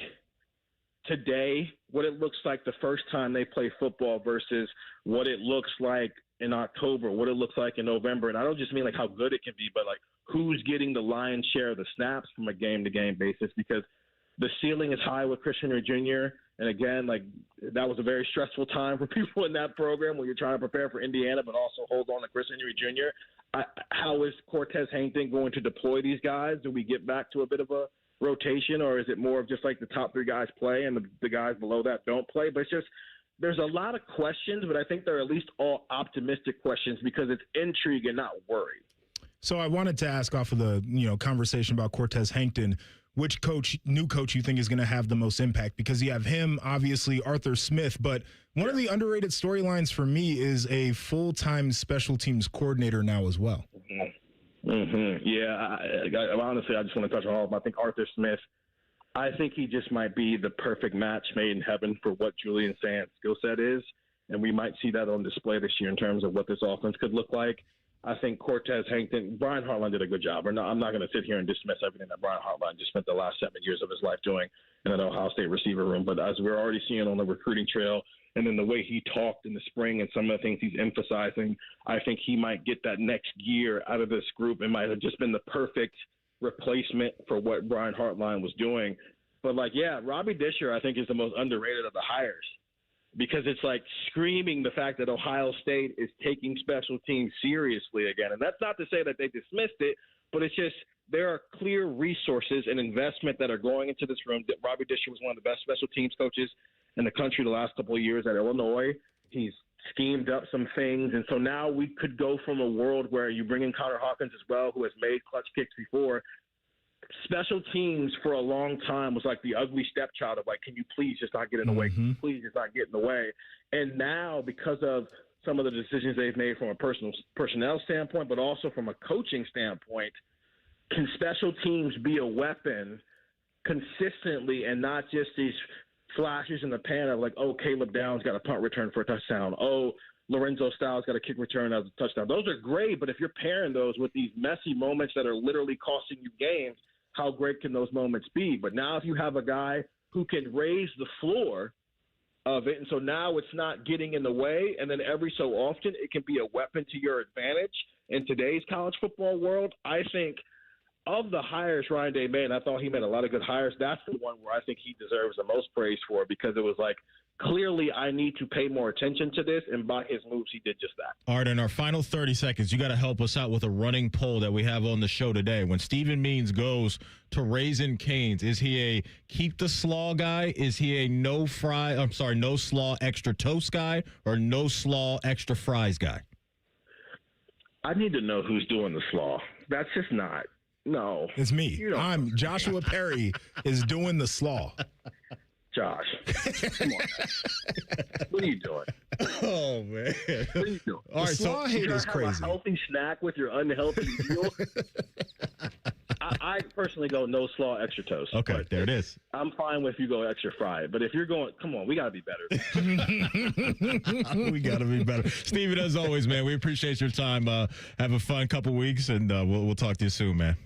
today, what it looks like the first time they play football versus what it looks like in October, what it looks like in November. And I don't just mean how good it can be, but who's getting the lion's share of the snaps from a game-to-game basis, because the ceiling is high with Chris Henry Jr. And again, that was a very stressful time for people in that program when you're trying to prepare for Indiana, but also hold on to Chris Henry Jr. How is Cortez Hankton going to deploy these guys? Do we get back to a bit of a rotation, or is it more of just the top three guys play and the guys below that don't play? But it's just, there's a lot of questions, but I think they're at least all optimistic questions because it's intrigue and not worry. So I wanted to ask off of the conversation about Cortez Hankton, which new coach you think is going to have the most impact? Because you have him, obviously Arthur Smith, but one of the underrated storylines for me is a full-time special teams coordinator now as well. Yeah, I honestly, I just want to touch on all of them. I think Arthur Smith, I think he just might be the perfect match made in heaven for what Julian Sand's skill set is, and we might see that on display this year in terms of what this offense could look like. I think Cortez Hankton, Brian Hartline did a good job. I'm not going to sit here and dismiss everything that Brian Hartline just spent the last 7 years of his life doing in an Ohio State receiver room. But as we're already seeing on the recruiting trail, and then the way he talked in the spring and some of the things he's emphasizing, I think he might get that next year out of this group. It might have just been the perfect replacement for what Brian Hartline was doing. But, Robbie Disher, I think, is the most underrated of the hires, because it's like screaming the fact that Ohio State is taking special teams seriously again. And that's not to say that they dismissed it, but it's just there are clear resources and investment that are going into this room. Robbie Disher was one of the best special teams coaches in the country the last couple of years at Illinois. He's schemed up some things. And so now we could go from a world where you bring in Connor Hawkins as well, who has made clutch kicks before. Special teams for a long time was like the ugly stepchild of can you please just not get in the way? Can you please just not get in the way? And now, because of some of the decisions they've made from a personnel standpoint, but also from a coaching standpoint, can special teams be a weapon consistently and not just these flashes in the pan of Caleb Downs got a punt return for a touchdown. Lorenzo Styles got a kick return as a touchdown. Those are great, but if you're pairing those with these messy moments that are literally costing you games, how great can those moments be? But now if you have a guy who can raise the floor of it, and so now it's not getting in the way, and then every so often it can be a weapon to your advantage in today's college football world, I think of the hires Ryan Day made, and I thought he made a lot of good hires, that's the one where I think he deserves the most praise for, because it was clearly I need to pay more attention to this, and by his moves, he did just that. All right, in our final 30 seconds, you got to help us out with a running poll that we have on the show today. When Stephen Means goes to Raising Cane's, is he a keep the slaw guy? Is he a no slaw extra toast guy, or no slaw extra fries guy? I need to know who's doing the slaw. That's just not. No. It's me. I'm Joshua Perry is doing the slaw. Josh, come on. What are you doing? Oh, man. What are you doing? All right, slaw hate is crazy. Have a healthy snack with your unhealthy meal? I personally go no slaw, extra toast. Okay, there it is. I'm fine with you go extra fry. But if you're going, come on, we got to be better. We got to be better. Steven, as always, man, we appreciate your time. Have a fun couple weeks, and we'll talk to you soon, man.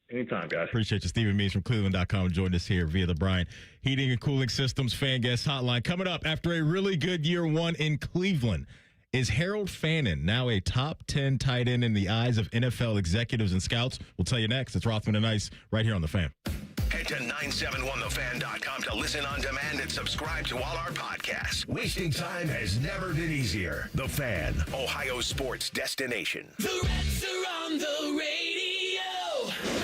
Anytime, guys. Appreciate you. Stephen Means from Cleveland.com joined us here via the Bryant Heating and Cooling Systems Fan Guest Hotline. Coming up after a really good year one in Cleveland, is Harold Fannin now a top 10 tight end in the eyes of NFL executives and scouts? We'll tell you next. It's Rothman and Ice right here on The Fan. Head to 971thefan.com to listen on demand and subscribe to all our podcasts. Wasting time has never been easier. The Fan, Ohio sports destination. The Reds are on the radio.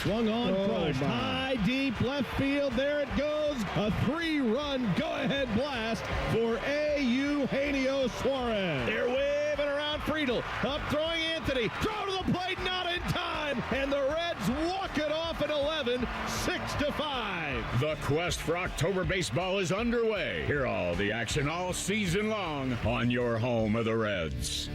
Swung on, crushed, high, deep, left field. There it goes. A 3-run go-ahead blast for Eugenio Suarez. They're waving around Friedel. Up throwing Anthony. Throw to the plate, not in time. And the Reds walk it off at 11, 6-5. The quest for October baseball is underway. Hear all the action all season long on your home of the Reds.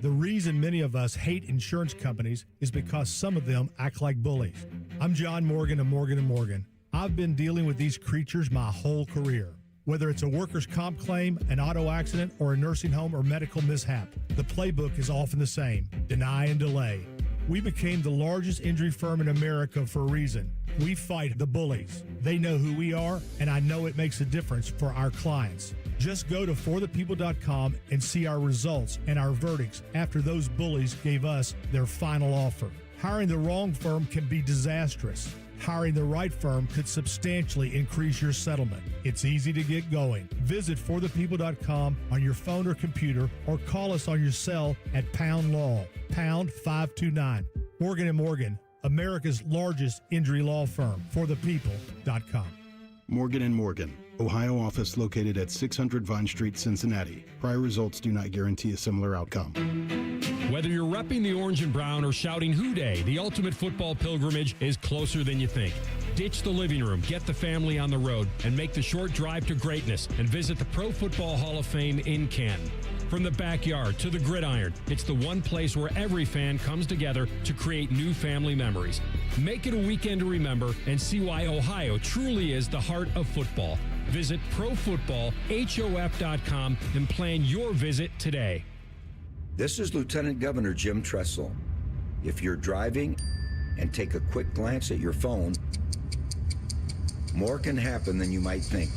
The reason many of us hate insurance companies is because some of them act like bullies. I'm John Morgan of Morgan & Morgan. I've been dealing with these creatures my whole career. Whether it's a workers' comp claim, an auto accident, or a nursing home or medical mishap, the playbook is often the same: deny and delay. We became the largest injury firm in America for a reason. We fight the bullies. They know who we are, and I know it makes a difference for our clients. Just go to forthepeople.com and see our results and our verdicts after those bullies gave us their final offer. Hiring the wrong firm can be disastrous. Hiring the right firm could substantially increase your settlement. It's easy to get going. Visit forthepeople.com on your phone or computer, or call us on your cell at Pound Law, pound 529. Morgan & Morgan, America's largest injury law firm. forthepeople.com. Morgan & Morgan, Ohio office located at 600 Vine Street, Cincinnati. Prior results do not guarantee a similar outcome. Whether you're repping the orange and brown or shouting Hoo Day, the ultimate football pilgrimage is closer than you think. Ditch the living room, get the family on the road, and make the short drive to greatness and visit the Pro Football Hall of Fame in Canton. From the backyard to the gridiron, it's the one place where every fan comes together to create new family memories. Make it a weekend to remember and see why Ohio truly is the heart of football. Visit ProFootballHOF.com and plan your visit today. This is Lieutenant Governor Jim Tressel. If you're driving and take a quick glance at your phone, more can happen than you might think.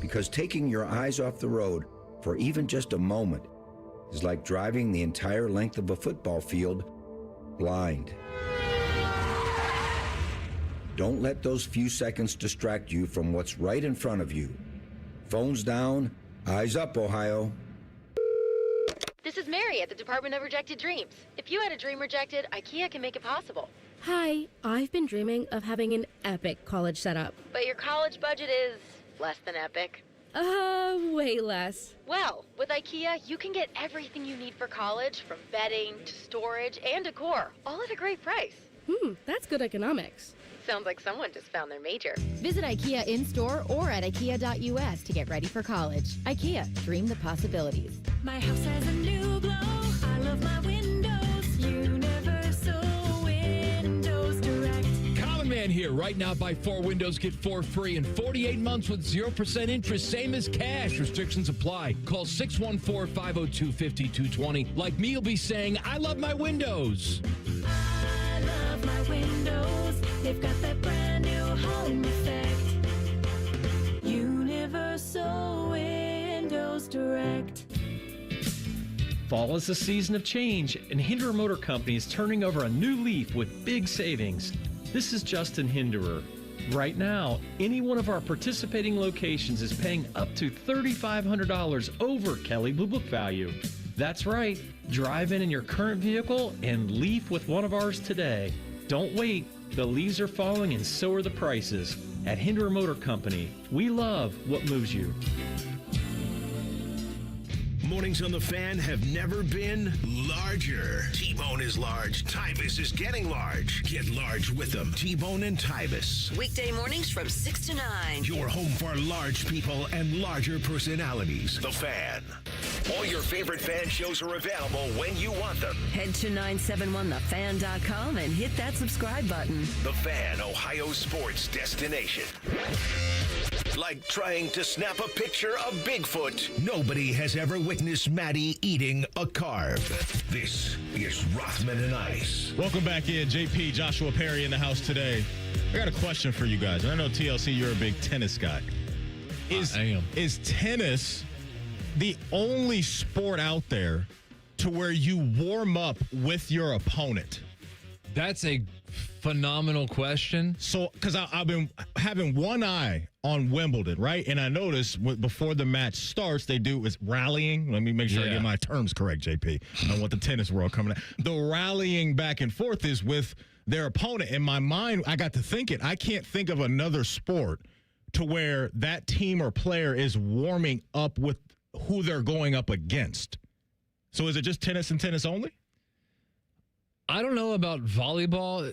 Because taking your eyes off the road for even just a moment is like driving the entire length of a football field blind. Don't let those few seconds distract you from what's right in front of you. Phones down, eyes up, Ohio. This is Mary at the Department of Rejected Dreams. If you had a dream rejected, IKEA can make it possible. Hi, I've been dreaming of having an epic college setup. But your college budget is less than epic. Way less. Well, with IKEA, you can get everything you need for college, from bedding to storage and decor, all at a great price. That's good economics. Sounds like someone just found their major. Visit IKEA in-store or at IKEA.us to get ready for college. IKEA, dream the possibilities. My house has a new glow. I love my windows. Universal Windows Direct. Common Man here. Right now, buy 4 windows, get 4 free in 48 months with 0% interest, same as cash. Restrictions apply. Call 614-502-5220. Like me, you'll be saying, I love my windows. I love my windows. They've got that brand new home effect. Universal Windows Direct. Fall is a season of change, and Hinderer Motor Company is turning over a new leaf with big savings. This is Justin Hinderer. Right now, any one of our participating locations is paying up to $3,500 over Kelley Blue Book value. That's right. Drive in your current vehicle and leaf with one of ours today. Don't wait. The leaves are falling and so are the prices. At Hinderer Motor Company, we love what moves you. Mornings on the Fan have never been larger. T-Bone is large. Tybus is getting large. Get large with them. T-Bone and Tybus. Weekday mornings from 6 to 9. Your home for large people and larger personalities. The Fan. All your favorite fan shows are available when you want them. Head to 971thefan.com and hit that subscribe button. The Fan, Ohio sports destination. Like trying to snap a picture of Bigfoot. Nobody has ever witnessed Maddie eating a carb. This is Rothman Ice. Welcome back in. JP, Joshua Perry in the house today. I got a question for you guys. And I know, TLC, you're a big tennis guy. Is tennis the only sport out there to where you warm up with your opponent? That's a phenomenal question. So, because I've been having one eye on Wimbledon, right? And I noticed before the match starts, they do is rallying. Let me make sure I get my terms correct, JP. I don't want the tennis world coming out. The rallying back and forth is with their opponent. In my mind, I got to thinking, I can't think of another sport to where that team or player is warming up with who they're going up against. So is it just tennis and tennis only? I don't know about volleyball.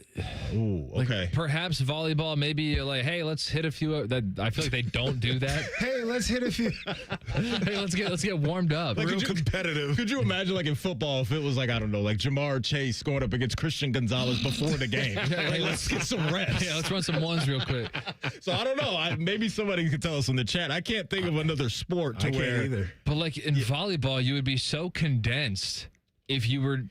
Ooh, okay. Like, perhaps volleyball, maybe you're like, hey, let's hit a few. I feel like they don't do that. Hey, let's hit a few. Hey, let's get warmed up. Like, real competitive. Could you imagine, like, in football, if it was like, I don't know, like Jamar Chase going up against Christian Gonzalez before the game? Like, let's get some reps. Yeah, let's run some ones real quick. So I don't know. Maybe somebody could tell us in the chat. I can't think of another sport to where. Can't either. But like in volleyball, you would be so condensed if you were.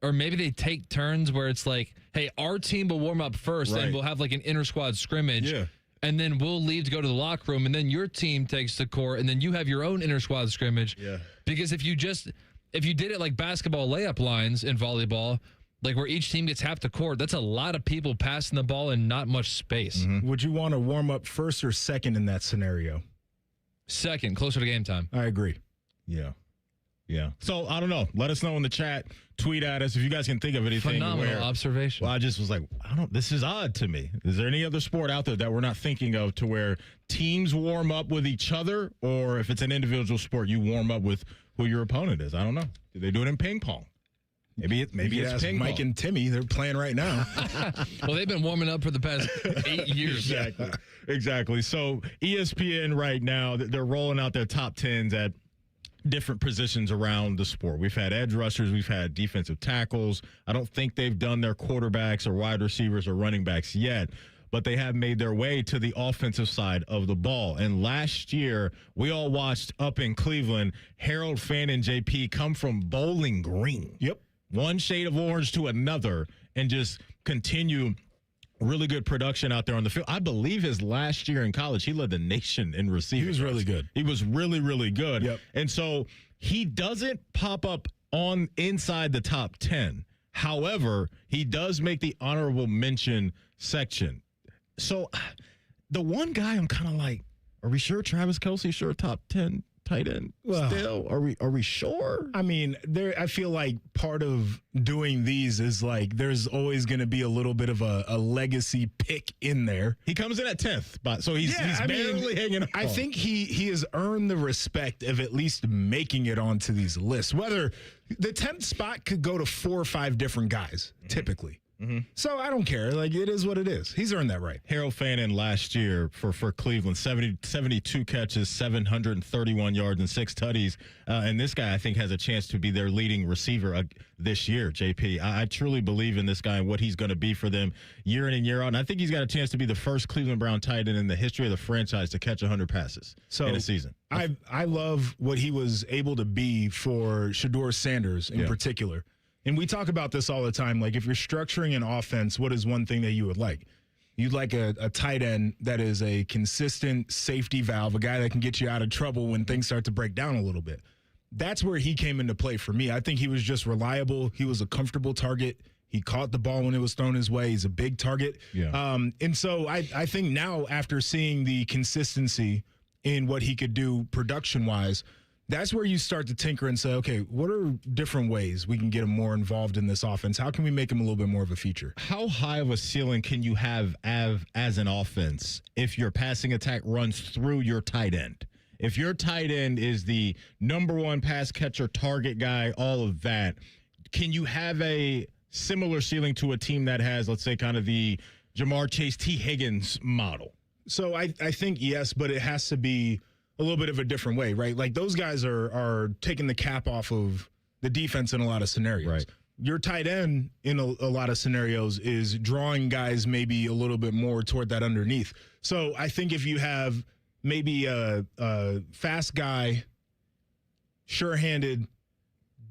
Or maybe they take turns where it's like, hey, our team will warm up first, and we'll have like an inter-squad scrimmage, and then we'll leave to go to the locker room, and then your team takes the court, and then you have your own inter-squad scrimmage. Yeah. Because if you did it like basketball layup lines in volleyball, like where each team gets half the court, that's a lot of people passing the ball and not much space. Mm-hmm. Would you want to warm up first or second in that scenario? Second, closer to game time. I agree. Yeah. Yeah. So I don't know. Let us know in the chat. Tweet at us if you guys can think of anything. Phenomenal observation. Well, I just was like, this is odd to me. Is there any other sport out there that we're not thinking of to where teams warm up with each other, or if it's an individual sport, you warm up with who your opponent is? I don't know. Do they do it in ping pong? Maybe it's ping Mike pong. and Timmy. They're playing right now. Well, they've been warming up for the past 8 years. Exactly. So ESPN right now, they're rolling out their top 10s at different positions around the sport. We've had edge rushers, we've had defensive tackles. I don't think they've done their quarterbacks or wide receivers or running backs yet, but they have made their way to the offensive side of the ball. And last year, we all watched up in Cleveland, Harold Fannin, JP, come from Bowling Green. Yep. One shade of orange to another and just continue really good production out there on the field. I believe his last year in college, he led the nation in receiving. He was really good. He was really, really good. Yep. And so he doesn't pop up on inside the top 10. However, he does make the honorable mention section. So the one guy I'm kind of like, are we sure Travis Kelce sure top 10 tight end still? Are we sure? I mean, I feel like part of doing these is like there's always going to be a little bit of a legacy pick in there. He comes in at 10th, but so he's barely hanging on. I think he has earned the respect of at least making it onto these lists. Whether the 10th spot could go to 4 or 5 different guys, typically. So I don't care. Like, it is what it is. He's earned that right. Harold Fannin last year for Cleveland, 72 catches, 731 yards, and 6 tutties. And this guy, I think, has a chance to be their leading receiver this year, JP. I truly believe in this guy and what he's going to be for them year in and year out. And I think he's got a chance to be the first Cleveland Brown tight end in the history of the franchise to catch 100 passes in a season. I love what he was able to be for Shedeur Sanders in particular. And we talk about this all the time. Like, if you're structuring an offense, what is one thing that you would like? You'd like a tight end that is a consistent safety valve, a guy that can get you out of trouble when things start to break down a little bit. That's where he came into play for me. I think he was just reliable. He was a comfortable target. He caught the ball when it was thrown his way. He's a big target. And so I think now, after seeing the consistency in what he could do production-wise, that's where you start to tinker and say, okay, what are different ways we can get him more involved in this offense? How can we make him a little bit more of a feature? How high of a ceiling can you have as an offense if your passing attack runs through your tight end? If your tight end is the number one pass catcher, target guy, all of that, can you have a similar ceiling to a team that has, let's say, kind of the Jamar Chase, T. Higgins model? So I think yes, but it has to be a little bit of a different way, right? Like, those guys are taking the cap off of the defense in a lot of scenarios. Right. Your tight end in a lot of scenarios is drawing guys maybe a little bit more toward that underneath. So I think if you have maybe a fast guy, sure-handed,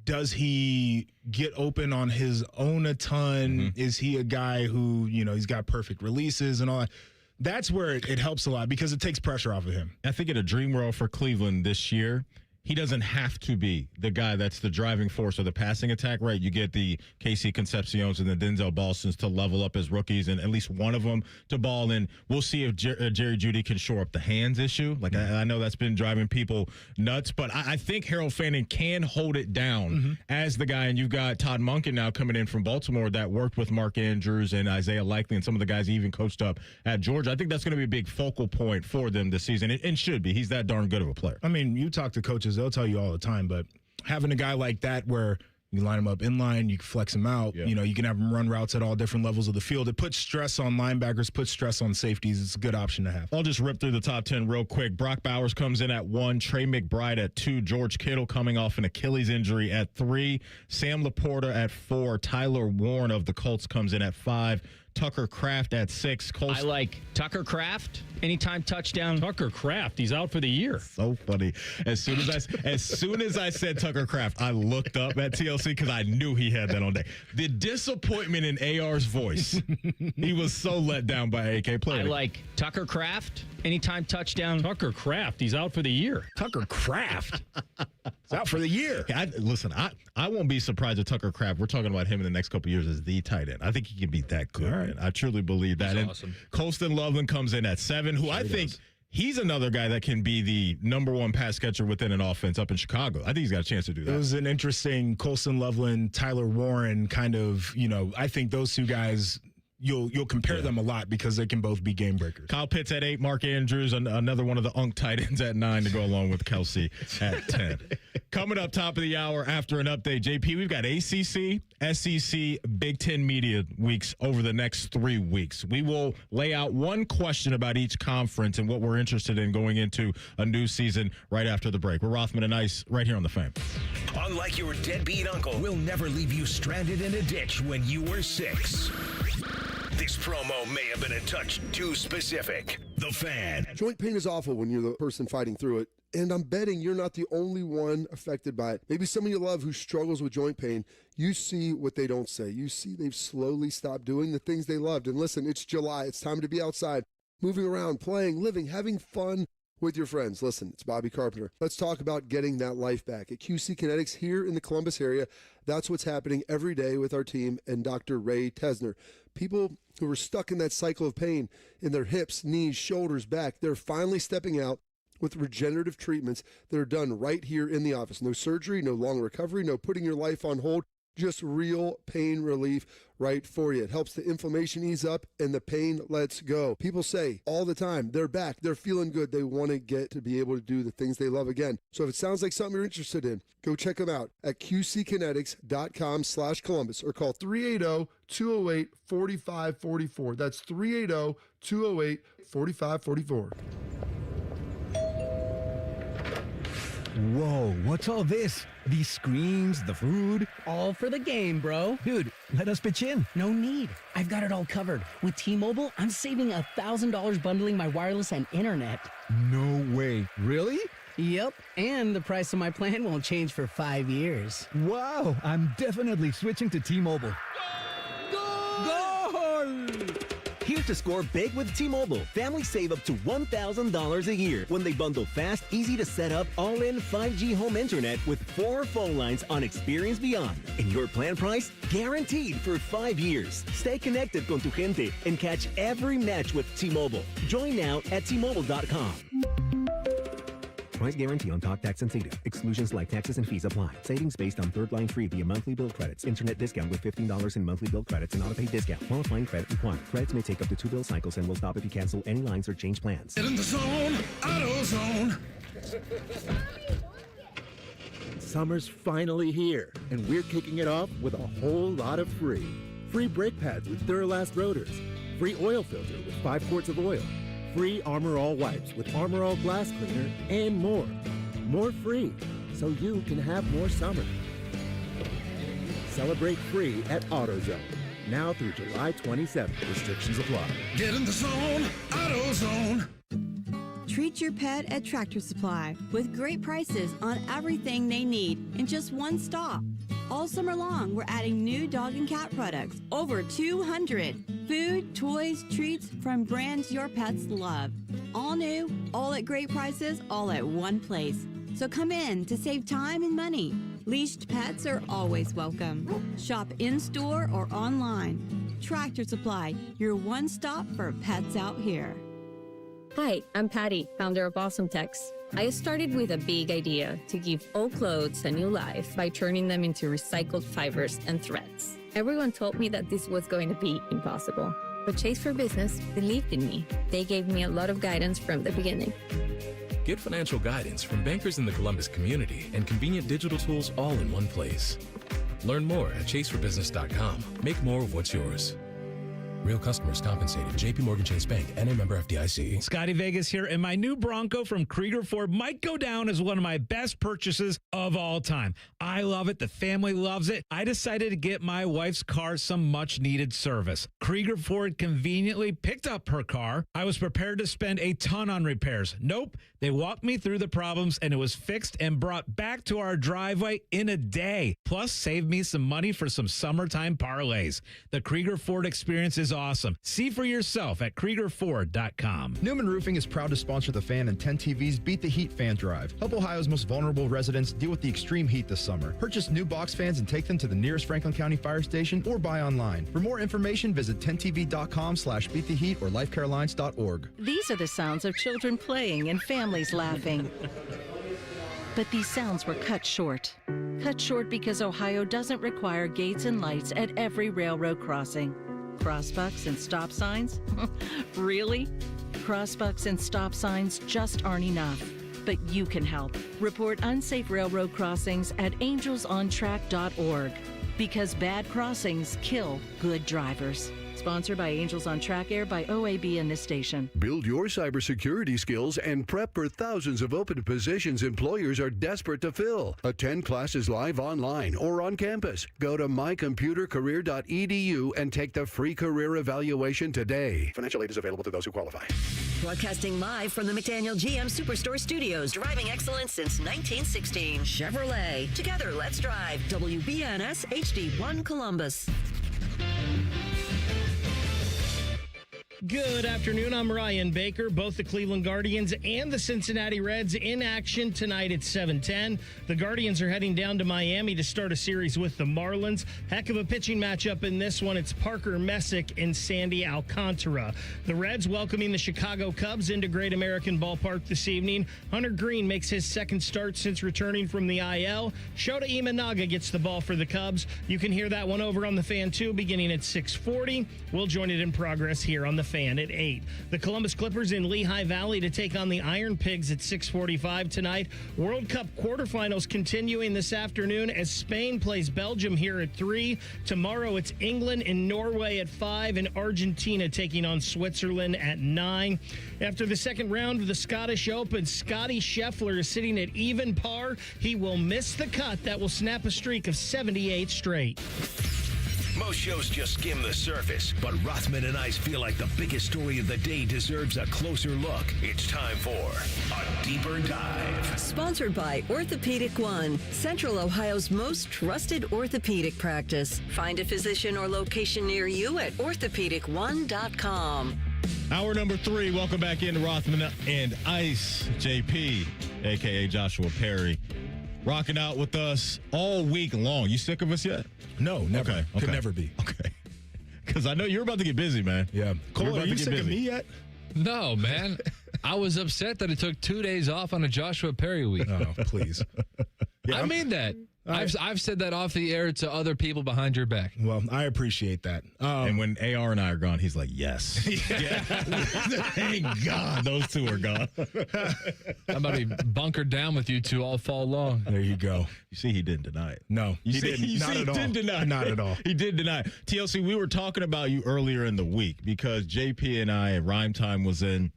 does he get open on his own a ton? Is he a guy who, he's got perfect releases and all that? That's where it helps a lot because it takes pressure off of him. I think in a dream world for Cleveland this year, he doesn't have to be the guy that's the driving force of the passing attack, right? You get the Casey Concepciones and the Denzel Ballstons to level up as rookies and at least one of them to ball in. We'll see if Jerry Jeudy can shore up the hands issue. Like, I know that's been driving people nuts, but I think Harold Fannin can hold it down as the guy. And you've got Todd Monken now coming in from Baltimore that worked with Mark Andrews and Isaiah Likely and some of the guys he even coached up at Georgia. I think that's going to be a big focal point for them this season. It should be. He's that darn good of a player. I mean, you talk to coaches, they'll tell you all the time, but having a guy like that where you line him up in line, you can flex him out, you can have him run routes at all different levels of the field. It puts stress on linebackers, puts stress on safeties. It's a good option to have. I'll just rip through the top 10 real quick. Brock Bowers comes in at 1, Trey McBride at 2, George Kittle coming off an Achilles injury at 3, Sam Laporta at 4, Tyler Warren of the Colts comes in at 5, Tucker Kraft at 6. I like Tucker Kraft. Anytime touchdown. Tucker Kraft, he's out for the year. So funny. As soon as I said Tucker Kraft, I looked up at TLC because I knew he had that on deck. The disappointment in AR's voice. He was so let down by AK. Play. I like Tucker Kraft. Anytime touchdown. Tucker Kraft, he's out for the year. Tucker Kraft. He's out for the year. Listen, I won't be surprised if Tucker Kraft, we're talking about him in the next couple of years as the tight end. I think he can be that good. Right. I truly believe that. He's and awesome. Colston Loveland comes in at 7, who I think he's another guy that can be the number one pass catcher within an offense up in Chicago. I think he's got a chance to do that. It was an interesting Colston Loveland, Tyler Warren kind of, I think those two guys, you'll compare them a lot because they can both be game breakers. Kyle Pitts at 8, Mark Andrews, another one of the UNC tight ends at 9 to go along with Kelsey at 10. Coming up top of the hour after an update, JP, we've got ACC, SEC, Big Ten media weeks over the next 3 weeks. We will lay out one question about each conference and what we're interested in going into a new season right after the break. We're Rothman and Ice right here on The Fan. Unlike your deadbeat uncle, we'll never leave you stranded in a ditch when you were 6. This promo may have been a touch too specific. The Fan. Joint pain is awful when you're the person fighting through it. And I'm betting you're not the only one affected by it. Maybe someone you love who struggles with joint pain, you see what they don't say. You see they've slowly stopped doing the things they loved. And listen, it's July. It's time to be outside, moving around, playing, living, having fun with your friends. Listen, it's Bobby Carpenter. Let's talk about getting that life back. At QC Kinetics here in the Columbus area, that's what's happening every day with our team and Dr. Ray Tesner. People who are stuck in that cycle of pain in their hips, knees, shoulders, back, they're finally stepping out with regenerative treatments that are done right here in the office. No surgery, no long recovery, no putting your life on hold, just real pain relief right for you. It helps the inflammation ease up and the pain lets go. People say all the time, they're back, they're feeling good, they want to get to be able to do the things they love again. So if it sounds like something you're interested in, go check them out at qckinetics.com/Columbus or call 380-208-4544. That's 380-208-4544. Whoa, what's all this? These screens, the food? All for the game, bro. Dude, let us pitch in. No need. I've got it all covered. With T-Mobile, I'm saving $1,000 bundling my wireless and internet. No way. Really? Yep, and the price of my plan won't change for 5 years. Wow, I'm definitely switching to T-Mobile. Goal! Here to score big with T-Mobile. Families save up to $1,000 a year when they bundle fast, easy to set up, all-in 5G home internet with 4 phone lines on Experience Beyond. And your plan price? Guaranteed for 5 years. Stay connected con tu gente and catch every match with T-Mobile. Join now at T-Mobile.com. Price guarantee on talk, tax, and data. Exclusions like taxes and fees apply. Savings based on third line free via monthly bill credits. Internet discount with $15 in monthly bill credits and auto-pay discount. Qualifying credit required. Credits may take up to 2 bill cycles and will stop if you cancel any lines or change plans. Get in the zone, AutoZone. Summer's finally here, and we're kicking it off with a whole lot of free. Free brake pads with Duralast rotors. Free oil filter with 5 quarts of oil. Free Armor All wipes with Armor All glass cleaner, and more. More free, so you can have more summer. Celebrate free at AutoZone. Now through July 27th. Restrictions apply. Get in the zone, AutoZone. Treat your pet at Tractor Supply with great prices on everything they need in just one stop. All summer long, we're adding new dog and cat products, over 200. Food, toys, treats from brands your pets love. All new, all at great prices, all at one place. So come in to save time and money. Leashed pets are always welcome. Shop in-store or online. Tractor Supply, your one stop for pets out here. Hi, I'm Patty, founder of Awesome Tex. I started with a big idea to give old clothes a new life by turning them into recycled fibers and threads. Everyone told me that this was going to be impossible, but Chase for Business believed in me. They gave me a lot of guidance from the beginning. Get financial guidance from bankers in the Columbus community and convenient digital tools all in one place. Learn more at chaseforbusiness.com. Make more of what's yours. Real customers compensated. J.P. Morgan Chase Bank, N.A. member FDIC. Scotty Vegas here, and my new Bronco from Krieger Ford might go down as one of my best purchases of all time. I love it. The family loves it. I decided to get my wife's car some much-needed service. Krieger Ford conveniently picked up her car. I was prepared to spend a ton on repairs. Nope. They walked me through the problems, and it was fixed and brought back to our driveway in a day. Plus, saved me some money for some summertime parlays. The Krieger Ford experience is awesome. See for yourself at KriegerFord.com. Newman Roofing is proud to sponsor the Fan and 10 TV's Beat the Heat Fan Drive. Help Ohio's most vulnerable residents deal with the extreme heat this summer. Purchase new box fans and take them to the nearest Franklin County Fire Station or buy online. For more information, visit 10tv.com/beattheheat or lifecarelines.org. These are the sounds of children playing and families laughing. But these sounds were cut short. Cut short because Ohio doesn't require gates and lights at every railroad crossing. Crossbucks and stop signs? Really? Crossbucks and stop signs just aren't enough. but you can help. Report unsafe railroad crossings at angelsontrack.org because bad crossings kill good drivers. Sponsored by Angels on Track, aired by OAB and this station. Build your cybersecurity skills and prep for thousands of open positions employers are desperate to fill. Attend classes live online or on campus. Go to mycomputercareer.edu and take the free career evaluation today. Financial aid is available to those who qualify. Broadcasting live from the McDaniel GM Superstore Studios, driving excellence since 1916. Chevrolet. Together, let's drive. WBNS HD1 Columbus. Good afternoon. I'm Ryan Baker. Both the Cleveland Guardians and the Cincinnati Reds in action tonight at 7:10. The Guardians are heading down to Miami to start a series with the Marlins. Heck of a pitching matchup in this one. It's Parker Messick and Sandy Alcantara. The Reds welcoming the Chicago Cubs into Great American Ballpark this evening. Hunter Green makes his second start since returning from the IL. Shota Imanaga gets the ball for the Cubs. You can hear that one over on the Fan 2 beginning at 6:40. We'll join it in progress here on the Fan at 8. The Columbus Clippers in Lehigh Valley to take on the Iron Pigs at 6:45 tonight. World Cup quarterfinals continuing this afternoon as Spain plays Belgium here at 3. Tomorrow it's England and Norway at 5 and Argentina taking on Switzerland at 9. After the second round of the Scottish Open, Scotty Scheffler is sitting at even par. He will miss the cut that will snap a streak of 78 straight. Most shows just skim the surface, but Rothman and Ice feel like the biggest story of the day deserves a closer look. It's time for a deeper dive. Sponsored by Orthopedic One, Central Ohio's most trusted orthopedic practice. Find a physician or location near you at orthopedic1.com. Hour number 3. Welcome back into Rothman and Ice. JP, a.k.a. Joshua Perry, rocking out with us all week long. You sick of us yet? No, never. Okay. Could never be. Okay. Because I know you're about to get busy, man. Yeah. Cole, are you sick of me yet? No, man. I was upset that it took 2 days off on a Joshua Perry week. Oh, please. I mean that. I've said that off the air to other people behind your back. Well, I appreciate that. And when AR and I are gone, he's like, yes. Yeah. Thank God those two are gone. I'm about to be bunkered down with you two all fall long. There you go. You see, he didn't deny it. No, he didn't. Not at all. He did deny it. Not at all. He did deny it. TLC, we were talking about you earlier in the week because JP and I at Rhyme Time was in.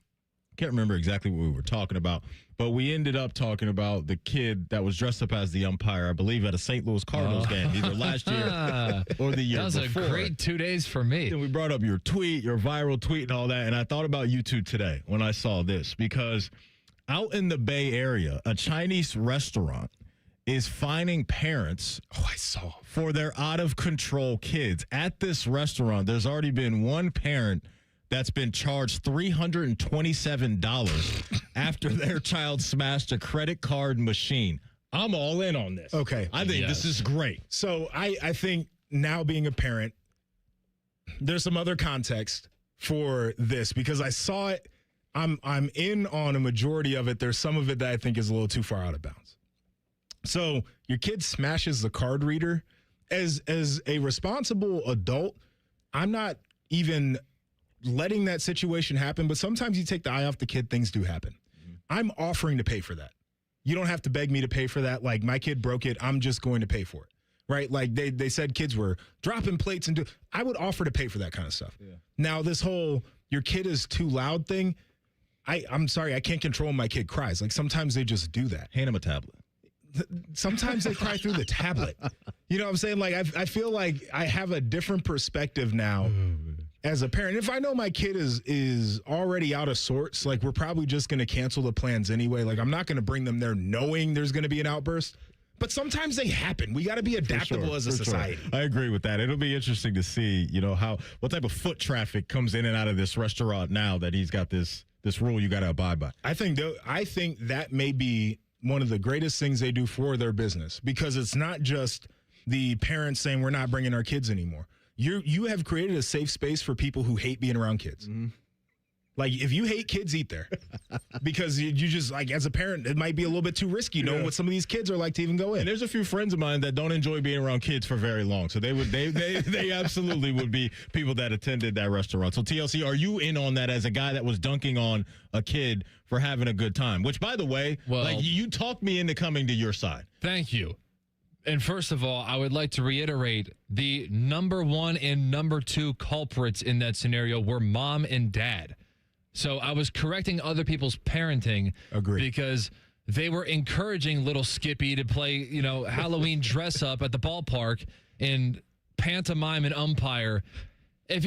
Can't remember exactly what we were talking about, but we ended up talking about the kid that was dressed up as the umpire, I believe, at a St. Louis Cardinals game, either last year or the year before. That was a great 2 days for me. And we brought up your tweet, your viral tweet and all that, and I thought about you two today when I saw this because out in the Bay Area, a Chinese restaurant is fining parents for their out-of-control kids. At this restaurant, there's already been one parent that's been charged $327 after their child smashed a credit card machine. I'm all in on this. Okay. I think this is great. So I think now being a parent, there's some other context for this because I saw it. I'm in on a majority of it. There's some of it that I think is a little too far out of bounds. So your kid smashes the card reader. As a responsible adult, I'm not even letting that situation happen, but sometimes you take the eye off the kid, things do happen. I'm offering to pay for that. You don't have to beg me to pay for that. Like, my kid broke it, I'm just going to pay for it, right? Like, they said kids were dropping plates and I would offer to pay for that kind of stuff. Yeah. Now, this whole, your kid is too loud thing, I'm sorry, I can't control when my kid cries. Like, sometimes they just do that. Hand him a tablet. Sometimes they cry through the tablet. You know what I'm saying? Like, I feel like I have a different perspective now as a parent. If I know my kid is already out of sorts, like, we're probably just going to cancel the plans anyway. Like, I'm not going to bring them there knowing there's going to be an outburst. But sometimes they happen. We got to be adaptable as a society. Sure. I agree with that. It'll be interesting to see, what type of foot traffic comes in and out of this restaurant now that he's got this rule you got to abide by. I think that may be one of the greatest things they do for their business, because it's not just the parents saying we're not bringing our kids anymore. You have created a safe space for people who hate being around kids. Mm-hmm. Like, if you hate kids, eat there. Because you just, like, as a parent, it might be a little bit too risky knowing what some of these kids are like to even go in. And there's a few friends of mine that don't enjoy being around kids for very long. So they absolutely would be people that attended that restaurant. So, TLC, are you in on that as a guy that was dunking on a kid for having a good time? Which, by the way, you talked me into coming to your side. Thank you. And first of all, I would like to reiterate the number one and number two culprits in that scenario were mom and dad. So I was correcting other people's parenting. Agreed. Because they were encouraging little Skippy to play, Halloween dress up at the ballpark and pantomime and umpire. If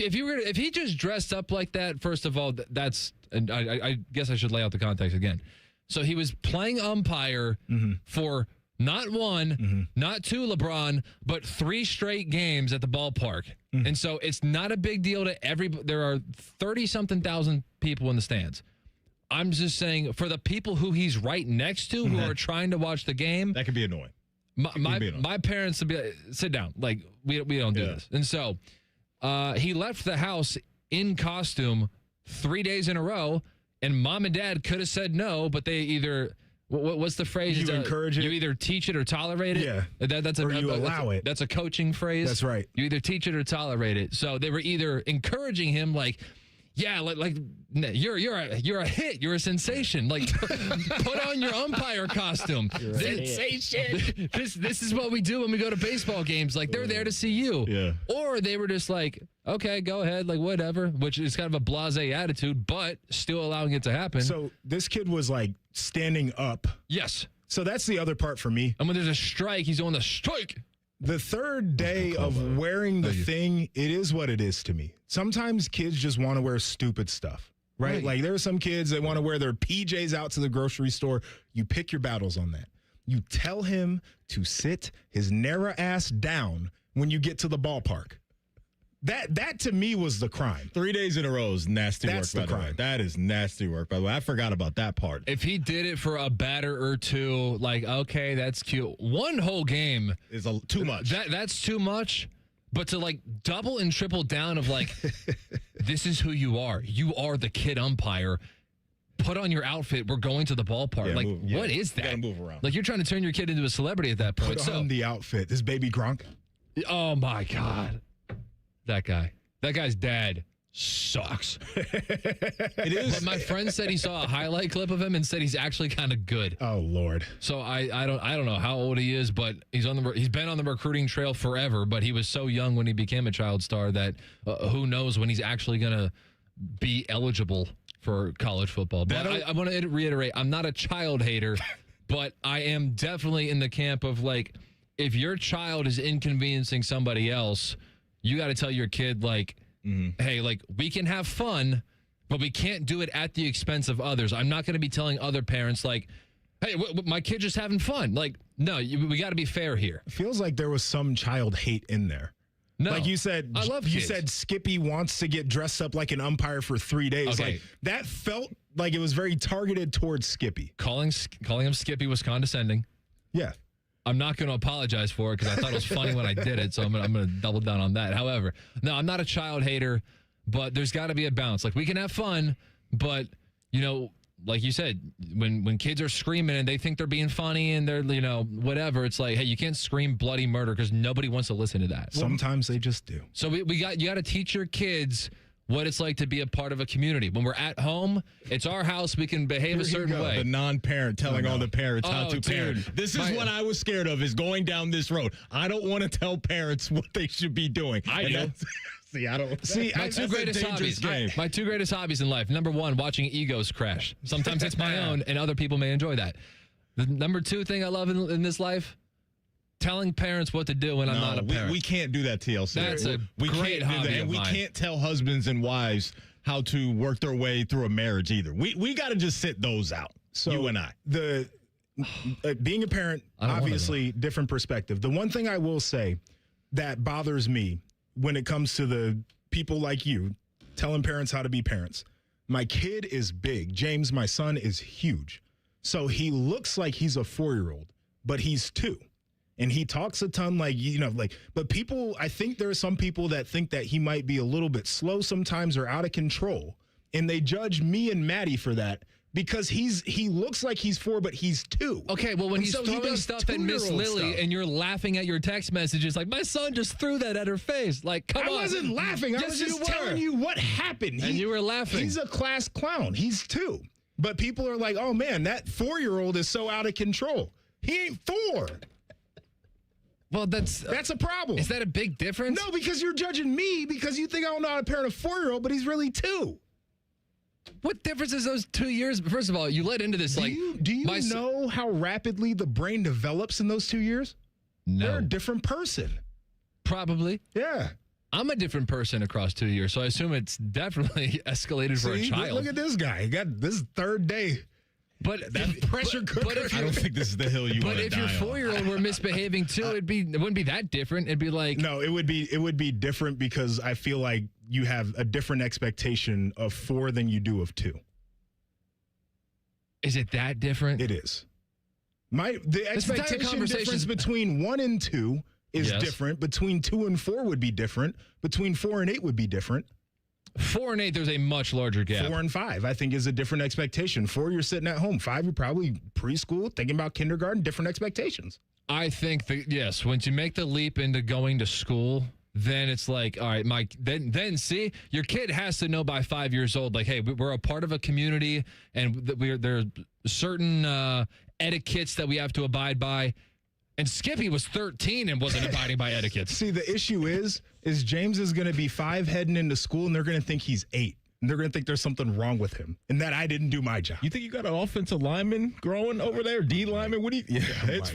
he just dressed up like that, first of all, and I guess I should lay out the context again. So he was playing umpire for not one, not two LeBron, but 3 straight games at the ballpark. And so it's not a big deal to there are 30-something thousand people in the stands. I'm just saying, for the people who he's right next to who are trying to watch the game. That could be annoying. My parents would be like, sit down. Like, we don't do this. And so he left the house in costume 3 days in a row, and mom and dad could have said no, but they either... What's the phrase? You encourage it. You either teach it or tolerate it. Yeah. You allow it. That's a coaching phrase. That's right. You either teach it or tolerate it. So they were either encouraging him, like, yeah, like you're a hit. You're a sensation. Like, put on your umpire costume. Sensation. This is what we do when we go to baseball games. Like, they're there to see you. Yeah. Or they were just like, okay, go ahead, like, whatever, which is kind of a blasé attitude, but still allowing it to happen. So this kid was, like, standing up. Yes. So that's the other part for me. And when there's a strike, he's on the strike. The third day of wearing the thing, it is what it is to me. Sometimes kids just want to wear stupid stuff, right? Like, there are some kids that want to wear their PJs out to the grocery store. You pick your battles on that. You tell him to sit his narrow ass down when you get to the ballpark. That to me was the crime. 3 days in a row is nasty That's work, the by the way. crime. That is nasty work, by the way. I forgot about that part. If he did it for a batter or two, like, okay, that's cute. One whole game is too much. That's too much. But to, like, double and triple down of, like, this is who you are. You are the kid umpire. Put on your outfit. We're going to the ballpark. What is that? You gotta move around. Like, you're trying to turn your kid into a celebrity at that point. Put on the outfit. This baby Gronk. Oh, my God. That guy's dad sucks. It is. But my friend said he saw a highlight clip of him and said he's actually kind of good. Oh, Lord. So I don't know how old he is, but he's been on the recruiting trail forever. But he was so young when he became a child star that who knows when he's actually gonna be eligible for college football. But I want to reiterate, I'm not a child hater, but I am definitely in the camp of, like, if your child is inconveniencing somebody else, you got to tell your kid, like, hey, like, we can have fun, but we can't do it at the expense of others. I'm not going to be telling other parents, like, hey, my kid's just having fun. Like, no, we got to be fair here. It feels like there was some child hate in there. No. Like you said, I love kids. You said Skippy wants to get dressed up like an umpire for 3 days. Okay. Like, that felt like it was very targeted towards Skippy. Calling him Skippy was condescending. Yeah. I'm not going to apologize for it because I thought it was funny when I did it, so I'm going to double down on that. However, no, I'm not a child hater, but there's got to be a balance. Like, we can have fun, but, like you said, when kids are screaming and they think they're being funny and they're, whatever, it's like, hey, you can't scream bloody murder because nobody wants to listen to that. Sometimes they just do. So you got to teach your kids what it's like to be a part of a community. When we're at home, it's our house. We can behave a certain way. The non-parent telling all the parents how to parent. Dude, This is what I was scared of, is going down this road. I don't want to tell parents what they should be doing. I do. My two greatest hobbies in life. Number one, watching egos crash. Sometimes it's my own, and other people may enjoy that. The number two thing I love in this life, telling parents what to do when I'm not a parent. We can't do that, TLC. That's a great hobby and of we mine. can't tell husbands and wives how to work their way through a marriage either. We got to just sit those out, So you and I. Being a parent, obviously, different perspective. The one thing I will say that bothers me when it comes to the people like you telling parents how to be parents. My kid is big. James, my son, is huge. So he looks like he's a 4-year-old, but he's 2. And he talks a ton, but people, I think there are some people that think that he might be a little bit slow sometimes or out of control. and they judge me and Maddie for that because he looks like he's 4, but he's 2. Okay, well, when And he's so he throwing does stuff at Miss 2-year-old Lily stuff. and you're laughing at your text messages, like, my son just threw that at her face. Like, come on. I wasn't laughing. I Yes, was you just were. telling you what happened. And you were laughing. He's a class clown. He's 2. But people are like, oh, man, that 4-year-old is so out of control. He ain't 4. Well, that's a problem. Is that a big difference? No, because you're judging me because you think I don't know how to parent a 4-year-old, but he's really 2. What difference is those 2 years? First of all, you led into this Do you know how rapidly the brain develops in those 2 years? No. They're a different person. Probably. Yeah. I'm a different person across 2 years, so I assume it's definitely escalated for a See, child. Look at this guy. He got this 3rd day. But that pressure cooker. I don't think this is the hill you want But to if die your on. 4-year-old were misbehaving too, it wouldn't be that different. It'd be like No, it would be different because I feel like you have a different expectation of 4 than you do of 2. Is it that different? It is. The This entire expectation conversation's- difference between 1 and 2 is Yes. different. Between 2 and 4 would be different. Between 4 and 8 would be different. 4 and 8, there's a much larger gap. 4 and 5, I think, is a different expectation. 4, you're sitting at home. 5, you're probably preschool, thinking about kindergarten, different expectations. I think that, yes, once you make the leap into going to school, then it's like, all right, Mike, then see, your kid has to know by 5 years old, like, hey, we're a part of a community and there are certain etiquettes that we have to abide by. And Skippy was 13 and wasn't abiding by etiquette. See, the issue is James is going to be 5 heading into school, and they're going to think he's 8. And they're going to think there's something wrong with him and that I didn't do my job. You think you got an offensive lineman growing over there? D lineman? What do you? Yeah, it's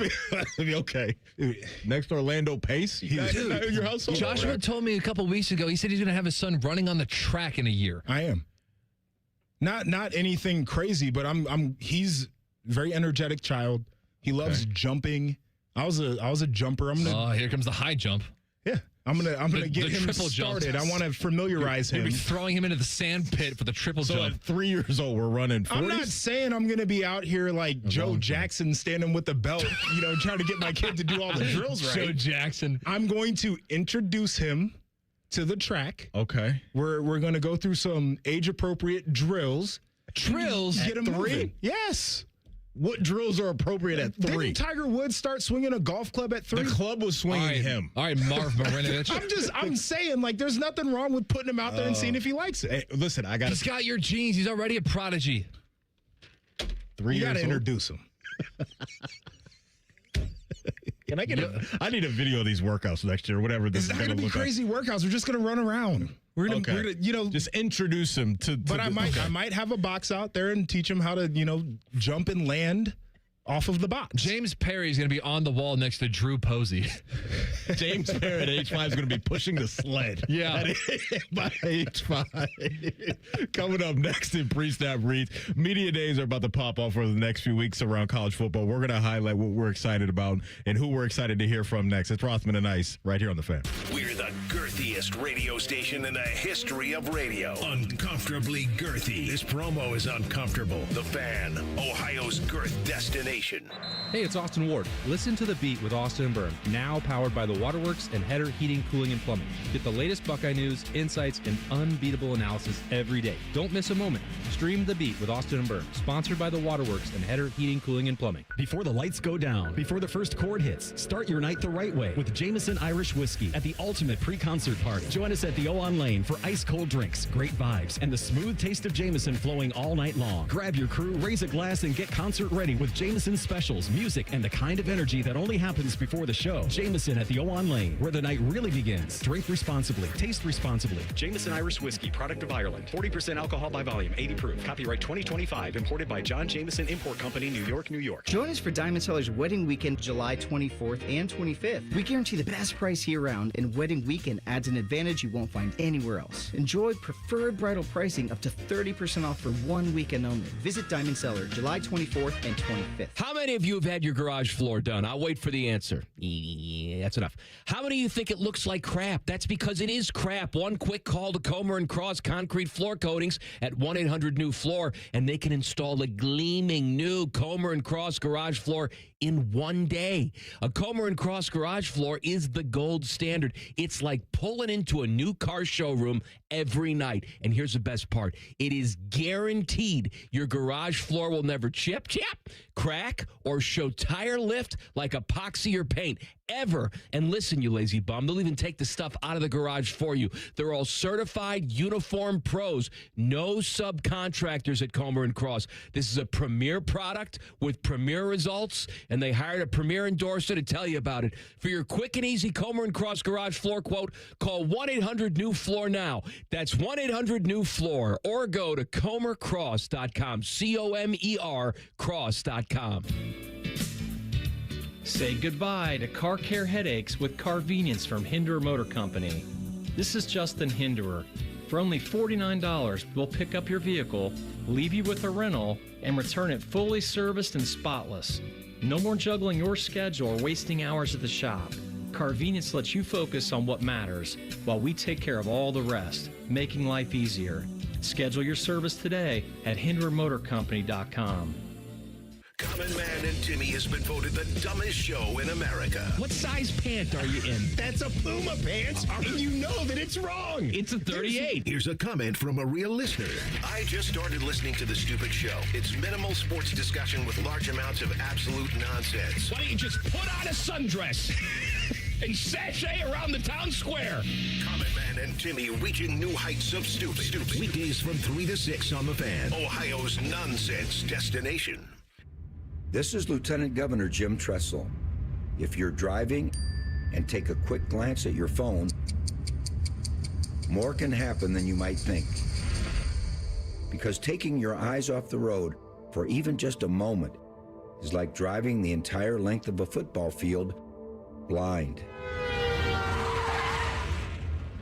be okay. Next Orlando Pace? You got in your household? Joshua told me a couple weeks ago, he said he's going to have his son running on the track in a year. I am. Not anything crazy, but he's a very energetic child. He loves jumping. I was a jumper. Here comes the high jump. Yeah. I'm gonna get him triple started. jump. I want to familiarize him. You'll be throwing him into the sand pit for the triple So jump. at 3 years old, we're running 40s? I'm not saying I'm gonna be out here like Joe Jackson standing with the belt, trying to get my kid to do all the drills right. Joe Jackson. I'm going to introduce him to the track. Okay. We're gonna go through some age appropriate drills. Drills? Get him 3? moving. Yes. What drills are appropriate at 3? Didn't Tiger Woods start swinging a golf club at 3? The club was swinging him. All right, Marv Marinovich. I'm saying, like, there's nothing wrong with putting him out there and seeing if he likes it. Hey, listen, I got He's got your genes. He's already a prodigy. 3 You years got to old. introduce him. Can I get I need a video of these workouts next year, whatever this It's is not going going to to be look crazy workouts. We're just going to run around. We're going to, just introduce him to But I might have a box out there and teach him how to, jump and land off of the box. James Perry is going to be on the wall next to Drew Posey. James Perry at age 5 is going to be pushing the sled. Yeah. By age 5. Coming up next in Pre-Snap Reads, media days are about to pop off for the next few weeks around college football. We're going to highlight what we're excited about and who we're excited to hear from next. It's Rothman and Ice right here on The Fan. We're the girthiest radio station in the history of radio. Uncomfortably girthy. This promo is uncomfortable. The Fan, Ohio's girth destination. Hey, it's Austin Ward. Listen to The Beat with Austin and Byrne, now powered by the Waterworks and Header Heating, Cooling, and Plumbing. Get the latest Buckeye news, insights, and unbeatable analysis every day. Don't miss a moment. Stream The Beat with Austin and Byrne, sponsored by the Waterworks and Header Heating, Cooling, and Plumbing. Before the lights go down, before the first chord hits, start your night the right way with Jameson Irish Whiskey at the ultimate pre-concert party. Join us at the O-On Lane for ice-cold drinks, great vibes, and the smooth taste of Jameson flowing all night long. Grab your crew, raise a glass, and get concert ready with Jameson specials, music, and the kind of energy that only happens before the show. Jameson at the O-On Lane, where the night really begins. Drink responsibly. Taste responsibly. Jameson Irish Whiskey, product of Ireland. 40% alcohol by volume, 80 proof. Copyright 2025. Imported by John Jameson Import Company, New York, New York. Join us for Diamond Seller's Wedding Weekend, July 24th and 25th. We guarantee the best price year-round, and Wedding Weekend adds an advantage you won't find anywhere else. Enjoy preferred bridal pricing up to 30% off for 1 weekend only. Visit Diamond Seller, July 24th and 25th. How many of you have had your garage floor done? I'll wait for the answer. Yeah. that's enough. How many of you think it looks like crap? That's because it is crap. One quick call to Comer & Cross Concrete Floor Coatings at 1-800-NEW-FLOOR, and they can install a gleaming new Comer & Cross garage floor in one day. A Comer & Cross garage floor is the gold standard. It's like pulling into a new car showroom every night. And here's the best part. It is guaranteed your garage floor will never chip, crack, or show tire lift like epoxy or paint ever. And listen, you lazy bum, they'll even take the stuff out of the garage for you. They're all certified uniform pros. No subcontractors at Comer & Cross. This is a premier product with premier results, and they hired a premier endorser to tell you about it. For your quick and easy Comer & Cross garage floor quote, call 1-800-NEW-FLOOR now. That's 1-800-NEW-FLOOR, or go to comercross.com, C-O-M-E-R cross.com. Say goodbye to car care headaches with Carvenience from Hinderer Motor Company. This is Justin Hinderer. For only $49, we'll pick up your vehicle, leave you with a rental, and return it fully serviced and spotless. No more juggling your schedule or wasting hours at the shop. Carvenience lets you focus on what matters, while we take care of all the rest, making life easier. Schedule your service today at HindererMotorCompany.com. Common Man and Timmy has been voted the dumbest show in America. What size pant are you in? That's a Puma pants, and you know that it's wrong. It's a 38. Here's a comment from a real listener. I just started listening to the stupid show. It's minimal sports discussion with large amounts of absolute nonsense. Why don't you just put on a sundress and sashay around the town square? Common Man and Timmy reaching new heights of stupid. Weekdays from 3 to 6 on The Fan, Ohio's nonsense destination. This is Lieutenant Governor Jim Tressel. If you're driving and take a quick glance at your phone, more can happen than you might think. Because taking your eyes off the road for even just a moment is like driving the entire length of a football field blind.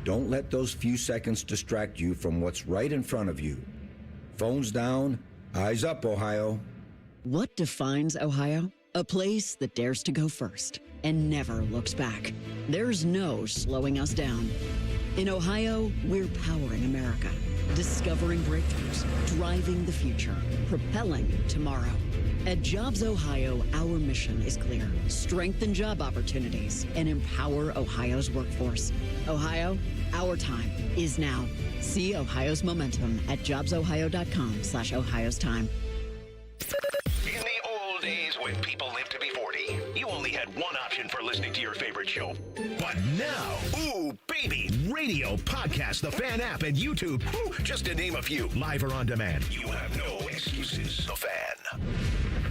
Don't let those few seconds distract you from what's right in front of you. Phones down, eyes up, Ohio. What defines Ohio? A place that dares to go first and never looks back. There's no slowing us down. In Ohio, we're powering America, discovering breakthroughs, driving the future, propelling tomorrow. At Jobs Ohio, our mission is clear. Strengthen job opportunities and empower Ohio's workforce. Ohio, our time is now. See Ohio's momentum at jobsohio.com/Ohio's time. In the old days when people lived to be 40, you only had one option for listening to your favorite show. But now, ooh, baby, radio, podcast, the Fan app, and YouTube, just to name a few, live or on demand. You have no excuses. The Fan.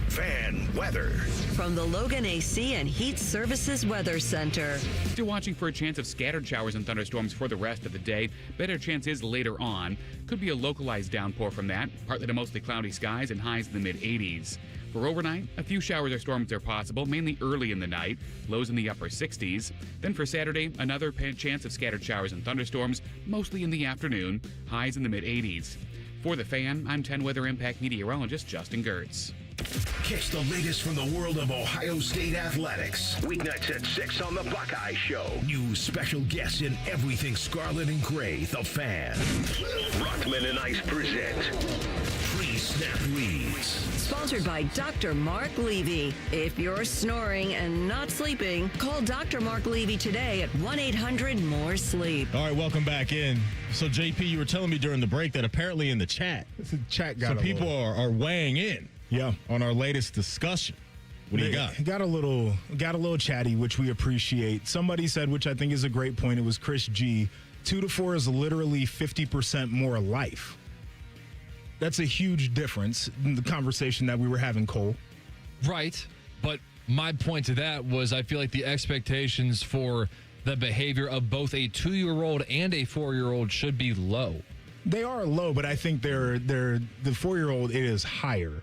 Fan weather. From the Logan AC and Heat Services Weather Center. Still watching for a chance of scattered showers and thunderstorms for the rest of the day. Better chance is later on. Could be a localized downpour from that. Partly to mostly cloudy skies and highs in the mid-80s. For overnight, a few showers or storms are possible, mainly early in the night, lows in the upper 60s. Then for Saturday, another chance of scattered showers and thunderstorms, mostly in the afternoon, highs in the mid-80s. For The Fan, I'm 10 Weather Impact meteorologist Justin Gertz. Catch the latest from the world of Ohio State athletics. Weeknights at 6 on the Buckeye Show. New special guests in everything scarlet and gray. The Fan. Rothman and Ice present Pre-Snap Reads. Sponsored by Dr. Mark Levy. If you're snoring and not sleeping, call Dr. Mark Levy today at 1-800-MORE-SLEEP. All right, welcome back in. So, JP, you were telling me during the break that apparently in the chat, some people are weighing in. Yeah, on our latest discussion. What do you got? Got a little chatty, which we appreciate. Somebody said, which I think is a great point. It was Chris G. 2 to 4 is literally 50% more life. That's a huge difference in the conversation that we were having, Cole. Right, but my point to that was I feel like the expectations for the behavior of both a 2-year-old and a 4-year-old should be low. They are low, but I think the 4-year-old is higher.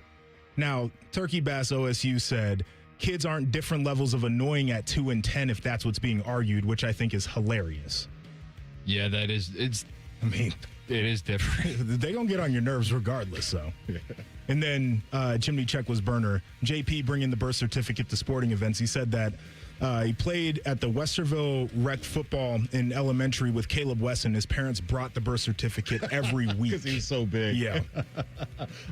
Now, Turkey Bass OSU said kids aren't different levels of annoying at 2 and 10 if that's what's being argued, which I think is hilarious. Yeah, it is different. They gonna get on your nerves regardless, so. And then Chimney Check was burner. JP bringing the birth certificate to sporting events. He said that He played at the Westerville Rec football in elementary with Caleb Wesson. His parents brought the birth certificate every week. Because he's so big. Yeah.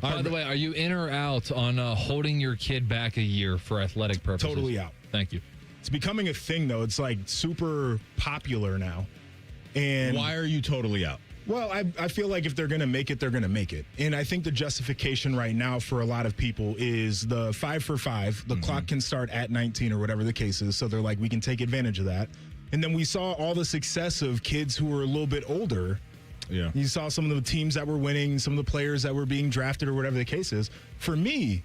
By the way, are you in or out on holding your kid back a year for athletic purposes? Totally out. Thank you. It's becoming a thing, though. It's like super popular now. And why are you totally out? Well, I feel like if they're going to make it, they're going to make it. And I think the justification right now for a lot of people is the 5 for 5. The clock can start at 19 or whatever the case is. So they're like, we can take advantage of that. And then we saw all the success of kids who were a little bit older. Yeah. You saw some of the teams that were winning, some of the players that were being drafted or whatever the case is. For me,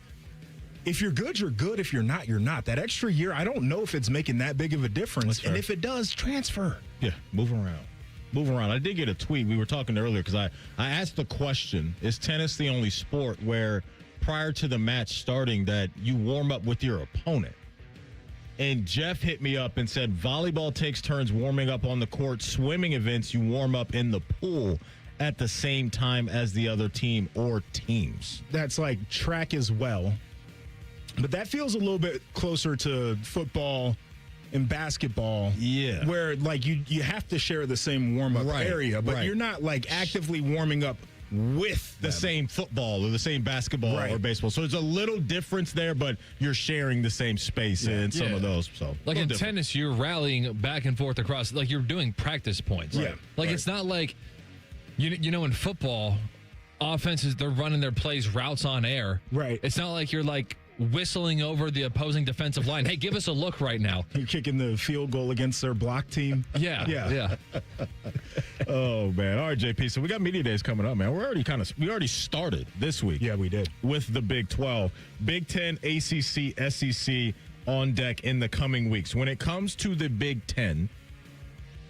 if you're good, you're good. If you're not, you're not. That extra year, I don't know if it's making that big of a difference. And if it does, transfer. Yeah, move around. I did get a tweet. We were talking earlier because I asked the question, is tennis the only sport where prior to the match starting that you warm up with your opponent? And Jeff hit me up and said volleyball takes turns warming up on the court. Swimming events, you warm up in the pool at the same time as the other team or teams. That's like track as well. But that feels a little bit closer to football and basketball, where like you have to share the same warm-up area, but you're not like actively warming up with the same football or the same basketball or baseball. So there's a little difference there, but you're sharing the same space in some of those. So like in tennis, you're rallying back and forth across, like you're doing practice points. Yeah. Like it's not like, you know, in football, offenses, they're running their plays routes on air. Right. It's not like you're like whistling over the opposing defensive line. Hey, give us a look right now. You're kicking the field goal against their block team. Yeah. Oh man. All right, JP. So we got media days coming up, man. We already started this week. Yeah, we did. With the Big 12, Big 10, ACC, SEC on deck in the coming weeks. When it comes to the Big 10,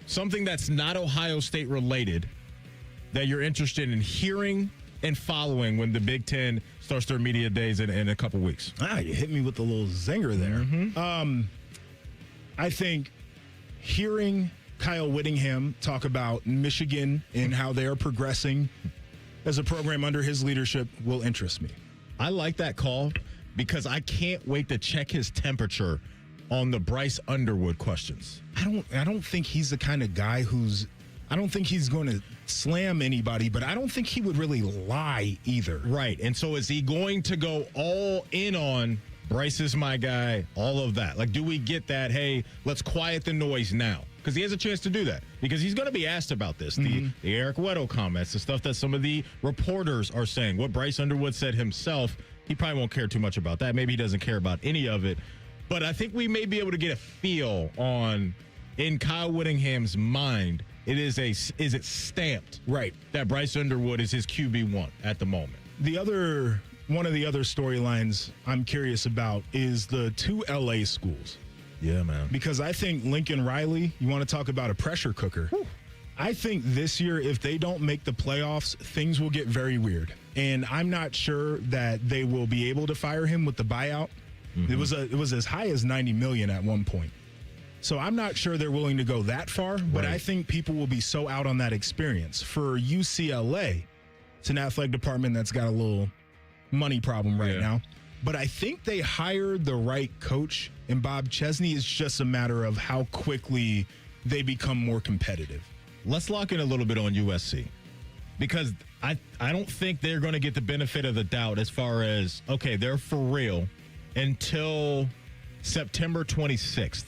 something that's not Ohio State related that you're interested in hearing and following when the Big 10 starts their media days in a couple weeks. You hit me with a little zinger there. I think hearing Kyle Whittingham talk about Michigan and how they are progressing as a program under his leadership will interest me. I like that call because I can't wait to check his temperature on the Bryce Underwood questions. I don't think he's the kind of guy I don't think he's going to slam anybody, but I don't think he would really lie either. Right. And so is he going to go all in on Bryce is my guy, all of that? Like, do we get that, hey, let's quiet the noise now? Because he has a chance to do that. Because he's going to be asked about this. The Eric Weddle comments, the stuff that some of the reporters are saying, what Bryce Underwood said himself, he probably won't care too much about that. Maybe he doesn't care about any of it. But I think we may be able to get a feel on, in Kyle Whittingham's mind, is it stamped that Bryce Underwood is his QB1 at the moment? One of the other storylines I'm curious about is the 2 LA schools. Yeah, man. Because I think Lincoln Riley, you want to talk about a pressure cooker. Whew. I think this year, if they don't make the playoffs, things will get very weird. And I'm not sure that they will be able to fire him with the buyout. It was as high as $90 million at one point. So I'm not sure they're willing to go that far, but I think people will be so out on that experience. For UCLA, it's an athletic department that's got a little money problem right now. But I think they hired the right coach, and Bob Chesney is just a matter of how quickly they become more competitive. Let's lock in a little bit on USC, because I don't think they're going to get the benefit of the doubt as far as, okay, they're for real until September 26th.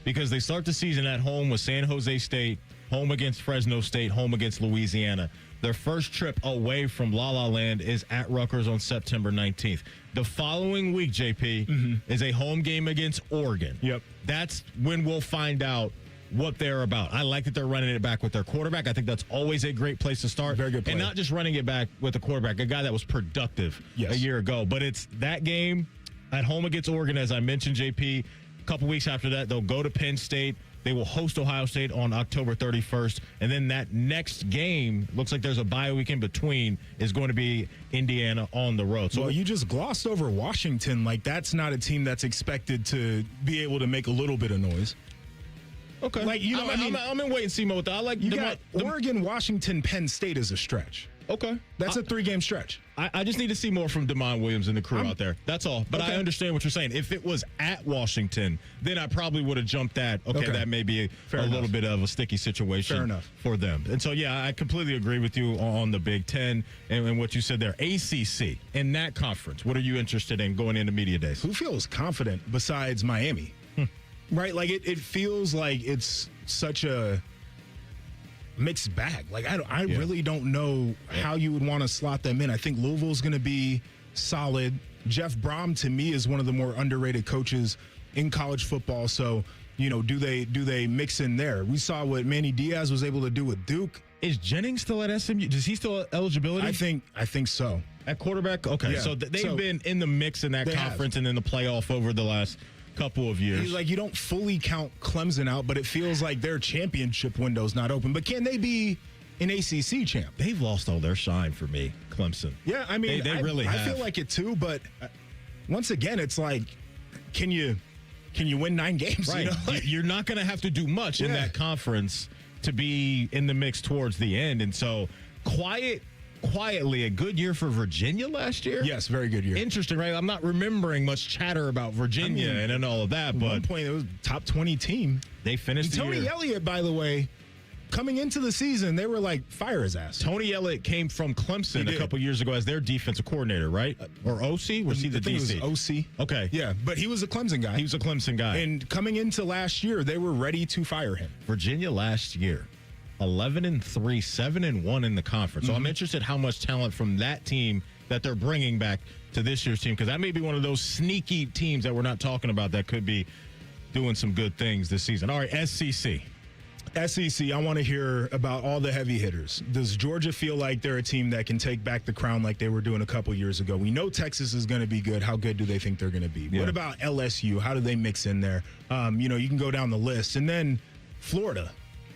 Because they start the season at home with San Jose State, home against Fresno State, home against Louisiana. Their first trip away from La La Land is at Rutgers on September 19th. The following week, JP, is a home game against Oregon. Yep. That's when we'll find out what they're about. I like that they're running it back with their quarterback. I think that's always a great place to start. Very good play. And not just running it back with a quarterback, a guy that was productive a year ago. But it's that game at home against Oregon, as I mentioned, JP. A couple weeks after that, they'll go to Penn State. They will host Ohio State on October 31st. And then that next game, looks like there's a bye week in between, is going to be Indiana on the road. So you just glossed over Washington. Like, that's not a team that's expected to be able to make a little bit of noise. Okay. Like, I'm in wait and see mode. I like you got Oregon, Washington, Penn State as a stretch. Okay. That's a 3-game stretch. I just need to see more from DeMond Williams and the crew out there. That's all. But Okay. I understand what you're saying. If it was at Washington, then I probably would have jumped that. Okay, that may be a little bit of a sticky situation Fair enough. for them. And so, yeah, I completely agree with you on the Big Ten and what you said there. ACC, in that conference, what are you interested in going into media days? Who feels confident besides Miami? Right? Like, it feels like it's such a mixed bag. Like, I really don't know how you would want to slot them in. I think Louisville's going to be solid. Jeff Brom, to me, is one of the more underrated coaches in college football. So, do they mix in there? We saw what Manny Diaz was able to do with Duke. Is Jennings still at SMU? Does he still have eligibility? I think so. At quarterback? Okay. Yeah. So they've been in the mix in that conference and in the playoff over the last couple of years. He's like, you don't fully count Clemson out, but it feels like their championship window's not open. But can they be an ACC champ? They've lost all their shine for me, Clemson. Yeah, I mean, they really have. I feel like it too, but once again, it's like, can you win 9 games? Right. You're not going to have to do much in that conference to be in the mix towards the end. And so quietly a good year for Virginia last year. Yes, very good year. Interesting, right? I'm not remembering much chatter about Virginia and all of that, but at one point it was top 20 team. They finished the year. Tony Elliott, by the way, coming into the season, they were like, fire his ass. Tony Elliott came from Clemson a couple years ago as their defensive coordinator, right? Or OC? Was he the DC? It was OC. Okay. Yeah, but he was a Clemson guy. He was a Clemson guy. And coming into last year, they were ready to fire him. Virginia last year, 11-3, 7-1 in the conference. So I'm interested how much talent from that team that they're bringing back to this year's team, because that may be one of those sneaky teams that we're not talking about that could be doing some good things this season. All right, SEC, I want to hear about all the heavy hitters. Does Georgia feel like they're a team that can take back the crown like they were doing a couple years ago? We know Texas is going to be good. How good do they think they're going to be? Yeah. What about LSU? How do they mix in there? You can go down the list. And then Florida.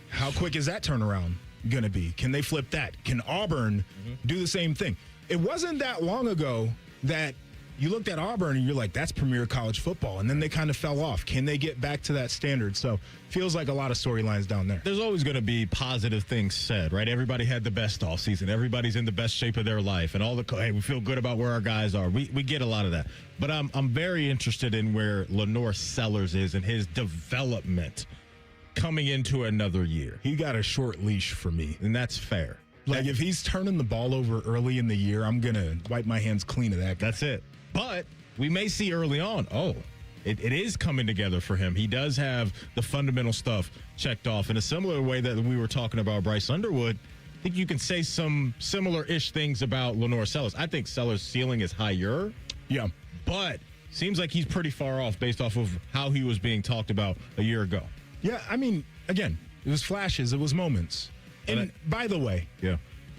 How quick is that turnaround going to be? Can they flip that? Can Auburn do the same thing? It wasn't that long ago that you looked at Auburn and you're like, that's premier college football. And then they kind of fell off. Can they get back to that standard? So feels like a lot of storylines down there. There's always going to be positive things said, right? Everybody had the best all season. Everybody's in the best shape of their life. And hey, we feel good about where our guys are. We get a lot of that. But I'm very interested in where Lenore Sellers is and his development coming into another year. He got a short leash for me. And that's fair. Like, if he's turning the ball over early in the year, I'm going to wipe my hands clean of that guy. That's it. But we may see early on, it is coming together for him. He does have the fundamental stuff checked off in a similar way that we were talking about Bryce Underwood. I think you can say some similar-ish things about Lenore Sellers. I think Sellers' ceiling is higher. Yeah. But seems like he's pretty far off based off of how he was being talked about a year ago. Yeah, I mean, again, it was flashes, it was moments. And by the way,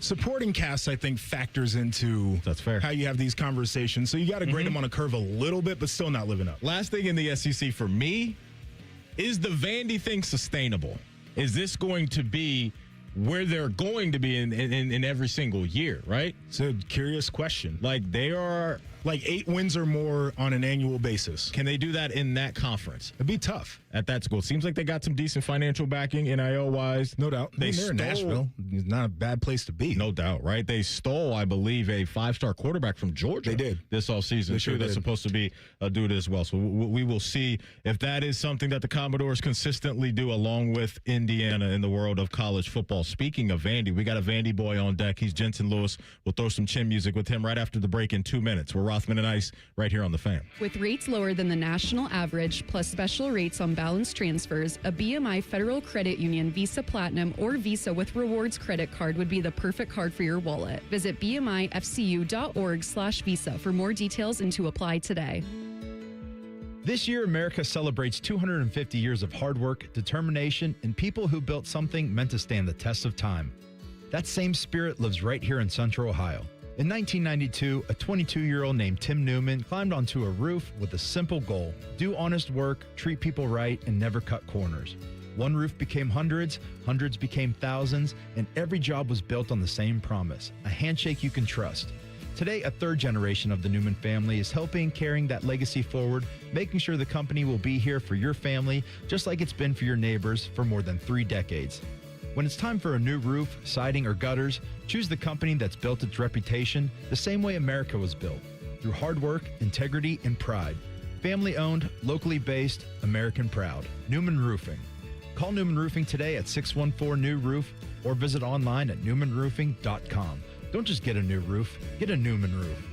supporting cast, I think, factors into how you have these conversations. So you got to grade them on a curve a little bit, but still not living up. Last thing in the SEC for me, is the Vandy thing sustainable? Is this going to be where they're going to be in every single year, right? It's a curious question. Like, they are like 8 wins or more on an annual basis. Can they do that in that conference? It'd be tough. At that school. Seems like they got some decent financial backing, NIL-wise. No doubt. They're in Nashville. It's not a bad place to be. No doubt, right? They stole, I believe, a 5-star quarterback from Georgia. They did. This offseason, They sure That's did. supposed to be a dude as well. So we will see if that is something that the Commodores consistently do along with Indiana in the world of college football. Speaking of Vandy, we got a Vandy boy on deck. He's Jensen Lewis. We'll throw some chin music with him right after the break in 2 minutes. We're Rothman and Ice right here on The Fan. With rates lower than the national average, plus special rates on balance transfers, a BMI Federal Credit Union Visa Platinum or Visa with Rewards credit card would be the perfect card for your wallet. Visit bmifcu.org/visa for more details and to apply today. This year, America celebrates 250 years of hard work, determination, and people who built something meant to stand the test of time. That same spirit lives right here in Central Ohio. In 1992, a 22-year-old named Tim Newman climbed onto a roof with a simple goal: do honest work, treat people right, and never cut corners. One roof became hundreds, hundreds became thousands, and every job was built on the same promise: a handshake you can trust. Today, a third generation of the Newman family is helping carrying that legacy forward, making sure the company will be here for your family, just like it's been for your neighbors for more than 3 decades. When it's time for a new roof, siding, or gutters, choose the company that's built its reputation the same way America was built, through hard work, integrity, and pride. Family-owned, locally based, American proud. Newman Roofing. Call Newman Roofing today at 614-NEW-ROOF or visit online at newmanroofing.com. Don't just get a new roof, get a Newman roof.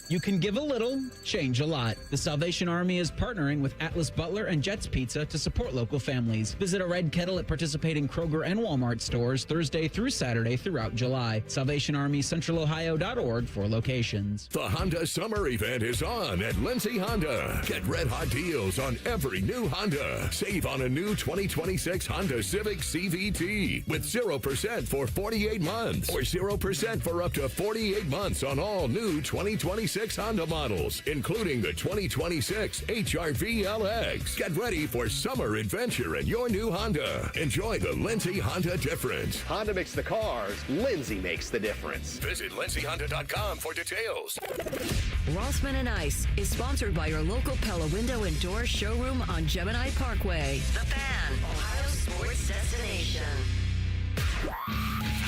You can give a little, change a lot. The Salvation Army is partnering with Atlas Butler and Jets Pizza to support local families. Visit a Red Kettle at participating Kroger and Walmart stores Thursday through Saturday throughout July. SalvationArmyCentralOhio.org for locations. The Honda Summer Event is on at Lindsay Honda. Get red-hot deals on every new Honda. Save on a new 2026 Honda Civic CVT with 0% for 48 months or 0% for up to 48 months on all new 2026 Honda models, including the 2026 HR-V LX. Get ready for summer adventure in your new Honda. Enjoy the Lindsay Honda difference. Honda makes the cars. Lindsay makes the difference. Visit lindsayhonda.com for details. Rothman Ice is sponsored by your local Pella Window and Door showroom on Gemini Parkway. The Fan, Ohio sports destination.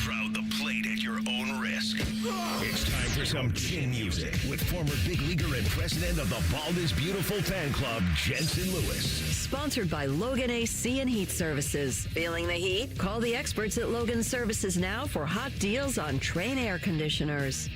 Crowd the plate at your own risk. It's time for some chin music with former big leaguer and president of the Bald is Beautiful fan club, Jensen Lewis. Sponsored by Logan AC and Heat Services. Feeling the heat? Call the experts at Logan Services now for hot deals on Train air conditioners.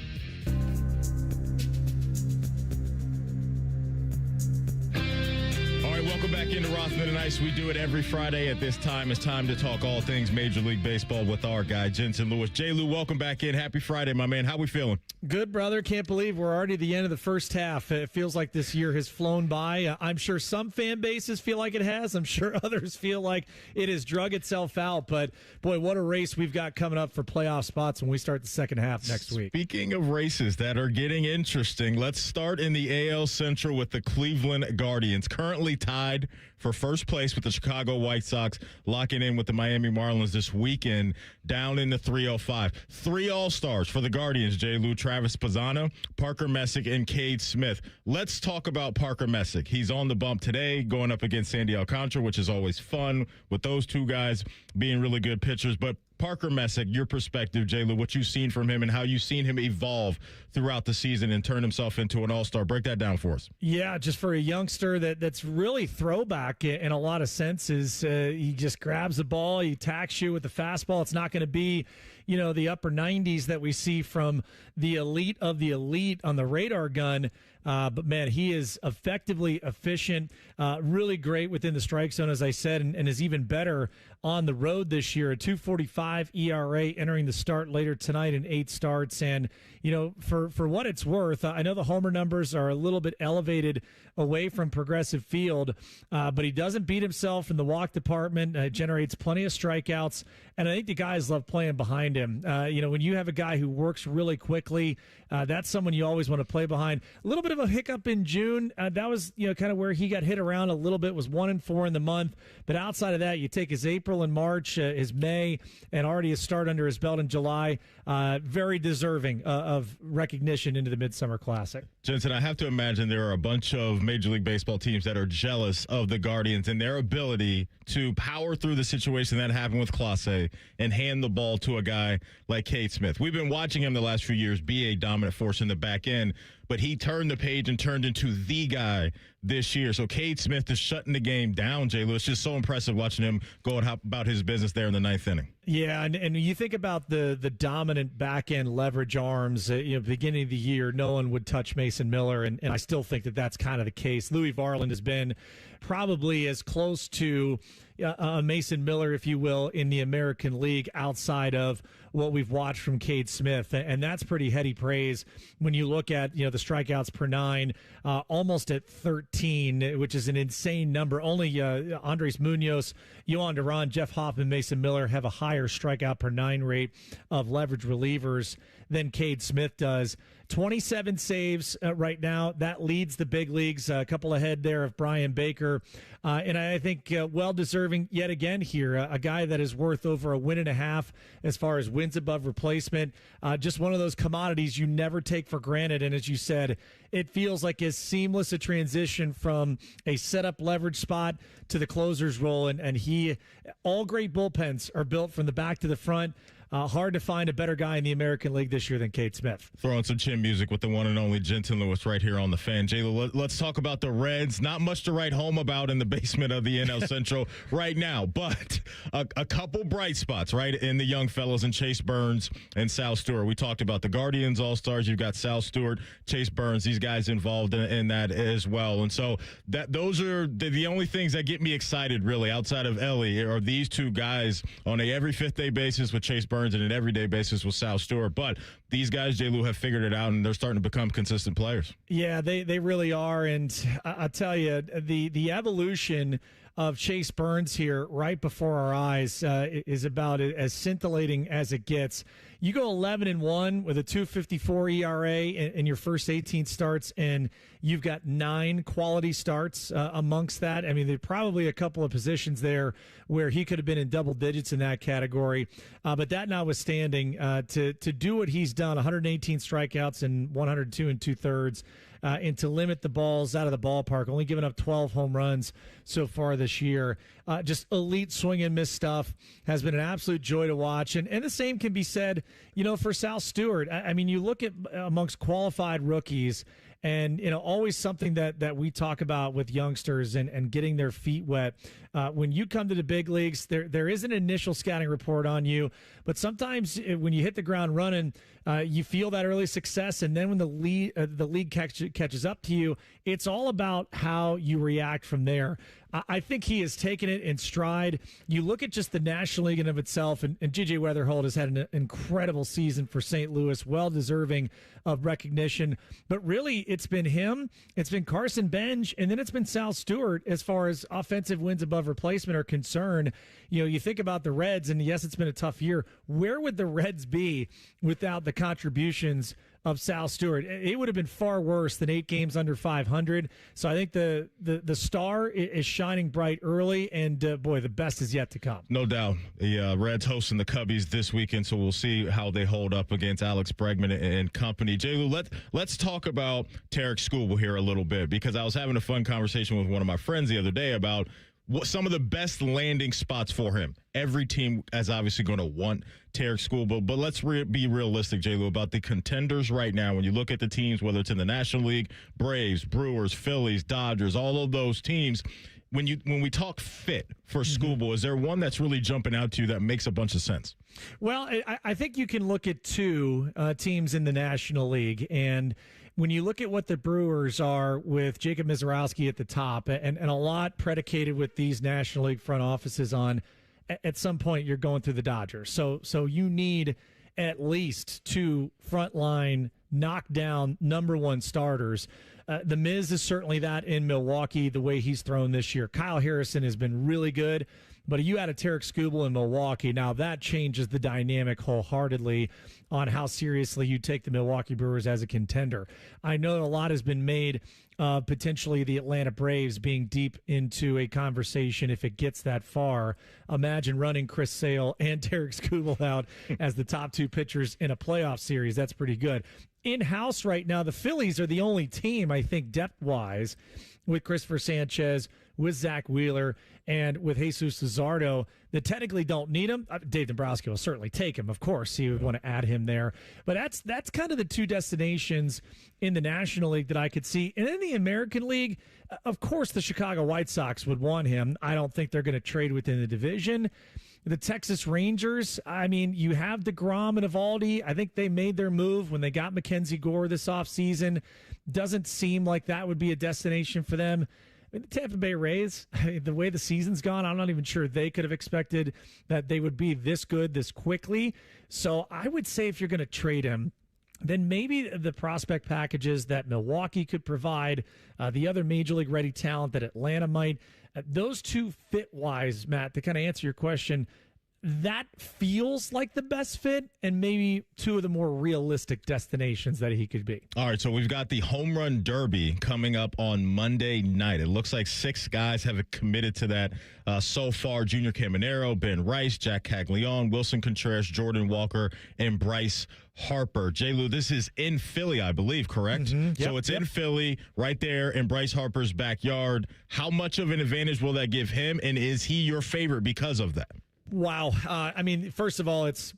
Welcome back into Rothman and Ice. We do it every Friday at this time. It's time to talk all things Major League Baseball with our guy, Jensen Lewis. J-Lou, welcome back in. Happy Friday, my man. How we feeling? Good, brother. Can't believe we're already at the end of the first half. It feels like this year has flown by. I'm sure some fan bases feel like it has. I'm sure others feel like it has drug itself out. But, boy, what a race we've got coming up for playoff spots when we start the second half next week. Speaking of races that are getting interesting, let's start in the AL Central with the Cleveland Guardians, currently tied for first place with the Chicago White Sox, locking in with the Miami Marlins this weekend, down in the 305. 3 All-Stars for the Guardians, J. Lou, Travis Pisano, Parker Messick, and Cade Smith. Let's talk about Parker Messick. He's on the bump today, going up against Sandy Alcantara, which is always fun with those two guys being really good pitchers. But Parker Messick, your perspective, J. Lou, what you've seen from him and how you've seen him evolve throughout the season and turn himself into an all-star. Break that down for us. Yeah, just for a youngster that's really throwback in a lot of senses. He just grabs the ball, he attacks you with the fastball. It's not going to be, the upper 90s that we see from the elite of the elite on the radar gun. But, man, he is effectively efficient, really great within the strike zone, as I said, and is even better on the road this year. A 2.45 ERA entering the start later tonight in 8 starts. And, for what it's worth, I know the homer numbers are a little bit elevated away from Progressive Field, but he doesn't beat himself in the walk department, generates plenty of strikeouts, and I think the guys love playing behind him. When you have a guy who works really quickly, that's someone you always want to play behind. A little bit of a hiccup in June. That was, kind of where he got hit around a little bit, was 1-4 in the month. But outside of that, you take his April and March, his May, and already a start under his belt in July. Very deserving of recognition into the Midsummer Classic. Jensen, I have to imagine there are a bunch of Major League Baseball teams that are jealous of the Guardians and their ability to power through the situation that happened with Clase and hand the ball to a guy like Cade Smith. We've been watching him the last few years be a dominant force in the back end, but he turned the page and turned into the guy this year. So Cade Smith is shutting the game down, J. Lou. It's just so impressive watching him go about his business there in the 9th inning. Yeah, and you think about the dominant back-end leverage arms, beginning of the year, no one would touch Mason Miller, and I still think that's kind of the case. Louis Varland has been probably as close to Mason Miller, if you will, in the American League outside of what we've watched from Cade Smith, and that's pretty heady praise when you look at the strikeouts per 9, almost at 13, which is an insane number. Only Andres Munoz, Yohan Duran, Jeff Hoffman, Mason Miller have a higher strikeout per 9 rate of leverage relievers than Cade Smith does. 27 saves right now. That leads the big leagues, a couple ahead there of Brian Baker. And I think well-deserving yet again here, a guy that is worth over 1.5 wins as far as wins above replacement. Just one of those commodities you never take for granted. And as you said, it feels like as seamless a transition from a setup leverage spot to the closer's role. And all great bullpens are built from the back to the front. Hard to find a better guy in the American League this year than Cade Smith. Throwing some chin music with the one and only Jensen Lewis right here on the Fan. Jayla, let's talk about the Reds. Not much to write home about in the basement of the NL Central right now, but a couple bright spots, right, in the young fellows and Chase Burns and Sal Stewart. We talked about the Guardians All-Stars. You've got Sal Stewart, Chase Burns, these guys involved in that as well. And so those are the only things that get me excited, really, outside of Ellie, are these two guys on a every fifth day basis with Chase Burns and an everyday basis with Sal Stewart. But these guys, J. Lou, have figured it out, and they're starting to become consistent players. Yeah, they really are. And I'll tell you, the evolution of Chase Burns here right before our eyes is about as scintillating as it gets. You go 11-1 with a 2.54 ERA in your first 18 starts, and you've got 9 quality starts amongst that. I mean, there are probably a couple of positions there where he could have been in double digits in that category. But that notwithstanding, to do what he's done, 118 strikeouts and 102 2/3, and to limit the balls out of the ballpark, only giving up 12 home runs so far this year. Just elite swing and miss stuff. Has been an absolute joy to watch. And the same can be said, for Sal Stewart. I mean, you look at amongst qualified rookies, and, always something that we talk about with youngsters and getting their feet wet. When you come to the big leagues, there is an initial scouting report on you, but sometimes when you hit the ground running, you feel that early success, and then when the league catches up to you, it's all about how you react from there. I think he has taken it in stride. You look at just the National League in of itself, and J.J. Weatherholt has had an incredible season for St. Louis, well deserving of recognition. But really, it's been him, it's been Carson Benj, and then it's been Sal Stewart as far as offensive wins above replacement are concerned. You think about the Reds, and yes, it's been a tough year. Where would the Reds be without the contributions of Sal Stewart? It would have been far worse than 8 games under 500. So I think the star is shining bright early, and boy, the best is yet to come. No doubt. The Reds hosting the Cubbies this weekend, so we'll see how they hold up against Alex Bregman and company. J. Lou, let's talk about Tarek Skubal here a little bit, because I was having a fun conversation with one of my friends the other day about what some of the best landing spots for him. Every team is obviously going to want Tarek Skubal, but let's be realistic, J. Lou, about the contenders right now. When you look at the teams, whether it's in the National League, Braves, Brewers, Phillies, Dodgers, all of those teams, when we talk fit for Skubal, is there one that's really jumping out to you that makes a bunch of sense? Well, I think you can look at 2 teams in the National League, and when you look at what the Brewers are with Jacob Mizorowski at the top, and a lot predicated with these National League front offices on, at some point you're going through the Dodgers. So you need at least 2 frontline knockdown number 1 starters. The Miz is certainly that in Milwaukee, the way he's thrown this year. Kyle Harrison has been really good, but you add a Tarek Skubal in Milwaukee, now that changes the dynamic wholeheartedly on how seriously you take the Milwaukee Brewers as a contender. I know a lot has been made of potentially the Atlanta Braves being deep into a conversation if it gets that far. Imagine running Chris Sale and Tarek Skubal out as the top 2 pitchers in a playoff series. That's pretty good. In-house right now, the Phillies are the only team, I think, depth-wise, with Christopher Sanchez, with Zach Wheeler, and with Jesus Luzardo, that technically don't need him. Dave Dombrowski will certainly take him, of course. He would want to add him there. But that's kind of the 2 destinations in the National League that I could see. And in the American League, of course, the Chicago White Sox would want him. I don't think they're going to trade within the division. The Texas Rangers, I mean, you have DeGrom and Evaldi. I think they made their move when they got Mackenzie Gore this offseason. Doesn't seem like that would be a destination for them. I mean, the Tampa Bay Rays, the way the season's gone, I'm not even sure they could have expected that they would be this good this quickly. So I would say if you're going to trade him, then maybe the prospect packages that Milwaukee could provide, the other Major League ready talent that Atlanta might, those 2 fit-wise, Matt, to kind of answer your question, that feels like the best fit and maybe two of the more realistic destinations that he could be. All right, so we've got the Home Run Derby coming up on Monday night. It looks like 6 guys have committed to that so far. Junior Caminero, Ben Rice, Jack Caglione, Wilson Contreras, Jordan Walker, and Bryce Harper. J-Lou, this is in Philly, I believe, correct? Yep, so it's in Philly, right there in Bryce Harper's backyard. How much of an advantage will that give him, and is he your favorite because of that? Wow. I mean, first of all, it's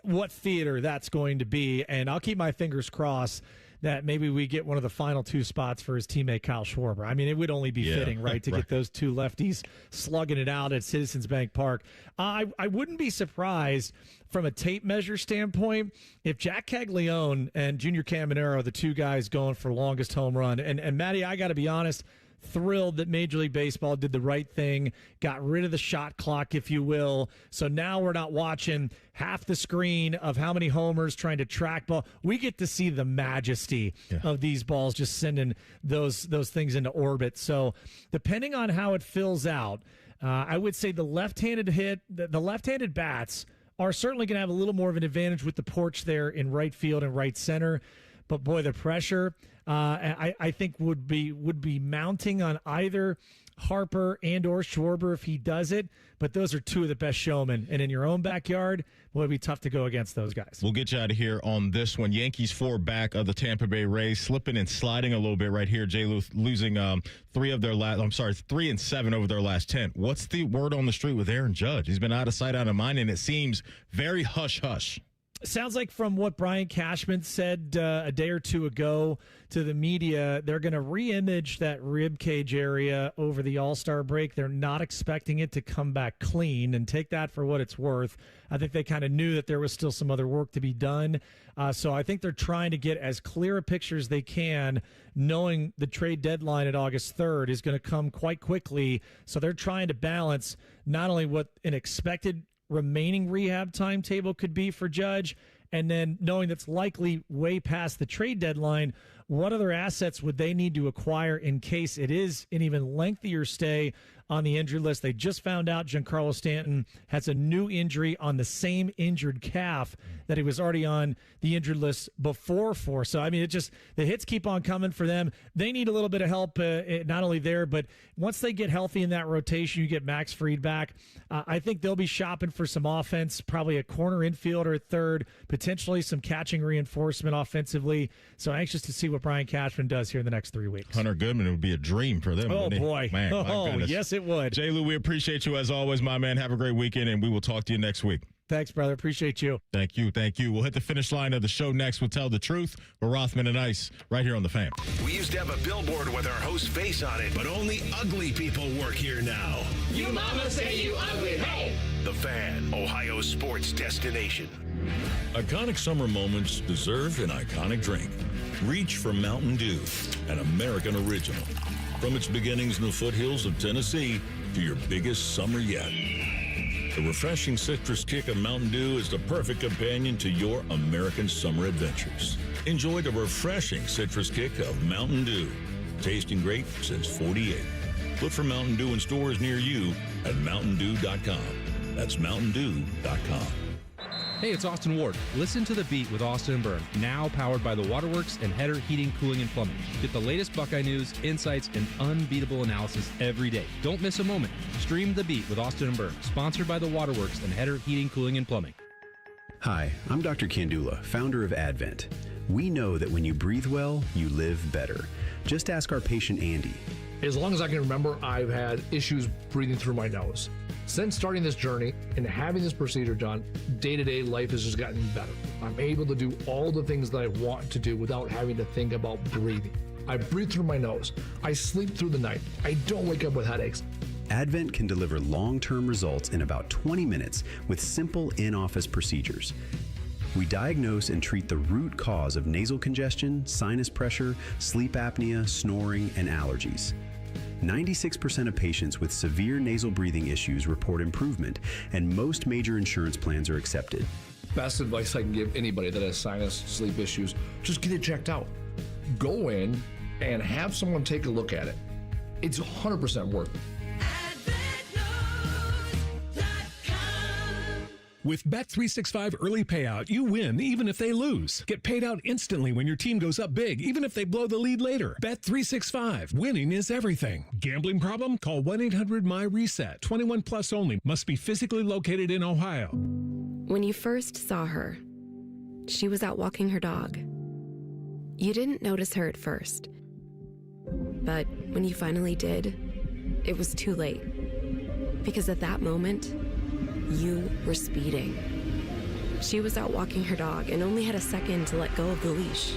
what theater that's going to be, and I'll keep my fingers crossed that maybe we get one of the final 2 spots for his teammate Kyle Schwarber. I mean, it would only be fitting, right, to get those 2 lefties slugging it out at Citizens Bank Park. I wouldn't be surprised from a tape measure standpoint if Jack Caglione and Junior Caminero, the 2 guys going for longest home run. And Matty, I got to be honest, thrilled that Major League Baseball did the right thing, got rid of the shot clock, if you will. So now we're not watching half the screen of how many homers trying to track ball. We get to see the majesty of these balls just sending those things into orbit. So depending on how it fills out, I would say the left-handed the left-handed bats are certainly going to have a little more of an advantage with the porch there in right field and right center. But boy, the pressure I think would be mounting on either Harper and or Schwarber if he does it. But those are 2 of the best showmen, and in your own backyard, boy, it'd be tough to go against those guys. We'll get you out of here on this one. Yankees 4 back of the Tampa Bay Rays, slipping and sliding a little bit right here. Losing 3 and 7 over their last 10. What's the word on the street with Aaron Judge? He's been out of sight, out of mind, and it seems very hush-hush. Sounds like from what Brian Cashman said a day or 2 ago to the media, they're going to re-image that rib cage area over the All-Star break. They're not expecting it to come back clean, and take that for what it's worth. I think they kind of knew that there was still some other work to be done. So I think they're trying to get as clear a picture as they can, knowing the trade deadline at August 3rd is going to come quite quickly. So they're trying to balance not only what an expected remaining rehab timetable could be for Judge, and then knowing that's likely way past the trade deadline, what other assets would they need to acquire in case it is an even lengthier stay on the injury list? They just found out Giancarlo Stanton has a new injury on the same injured calf that he was already on the injured list before for. So, I mean, the hits keep on coming for them. They need a little bit of help, not only there, but once they get healthy in that rotation, you get Max Fried back. I think they'll be shopping for some offense, probably a corner infielder at third, potentially some catching reinforcement offensively. So anxious to see what Brian Cashman does here in the next 3 weeks. Hunter Goodman, it would be a dream for them. Oh, boy. Man, oh, yes, it would. J-Lou, we appreciate you as always, my man. Have a great weekend, and we will talk to you next week. Thanks, brother. Appreciate you. Thank you. We'll hit the finish line of the show next. We'll tell the truth with Rothman and Ice right here on The Fan. We used to have a billboard with our host's face on it, but only ugly people work here now. You mama say you ugly, hey! The Fan, Ohio's sports destination. Iconic summer moments deserve an iconic drink. Reach for Mountain Dew, an American original. From its beginnings in the foothills of Tennessee to your biggest summer yet. The refreshing citrus kick of Mountain Dew is the perfect companion to your American summer adventures. Enjoy the refreshing citrus kick of Mountain Dew. Tasting great since '48. Look for Mountain Dew in stores near you at mountaindew.com. That's mountaindew.com. Hey, it's Austin Ward. Listen to The Beat with Austin and Byrne, now powered by the Waterworks and Header Heating, Cooling, and Plumbing. Get the latest Buckeye news, insights, and unbeatable analysis every day. Don't miss a moment. Stream The Beat with Austin and Byrne, sponsored by the Waterworks and Header Heating, Cooling, and Plumbing. Hi, I'm Dr. Kandula, founder of Advent. We know that when you breathe well, you live better. Just ask our patient Andy. As long as I can remember, I've had issues breathing through my nose. Since starting this journey and having this procedure done, day-to-day life has just gotten better. I'm able to do all the things that I want to do without having to think about breathing. I breathe through my nose. I sleep through the night. I don't wake up with headaches. Advent can deliver long-term results in about 20 minutes with simple in-office procedures. We diagnose and treat the root cause of nasal congestion, sinus pressure, sleep apnea, snoring, and allergies. 96% of patients with severe nasal breathing issues report improvement, and most major insurance plans are accepted. Best advice I can give anybody that has sinus, sleep issues, just get it checked out. Go in and have someone take a look at it. It's 100% worth it. With Bet365 Early Payout, you win even if they lose. Get paid out instantly when your team goes up big, even if they blow the lead later. Bet365. Winning is everything. Gambling problem? Call 1-800-MY-RESET. 21 plus only. Must be physically located in Ohio. When you first saw her, she was out walking her dog. You didn't notice her at first. But when you finally did, it was too late. Because at that moment, you were speeding. She was out walking her dog and only had a second to let go of the leash.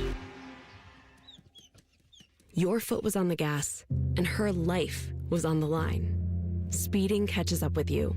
Your foot was on the gas, and her life was on the line. Speeding catches up with you.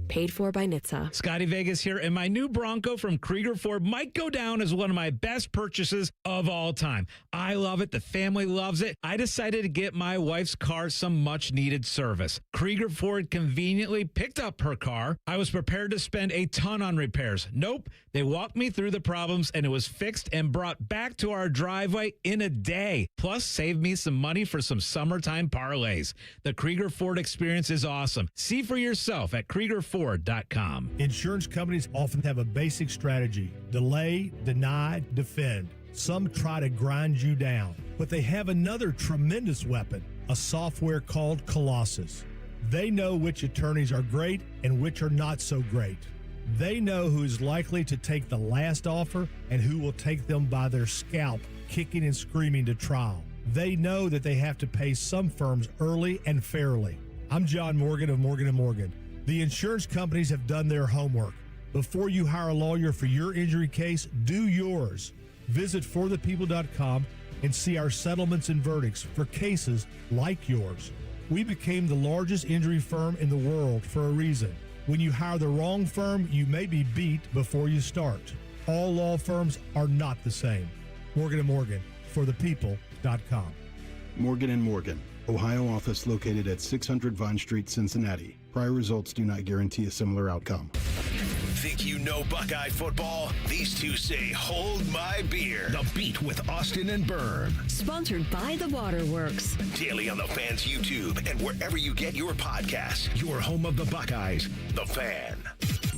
Paid for by NHTSA. Scotty Vegas here, and my new Bronco from Krieger Ford might go down as one of my best purchases of all time. I love it. The family loves it. I decided to get my wife's car some much-needed service. Krieger Ford conveniently picked up her car. I was prepared to spend a ton on repairs. Nope. They walked me through the problems, and it was fixed and brought back to our driveway in a day. Plus, saved me some money for some summertime parlays. The Krieger Ford experience is awesome. See for yourself at KriegerFord.com. Insurance companies often have a basic strategy: delay, deny, defend. Some try to grind you down, but they have another tremendous weapon, a software called Colossus. They know which attorneys are great and which are not so great. They know who is likely to take the last offer and who will take them by their scalp, kicking and screaming to trial. They know that they have to pay some firms early and fairly. I'm John Morgan of Morgan & Morgan. The insurance companies have done their homework. Before you hire a lawyer for your injury case, do yours. Visit forthepeople.com and see our settlements and verdicts for cases like yours. We became the largest injury firm in the world for a reason. When you hire the wrong firm, you may be beat before you start. All law firms are not the same. Morgan & Morgan, forthepeople.com. Morgan & Morgan, Ohio office located at 600 Vine Street, Cincinnati. Prior results do not guarantee a similar outcome. Think you know Buckeye football? These two say, hold my beer. The Beat with Austin and Berm. Sponsored by the Waterworks. Daily on the Fan's YouTube and wherever you get your podcasts. Your home of the Buckeyes, The Fan.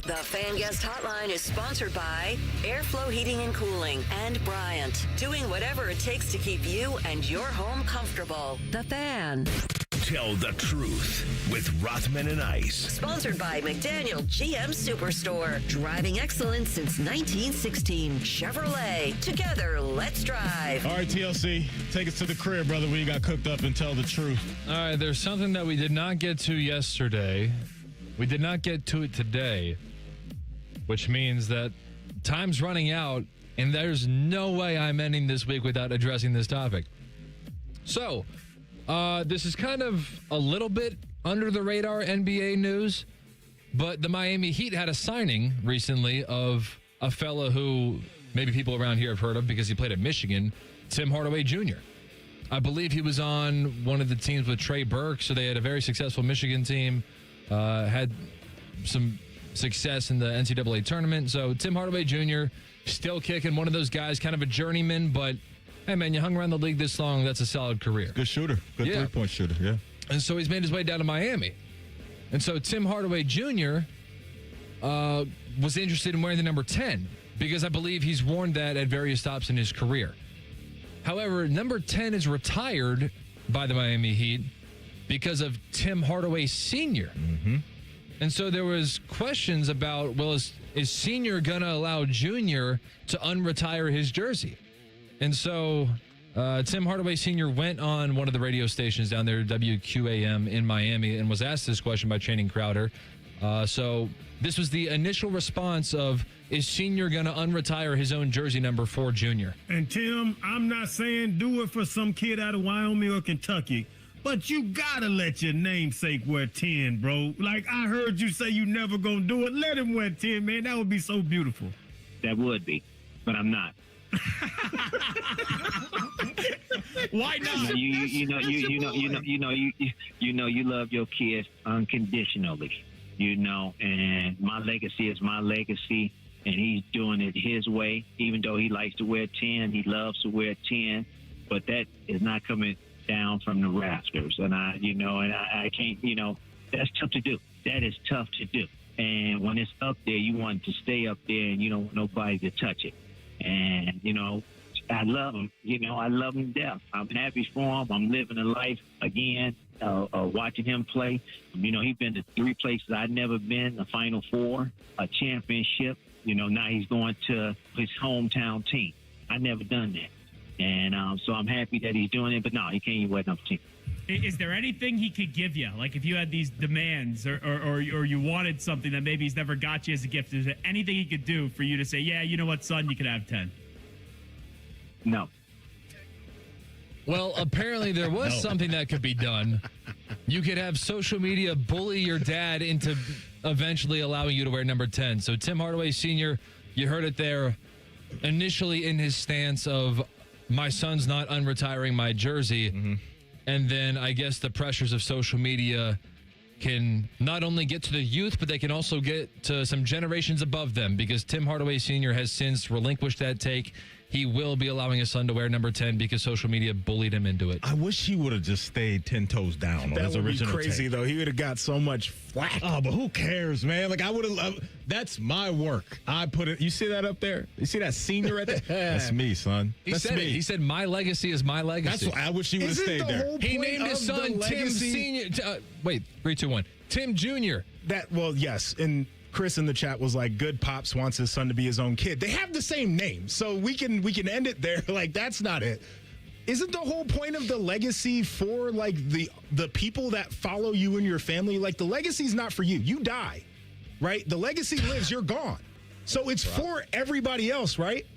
The Fan Guest Hotline is sponsored by Airflow Heating and Cooling and Bryant, doing whatever it takes to keep you and your home comfortable. The Fan. Tell the truth with Rothman Ice. Sponsored by McDaniel GM Superstore. Driving excellence since 1916. Chevrolet. Together, let's drive. All right, TLC, take us to the crib, brother. We got cooked up and tell the truth. All right, there's something that we did not get to yesterday. We did not get to it today, which means that time's running out, and there's no way I'm ending this week without addressing this topic. So, this is kind of a little bit under the radar NBA news, but the Miami Heat had a signing recently of a fella who maybe people around here have heard of because he played at Michigan, Tim Hardaway Jr. I believe he was on one of the teams with Trey Burke, so they had a very successful Michigan team, had some success in the NCAA tournament. So Tim Hardaway Jr. still kicking, one of those guys, kind of a journeyman, but hey, man, you hung around the league this long, that's a solid career. Good shooter. Good three-point shooter, yeah. And so he's made his way down to Miami. And so Tim Hardaway Jr. Was interested in wearing the number 10 because I believe he's worn that at various stops in his career. However, number 10 is retired by the Miami Heat because of Tim Hardaway Sr. Mm-hmm. And so there was questions about, well, is Sr. going to allow Jr. to unretire his jersey? And so Tim Hardaway Sr. went on one of the radio stations down there, WQAM in Miami, and was asked this question by Channing Crowder. So this was the initial response of, is Sr. going to unretire his own jersey number for Jr.? And Tim, I'm not saying do it for some kid out of Wyoming or Kentucky, but you got to let your namesake wear 10, bro. Like I heard you say you never going to do it. Let him wear 10, man. That would be so beautiful. That would be, but I'm not. Why not? You love your kids unconditionally, and my legacy is my legacy, and he's doing it his way. Even though he likes to wear 10, he loves to wear 10, but that is not coming down from the rafters. And I can't, that's tough to do. That is tough to do. And when it's up there, you want to stay up there, and you don't want nobody to touch it. And, I love him. I love him to death. I'm happy for him. I'm living a life again, watching him play. He's been to 3 places I'd never been, a Final Four, a championship. Now he's going to his hometown team. I never done that. And so I'm happy that he's doing it. But no, he can't wear number 10. Is there anything he could give you? Like if you had these demands or you wanted something that maybe he's never got you as a gift, is there anything he could do for you to say, yeah, you know what, son, you could have 10? No. Well, apparently there was something that could be done. You could have social media bully your dad into eventually allowing you to wear number 10. So Tim Hardaway Sr., you heard it there, initially in his stance of, my son's not unretiring my jersey. Mm-hmm. And then I guess the pressures of social media can not only get to the youth, but they can also get to some generations above them, because Tim Hardaway Sr. has since relinquished that take. He will be allowing his son to wear number 10 because social media bullied him into it. I wish he would have just stayed 10 toes down on his original That would be crazy, take. though. He would have got so much flack. Oh, but who cares, man? Like, I would have loved. That's my work. I put it. You see that up there? You see that senior right there? That's me, son. He said it. He said, my legacy is my legacy. That's what I wish he would have stayed there. He named his son Tim Senior. Wait, 3, 2, 1. Tim Jr. Yes. And Chris in the chat was like, good pops wants his son to be his own kid. They have the same name, so we can end it there. Like, that's not it. Isn't the whole point of the legacy for like the people that follow you and your family? Like, the legacy's not for you. You die, right? The legacy lives, you're gone. So it's for everybody else, right?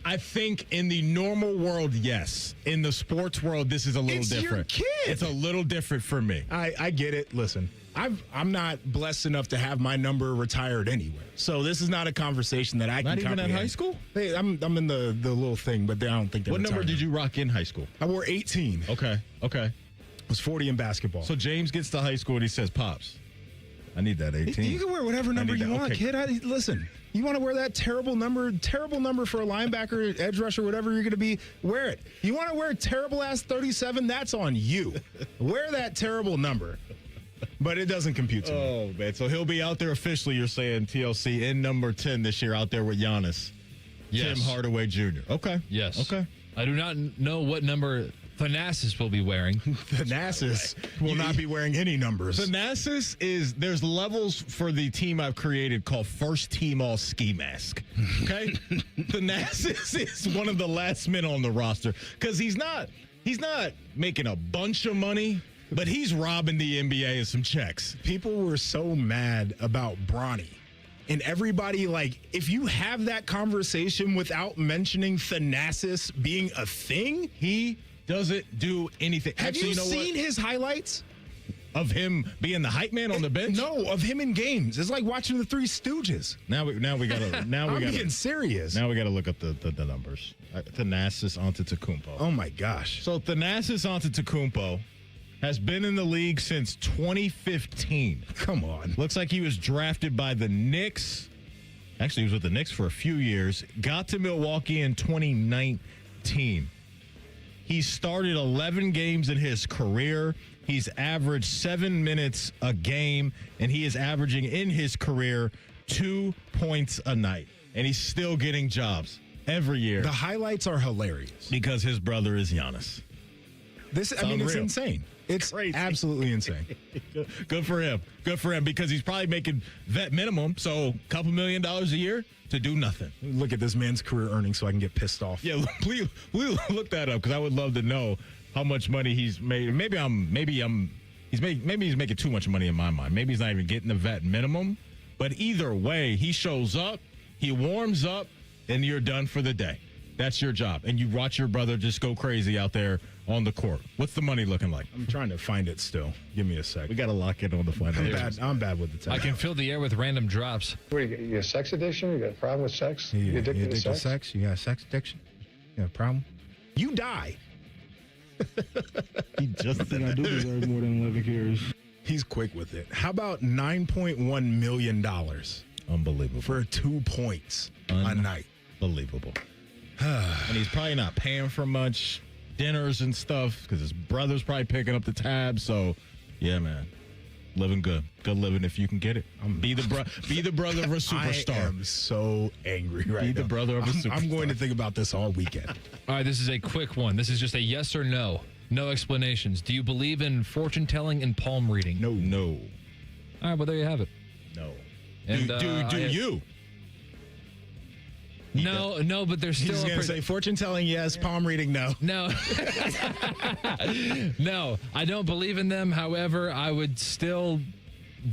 I think in the normal world, yes. In the sports world, this is a little different. It's your kid. It's a little different for me. I get it. Listen, I'm not blessed enough to have my number retired anywhere. So this is not a conversation that I can comprehend. Not even at high school? Hey, I'm in the little thing, but I don't think they're What number did you rock in high school? I wore 18. Okay. I was 40 in basketball. So James gets to high school and he says, Pops, I need that 18. You can wear whatever number you want, kid. Listen, you want to wear that terrible number for a linebacker, edge rusher, whatever you're going to be, wear it. You want to wear a terrible-ass 37, that's on you. Wear that terrible number. But it doesn't compute to me. Oh, man. So he'll be out there officially, you're saying, TLC, in number 10 this year out there with Giannis. Yes. Tim Hardaway Jr. Okay. Yes. Okay. I do not know what number Thanasis will be wearing. Thanasis will not be wearing any numbers. Thanasis there's levels for the team I've created called First Team All Ski Mask. Okay? Thanasis is one of the last men on the roster because he's not making a bunch of money, but he's robbing the NBA of some checks. People were so mad about Bronny. And everybody, like, if you have that conversation without mentioning Thanasis being a thing, he doesn't do anything. Have you seen his highlights? Of him being the hype man on the bench? No, of him in games. It's like watching the Three Stooges. Now we gotta. I'm being serious. Now we gotta look up the numbers. Thanasis Antetokounmpo. Oh my gosh. So Thanasis Antetokounmpo has been in the league since 2015. Come on. Looks like he was drafted by the Knicks. Actually, he was with the Knicks for a few years. Got to Milwaukee in 2019. He started 11 games in his career. He's averaged 7 minutes a game, and he is averaging in his career 2 points a night. And he's still getting jobs every year. The highlights are hilarious. Because his brother is Giannis. It's insane. It's crazy. Absolutely insane. Good for him. Good for him because he's probably making vet minimum, so a couple $1 million a year to do nothing. Look at this man's career earnings so I can get pissed off. Yeah, please look that up because I would love to know how much money he's made. Maybe he's making too much money in my mind. Maybe he's not even getting the vet minimum. But either way, he shows up, he warms up, and you're done for the day. That's your job. And you watch your brother just go crazy out there on the court. What's the money looking like? I'm trying to find it still. Give me a sec. We got to lock in on the financials. I'm bad with the tech. I can fill the air with random drops. What, you got a sex addiction? You got a problem with sex? You addicted to sex? You got a sex addiction? You got a problem? You die. He just I think I do deserve more than 11 years. He's quick with it. How about $9.1 million? Unbelievable. For 2 points a night. Unbelievable. And he's probably not paying for much dinners and stuff because his brother's probably picking up the tab. So, yeah, man. Living good. Good living if you can get it. Be the brother of a superstar. I am so angry right now. Be the brother of a superstar. I'm going to think about this all weekend. All right, this is a quick one. This is just a yes or no. No explanations. Do you believe in fortune telling and palm reading? No. All right, well, there you have it. No. And, do you? No, but there's still He's going to say fortune telling, yes, palm reading, no. No. No, I don't believe in them. However, I would still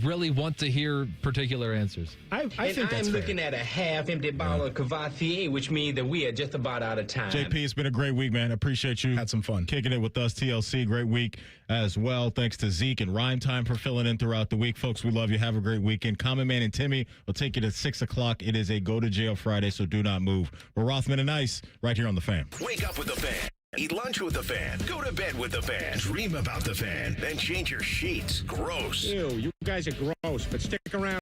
really want to hear particular answers. I think that's I'm fair. looking at a half-empty bottle of Cavatier, which means that we are just about out of time. JP, it's been a great week, man. Appreciate you. Had some fun. Kicking it with us, TLC. Great week as well. Thanks to Zeke and Rhyme Time for filling in throughout the week. Folks, we love you. Have a great weekend. Common Man and Timmy will take you to 6 o'clock. It is a Go to Jail Friday, so do not move. We're Rothman and Ice right here on The Fan. Wake up with the Fan. Eat lunch with the Fan. Go to bed with the Fan. Dream about the Fan. Then change your sheets. Gross. Ew, you guys are gross, but stick around.